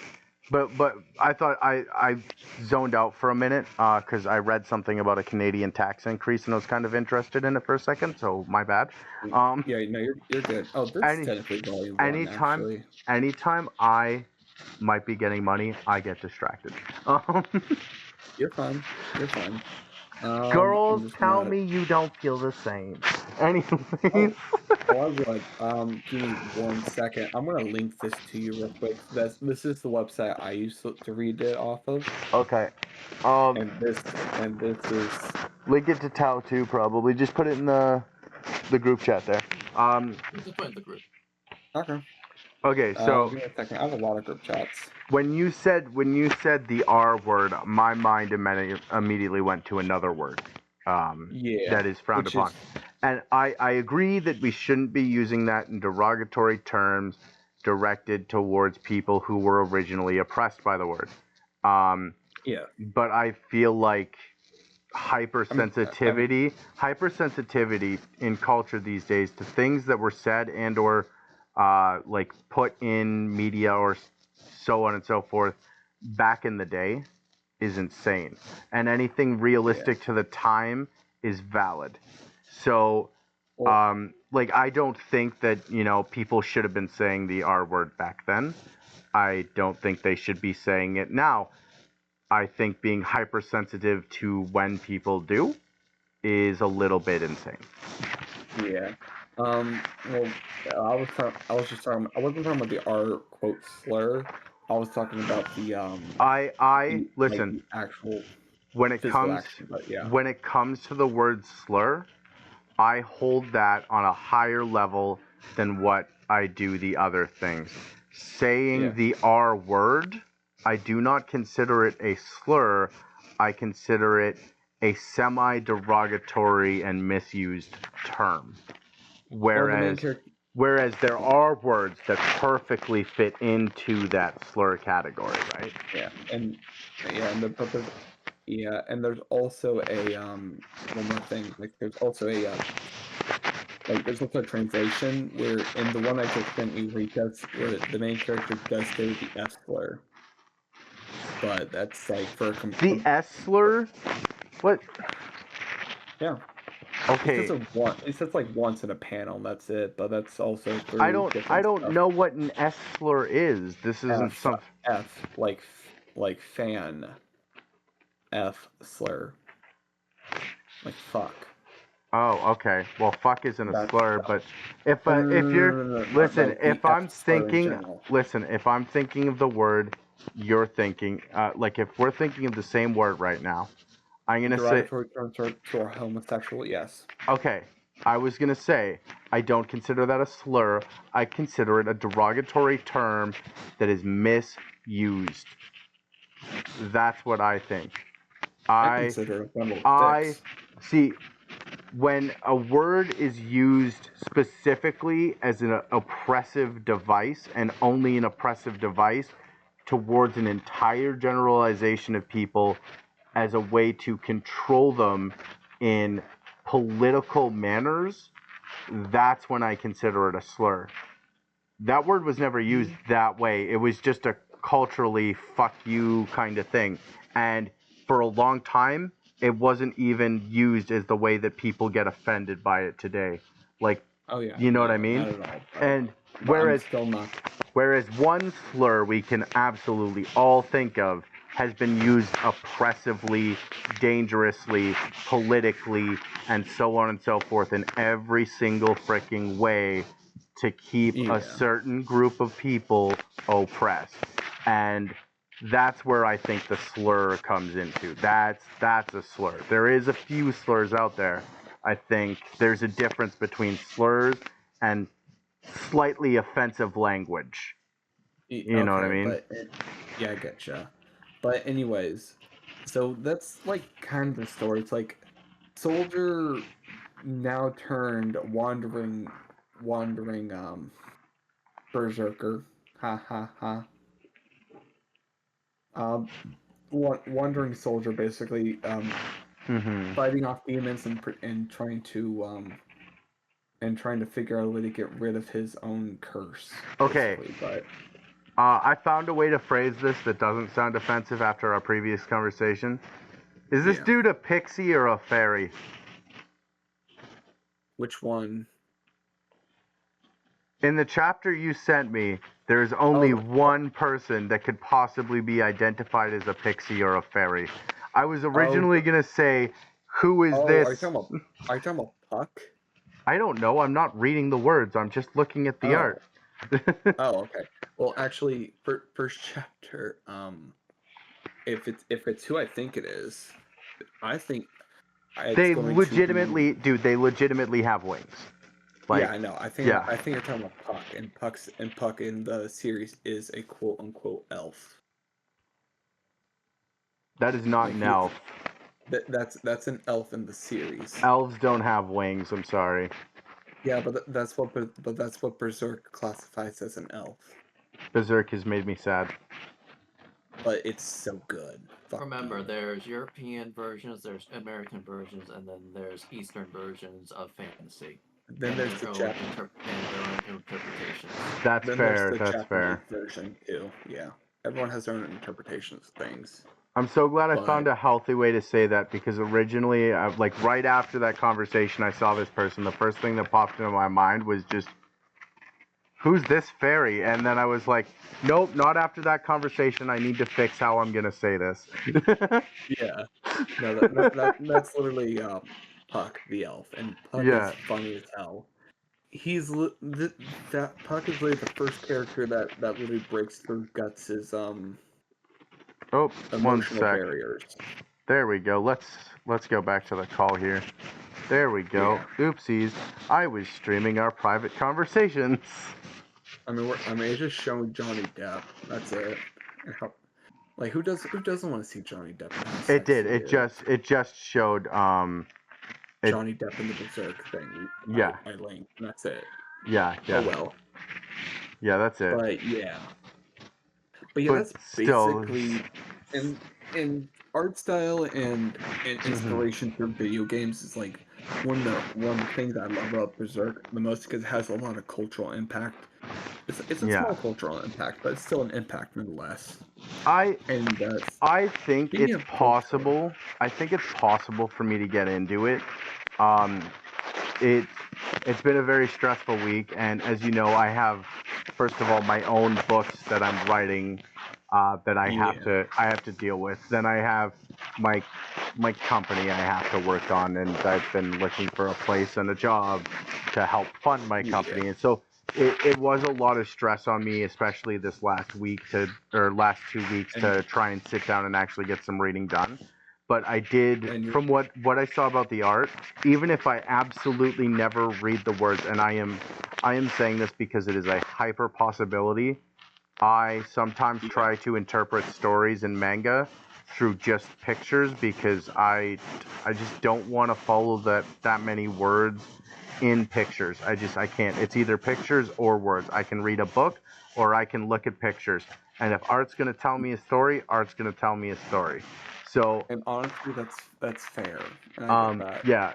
but I thought I zoned out for a minute because I read something about a Canadian tax increase and I was kind of interested in it for a second. So my bad. Um, Yeah, no, you're good. Oh, this is any technically volume one, anytime actually. anytime I might be getting money, I get distracted. Um, You're fine. You're fine. I'm girls, just tell gonna. me you don't feel the same. Anyways. Oh, I would. Give me 1 second. I'm gonna link this to you real quick. This is the website I used to read it off of, Okay. Um, and this is link it to Tao too, probably. Just put it in the group chat there. Just put in the group. okay. Okay, so Give me a second. I have a lot of group chats. when you said the R word, my mind immediately went to another word Yeah, that is frowned which upon, is and I agree that we shouldn't be using that in derogatory terms directed towards people who were originally oppressed by the word. Um, yeah. but I feel like I hypersensitivity in culture these days to things that were said and or like put in media or so on and so forth back in the day is insane, and anything realistic to the time is valid. So Well, like I don't think that people should have been saying the R word back then. I don't think they should be saying it now. I think being hypersensitive to when people do is a little bit insane. yeah. Well, I was just talking. I wasn't talking about the R quote slur. I was talking about I like listen, the actual when it physical comes action. But yeah, when it comes to the word slur, I hold that on a higher level than what I do the other things. Saying yeah. the R word, I do not consider it a slur. I consider it a semi-derogatory and misused term. Well, the main Whereas character. whereas there are words that perfectly fit into that slur category, right? Yeah, and but there's also a one more thing. Like there's also a translation where in the one I just sent you where the main character does say the F slur, but that's like The S slur? What? yeah. Okay, He says like once in a panel, and that's it. But that's also I through don't I different don't stuff. know what an S slur is. This isn't F some. F like fan F slur like fuck. Oh, okay. Well, fuck isn't a That's slur, but if you're no, listen, the F slur in general. if I'm thinking of the word you're thinking, like if we're thinking of the same word right now, I'm A gonna say derogatory term to a homosexual, yes. okay. I was gonna say I don't consider that a slur. I consider it a derogatory term that is misused. That's what I think. I I consider it a bundle of I sticks. see when a word is used specifically as an oppressive device and only an oppressive device towards an entire generalization of people as a way to control them in political manners, that's when I consider it a slur. That word was never used that way. It was just a culturally fuck you kind of thing. And for a long time, it wasn't even used as the way that people get offended by it today. Like, Oh yeah, you know what I no, mean? not at all. And But I'm whereas still not. whereas one slur we can absolutely all think of has been used oppressively, dangerously, politically, and so on and so forth in every single freaking way to keep a Yeah, certain group of people oppressed. And that's where I think the slur comes into. That's a slur. There is a few slurs out there. I think there's a difference between slurs and slightly offensive language. You know what I okay, mean? but yeah, I getcha. But anyways, so that's like kind of the story. It's like soldier now turned wandering berserker. Ha ha ha. Um, wandering soldier basically Mm-hmm. fighting off demons and trying to figure out a way to get rid of his own curse, Okay, basically. But I found a way to phrase this that doesn't sound offensive after our previous conversation. Is this yeah, dude a pixie or a fairy? which one? In the chapter you sent me, there's Oh, only one person that could possibly be identified as a pixie or a fairy. I was oh, originally gonna say, who is oh, this? are you talking about Puck? I don't know. I'm not reading the words. I'm just looking at the art. Oh, oh, okay. Well, actually, for first chapter, if it's who I think it is, I think it's They going to be. legitimately, dude. They legitimately have wings. Yeah, Like, I know. yeah, I think you're talking about Puck, and Puck in the series is a quote unquote elf. that is not Like an he elf. that's an elf in the series. Elves don't have wings. I'm sorry. Yeah, but that's what Berserk classifies as an elf. Berserk has made me sad. But it's so good. Fuck Remember, you. there's European versions, there's American versions, and then there's Eastern versions of fantasy. Then and there's the their own interpretations. That's then there's fair. the That's Japanese fair. version too. Yeah, everyone has their own interpretations of things. I'm so glad I found But a healthy way to say that because originally, like right after that conversation, I saw this person. The first thing that popped into my mind was just, who's this fairy? And then I was like, nope, not after that conversation. I need to fix how I'm going to say this. yeah, no, that's literally Puck the elf, and Puck is Yeah. funny as hell. That Puck is literally the first character that literally breaks through Guts's Oh, one emotional sec. barriers. There we go. Let's go back to the call here. There we go. Yeah. Oopsies. I was streaming our private conversations. I mean, it's just showing Johnny Depp. That's it. And how, like, who doesn't want to see Johnny Depp and how It did. sexy he is? It just showed it Johnny Depp in the Berserk thing. yeah. I linked. And that's it. Yeah, Oh yeah. well. Yeah, that's it. But yeah. But yeah, But that's still basically in art style and inspiration through video games is like one of the things I love about Berserk the most because it has a lot of cultural impact. It's a yeah. small cultural impact, but it's still an impact nonetheless. I And I think speaking it's of culture, possible. I think it's possible for me to get into it. Um, it it's been a very stressful week, and as you know, I have first of all my own books that I'm writing that yeah, I have to deal with. Then I have my my company I have to work on, and I've been looking for a place and a job to help fund my yeah, company, and so. It was a lot of stress on me, especially this last week or last 2 weeks and to try and sit down and actually get some reading done. But I did, and you're from what I saw about the art, even if I absolutely never read the words, and I am saying this because it is a hyper possibility. I sometimes yeah, try to interpret stories in manga through just pictures because I just don't want to follow that many words in pictures. I can't. It's either pictures or words. I can read a book or I can look at pictures. And if art's going to tell me a story, art's going to tell me a story. So and honestly, that's fair, and I get that. yeah,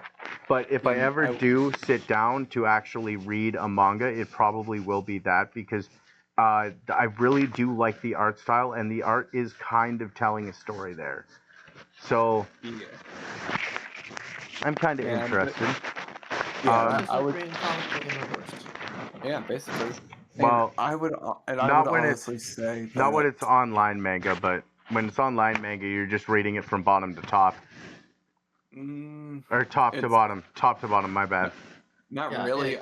but if I And ever do sit down to actually read a manga, it probably will be that because I really do like the art style, and the art is kind of telling a story there. So yeah, I'm kind of yeah, but interested. yeah, It's Um, just like reading comic book in reverse. yeah, basically. And well, I would not when it's honestly say not when that it's online manga, but when it's online manga, you're just reading it from bottom to top, mm, or top to it's bottom, top to bottom. My bad. not Yeah, really.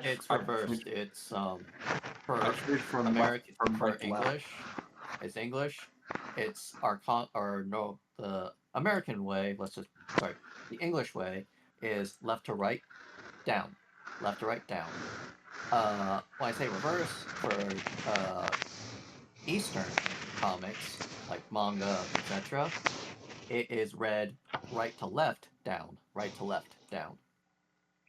it's reversed. It's I for just read from left American from for right to left. English. It's or no the American way. Sorry, the English way is left to right, down, left to right, down. When I say reverse for Eastern comics like manga, etc., it is read right to left, down, right to left, down.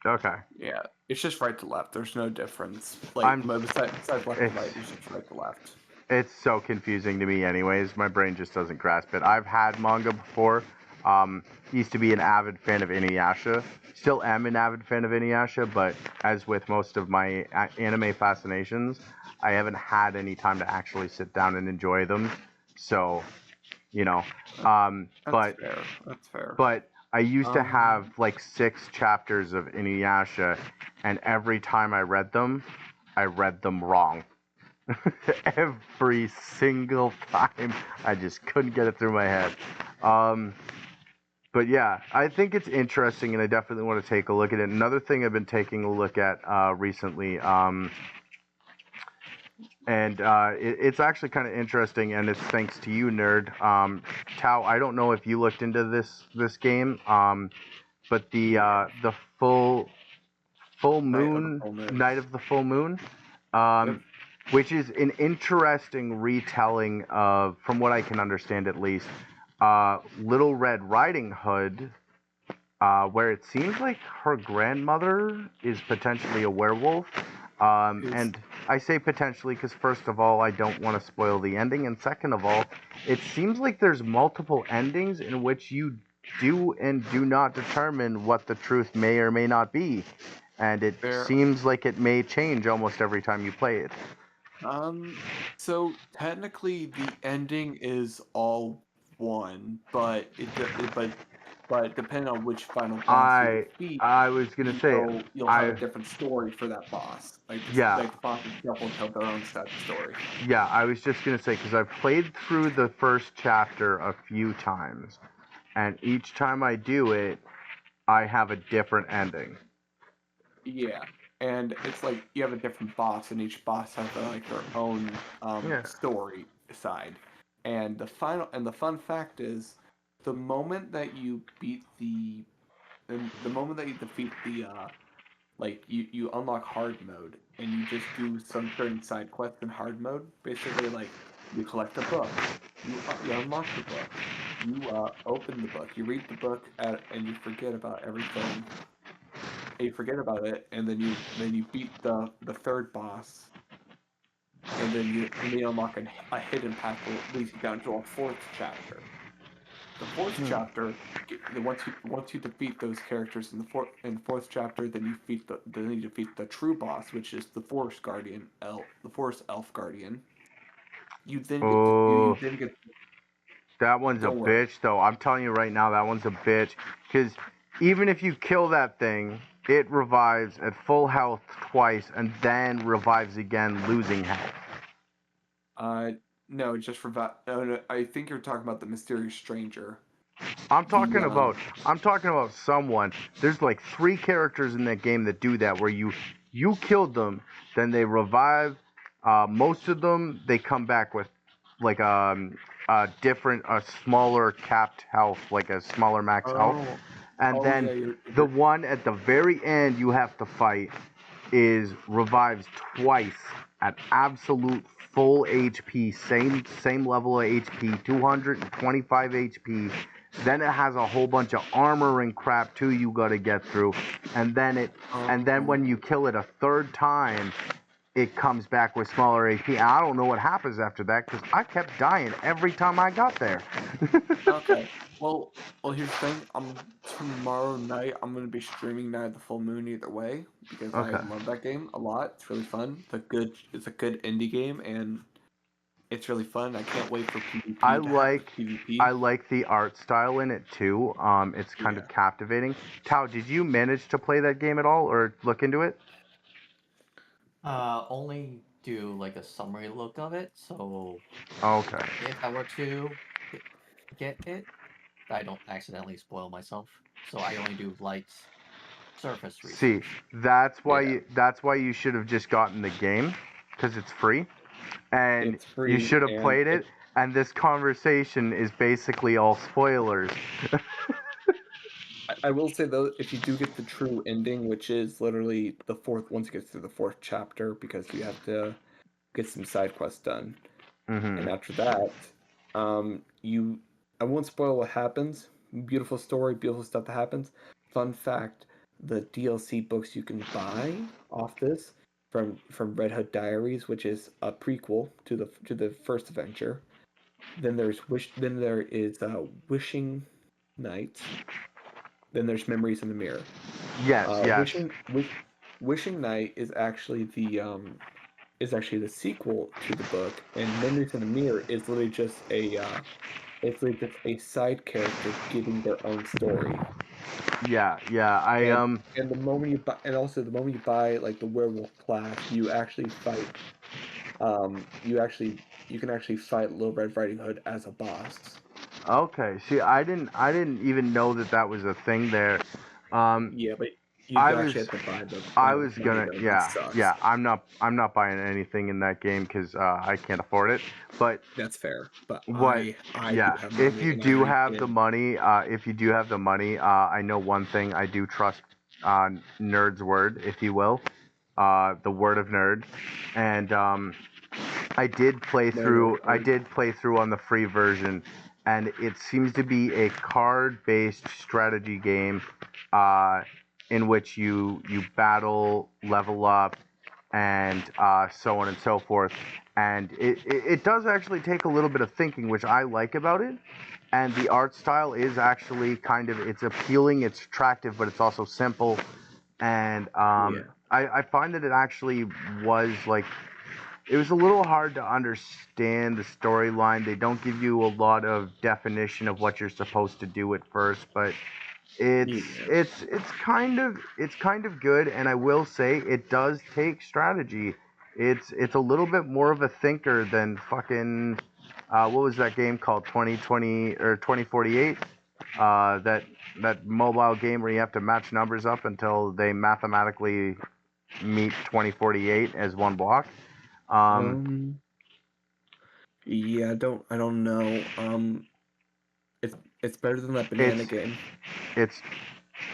Okay. Yeah, it's just right to left. There's no difference. Like I'm. besides left to It's right, it's just right to left. It's so confusing to me, anyways. My brain just doesn't grasp it. I've had manga before. Used to be an avid fan of Inuyasha. Still am an avid fan of Inuyasha, but as with most of my anime fascinations, I haven't had any time to actually sit down and enjoy them. So, you know, um, That's but fair. That's fair. but I used to have Um, like 6 chapters of Inuyasha, and every time I read them wrong. Every single time. I just couldn't get it through my head. Um, but yeah, I think it's interesting, and I definitely want to take a look at it. Another thing I've been taking a look at recently, and it's actually kind of interesting, and it's thanks to you, nerd. Tao, I don't know if you looked into this game, but yeah. the full Night of the moon Full Moon. night of the full moon. Yep. Which is an interesting retelling of, from what I can understand at least, Little Red Riding Hood, where it seems like her grandmother is potentially a werewolf. Is And I say potentially because, first of all, I don't want to spoil the ending, and second of all, it seems like there's multiple endings in which you do and do not determine what the truth may or may not be. and it There, seems like it may change almost every time you play it. so technically the ending is all one, but depending on which final boss you I defeat, I was gonna say you'll have a I different story for that boss. yeah Like the boss itself will tell their own story. yeah I was just gonna say because I've played through the first chapter a few times, and each time I do it, I have a different ending. Yeah, and it's like you have a different boss, and each boss has like their own Yeah. story side. And the fun fact is, the moment that you beat the moment that you defeat the like you unlock hard mode, and you just do some certain side quests in hard mode. Basically, like you collect a book, you unlock the book, you open the book, you read the book, and you forget about everything. And you forget about it, and then you beat the third boss, and then you unlock a hidden path that leads you down to a fourth chapter. The fourth Hmm. chapter, once you defeat those characters in the fourth chapter, then you defeat the true boss, which is the forest elf guardian. You Oh, then get that one's a don't worry. bitch, though. I'm telling you right now, that one's a bitch. Because even if you kill that thing, it revives at full health twice and then revives again, losing health. Uh, no, just revive. No, I think you're talking about the mysterious stranger. I'm The talking about I'm talking about someone. There's like 3 characters in that game that do that, where you killed them, then they revive. Most of them they come back with like a different, a smaller capped health, like a smaller max health. oh And oh then yeah, the one at the very end you have to fight is revives twice at absolute full HP, same level of HP, 225 HP. Then it has a whole bunch of armor and crap too you got to get through, and then when you kill it a third time, it comes back with smaller HP. And I don't know what happens after that because I kept dying every time I got there. Okay. Well, here's the thing. Tomorrow night. I'm gonna be streaming Night of the Full Moon either way because I Okay. love that game a lot. It's really fun. It's a good indie game, and it's really fun. I can't wait for I PvP to happen. like I PvP. like the art style in it too. It's kind Yeah. of captivating. Tao, did you manage to play that game at all or look into it? Only do like a summary look of it, so Okay. if I were to get it, I don't accidentally spoil myself. So I only do light surface See, research. Yeah. that's why you should have just gotten the game because it's free, and It's you free, should have and played it. And this conversation is basically all spoilers. I will say though, if you do get the true ending, which is literally the fourth, once it gets through the fourth chapter, because you have to get some side quests done. Hmm. And after that, you I won't spoil what happens. Beautiful story, beautiful stuff that happens. Fun fact: the DLC books you can buy off this from Red Hood Diaries, which is a prequel to the first adventure. Then there is Wishing Night. Then there's Memories in the Mirror. Yes, Uh, yes. Wishing Wish, Wishing Night is actually the sequel to the book, and Memories in the Mirror is literally just it's literally just a side character getting their own story. Yeah, yeah. I And the moment you buy, and also the moment you buy like the werewolf class, you can actually fight Little Red Riding Hood as a boss. Okay. See, I didn't even know that that was a thing there. Um, Yeah, but you I do was actually have to buy I the was bundle gonna, though. That yeah, sucks. yeah. I'm not buying anything in that game because I can't afford it. But That's fair. But what, I do yeah, have if money, you and I do already have the did. money, I know one thing. I do trust Nerd's word, if you will, the word of nerd, and No, no I word. did play through on the free version, and it seems to be a card-based strategy game, uh, in which you battle, level up, and so on and so forth. And it does actually take a little bit of thinking, which I like about it. And the art style is actually kind of, it's appealing, it's attractive, but it's also simple. and Yeah. I find that it actually was like it was a little hard to understand the storyline. They don't give you a lot of definition of what you're supposed to do at first, but Yeah. it's kind of good, and I will say it does take strategy. It's a little bit more of a thinker than fucking what was that game called 2020 or 2048? That mobile game where you have to match numbers up until they mathematically meet 2048 as one block. Um, Yeah, I don't know. It's it's better than that banana it's game. it's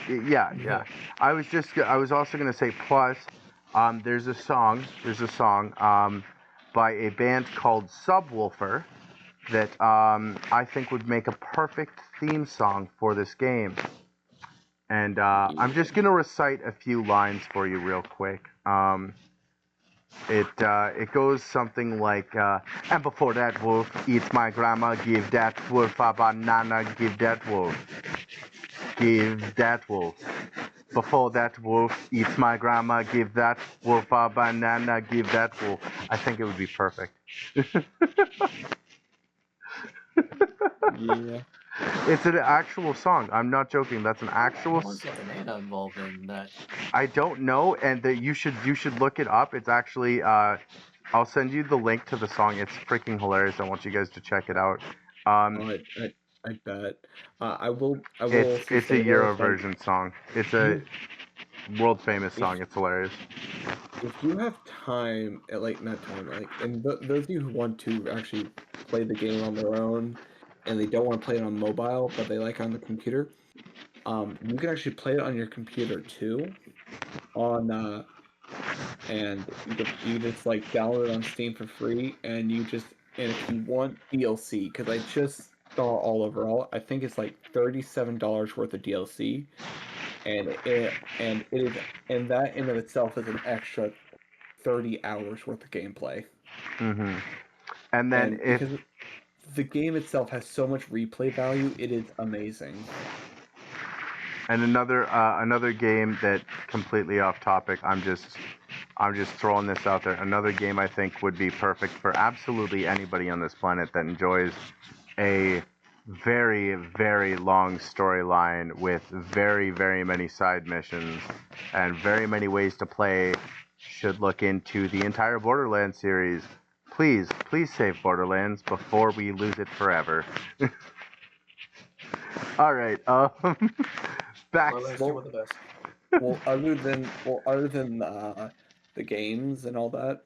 yeah, yeah. I was also gonna say plus, there's a song by a band called Subwoofer that I think would make a perfect theme song for this game. And I'm Yeah. just gonna recite a few lines for you real quick. It goes something like, and before that wolf eats my grandma, give that wolf a banana, give that wolf, give that wolf. Before that wolf eats my grandma, give that wolf a banana, give that wolf. I think it would be perfect. Yeah. It's an actual song. I'm not joking. That's an actual. How is a banana involved in that? I don't know, and you should look it up. It's actually. I'll send you the link to the song. It's freaking hilarious. I want you guys to check it out. Um, Oh, I bet. I will also it's a say though, if like Euroversion song. It's a you world famous if song. It's hilarious. if you have time, like not time, like and those of you who want to actually play the game on their own, and they don't want to play it on mobile, but they like it on the computer, you can actually play it on your computer too. On and you just like download it on Steam for free, and and if you want DLC, because I just saw all overall, I think it's like $37 worth of DLC, and it is and that in of itself is an extra 30 hours worth of gameplay. Hmm. And then And if because the game itself has so much replay value, it is amazing. and another game that completely off topic. I'm just throwing this out there. Another game I think would be perfect for absolutely anybody on this planet that enjoys a very, very long storyline with very, very many side missions and very many ways to play should look into the entire Borderlands series. Please, please save Borderlands before we lose it forever. All right. Back. Borderlands 2 Well, were the best. other than the games and all that,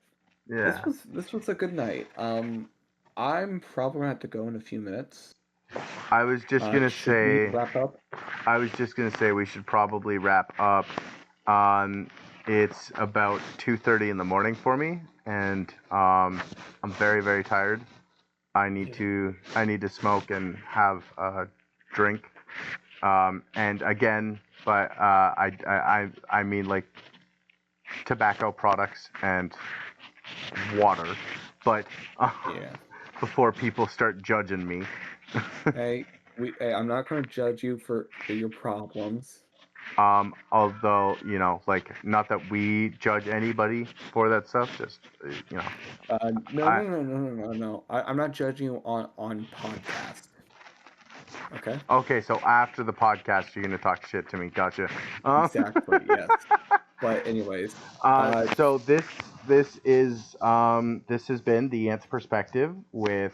Yeah. this was a good night. I'm probably gonna have to go in a few minutes. I was just gonna Should we say. wrap up? I was just gonna say we should probably wrap up. It's about 2:30 in the morning for me, and I'm very, very tired. I need to smoke and have a drink. And again, but I mean like tobacco products and water. But Yeah. before people start judging me. Hey, I'm not gonna judge you for your problems. Although, you know, like, not that we judge anybody for that stuff, just, you know, No, I, no, no, no, no, no, no. I'm not judging you on podcast. Okay. okay, so after the podcast, you're gonna talk shit to me, gotcha. Um, Exactly. Yes. But anyways, so this has been the Ant perspective with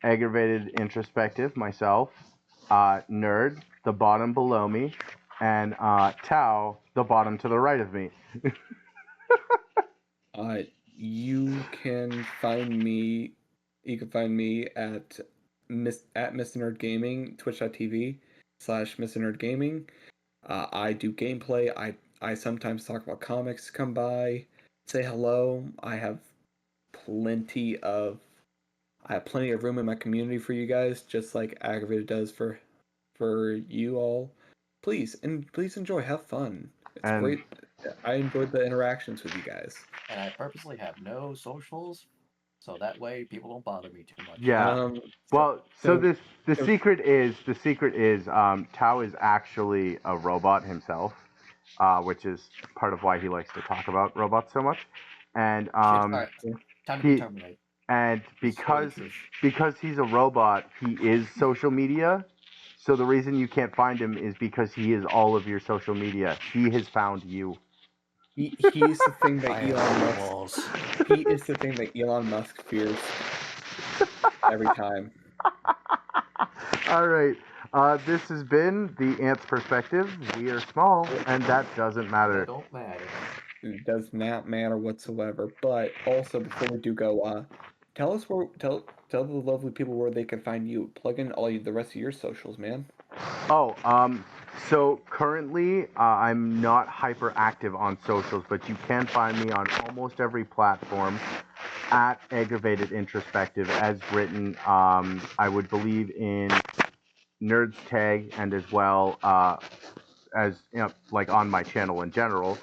aggravated introspective, myself, nerd, the bottom below me, and Tao, the bottom to the right of me. uh, you can find me. You can find me at Mr. Nerd Gaming, twitch.tv/ Mr. Nerd Gaming. I do gameplay. I sometimes talk about comics. Come by, say hello. Plenty of I have plenty of room in my community for you guys, just like Aggravated does for you all. Please enjoy, have fun. It's And great. I enjoyed the interactions with you guys. And I purposely have no socials, so that way people don't bother me too much. yeah, Um, so well, so so the so secret is Tao is actually a robot himself, which is part of why he likes to talk about robots so much. And Shit. All right. Time to he terminate. and Spoiling truth. because he's a robot, he is social media. So the reason you can't find him is because he is all of your social media. He has found you. He's the thing that Fire Elon on the Musk. walls. He is the thing that Elon Musk fears every time. All right. This has been the Ants Perspective. We are small, and that doesn't That matter. don't matter. It does not matter whatsoever. But also, before we do go, tell us tell the lovely people where they can find you. Plug in the rest of your socials, man. Oh, so currently I'm not hyper active on socials, but you can find me on almost every platform at Aggravated Introspective as written. I would believe in Nerds tag and as well as like on my channel in general.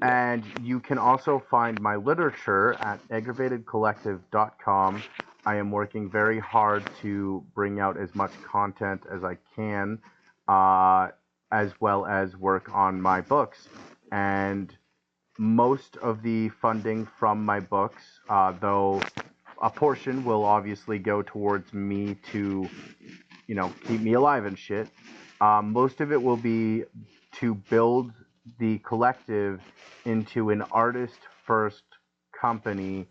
And you can also find my literature at aggravatedcollective.com. I am working very hard to bring out as much content as I can, as well as work on my books. And most of the funding from my books, though a portion will obviously go towards me to, keep me alive and shit. Most of it will be to build the collective into an artist first company,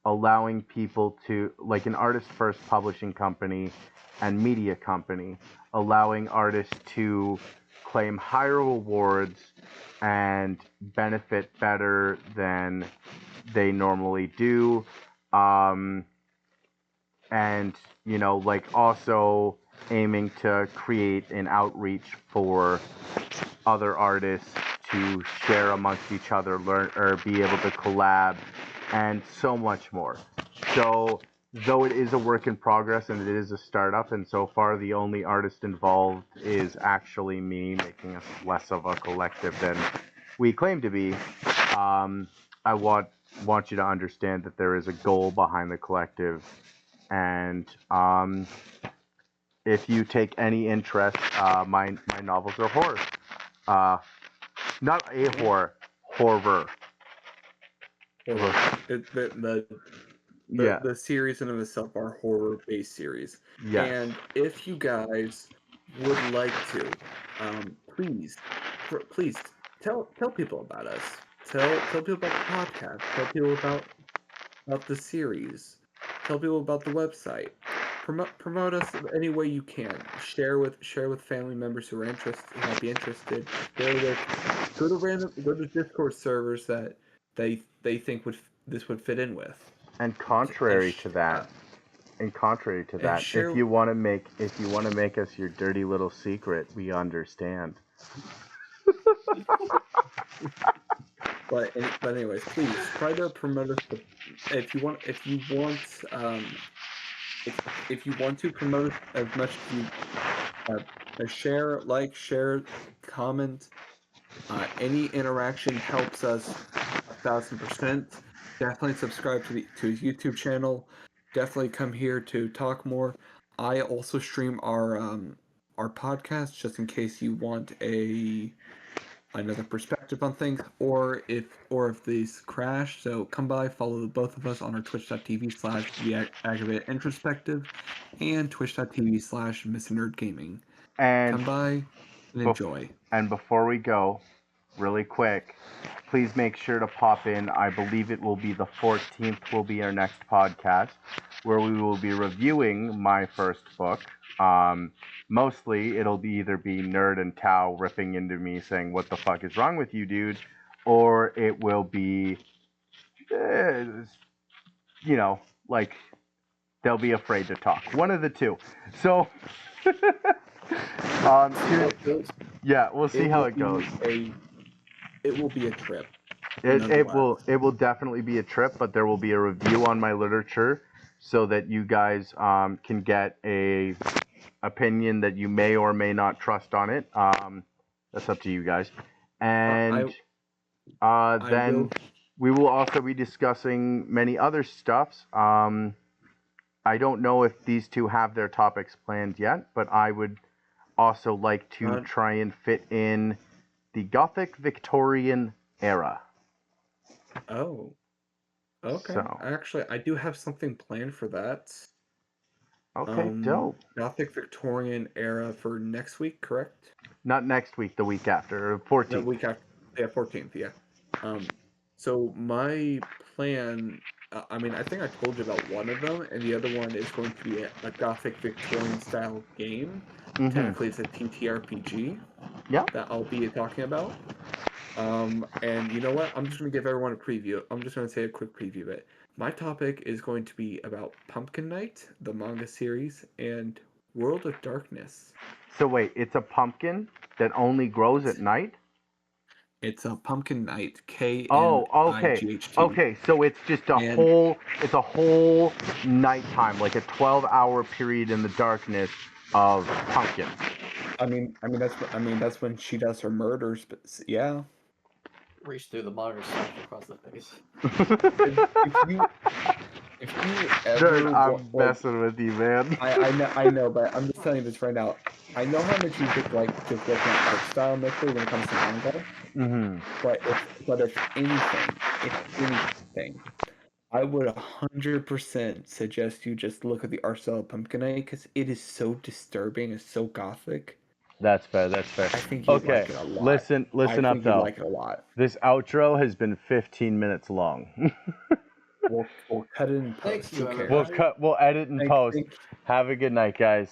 allowing people to, like an artist first publishing company and media company, allowing artists to claim higher awards and benefit better than they normally do. And, like also aiming to create an outreach for other artists to share amongst each other, learn or be able to collab, and so much more. So, though it is a work in progress and it is a startup, and so far the only artist involved is actually me, making us less of a collective than we claim to be. I want you to understand that there is a goal behind the collective, and if you take any interest, my novels are horror. Not a horror, horror. Yeah. The series in of itself are horror-based series. Yes. And if you guys would like to, please tell people about us. Tell people about the podcast. Tell people about the series. Tell people about the website. Promote us any way you can. Share with family members who might be interested. Share with go to Discord servers that they think this would fit in with. And contrary to that, share, if you want to make us your dirty little secret, we understand. But anyways, please try to promote us. If you want to promote us as much as you share, comment. Any interaction helps us 1,000%. Definitely subscribe to his YouTube channel. Definitely come here to talk more. I also stream our podcast just in case you want another perspective on things, or if these crash. So come by, follow both of us on our twitch.tv/the aggravated introspective and twitch.tv/mr.nerds. And Come by and enjoy. And before we go, really quick, please make sure to pop in. I believe it will be the 14th will be our next podcast, where we will be reviewing my first book. Mostly it'll either be Nerd and Tao ripping into me saying, "What the fuck is wrong with you, dude?" Or it will be, like they'll be afraid to talk. One of the two. So, yeah, we'll see how it goes. It will be a trip. It will definitely be a trip, but there will be a review on my literature so that you guys can get a opinion that you may or may not trust on it. That's up to you guys. And then we will also be discussing many other stuffs. I don't know if these two have their topics planned yet, but I would also like to try and fit in the Gothic Victorian era. Oh, okay. So, Actually, I do have something planned for that. okay, dope. Gothic Victorian era for next week, correct? Not next week, the week after, The 14th. week after, yeah, 14th, yeah. So my plan, I mean, I think I told you about one of them, and the other one is going to be a Gothic Victorian style game. Mm-hmm. Technically, it's a TTRPG Yeah. that I'll be talking about. And you know what? I'm just going to give everyone a preview. I'm just going to say a quick preview of it. My topic is going to be about Pumpkin Night, the manga series, and World of Darkness. So wait, it's a pumpkin that only grows at night? It's a Pumpkin Night, Oh, okay. KNIGHT. Okay, so it's just And it's a whole nighttime, like a 12-hour period in the darkness of pumpkins. that's when she does her murders, but yeah. Reach through the monitor, slash across the face. If you ever Dude, I'm like, messing with you, man. I know, but I'm just telling you this right now. I know how much you like just looking at art style initially when it comes to manga. Mm-hmm. But if anything, I would 100% suggest you just look at the art style of Pumpkin Night because it is so disturbing and so gothic. That's fair. That's fair. I think you'd Okay, like it a lot. listen I up think you'd though. like it a lot. This outro has been 15 minutes long. We'll cut it in post. Thank you, Who cares? everybody. We'll edit and post. Thank Have a good night, guys.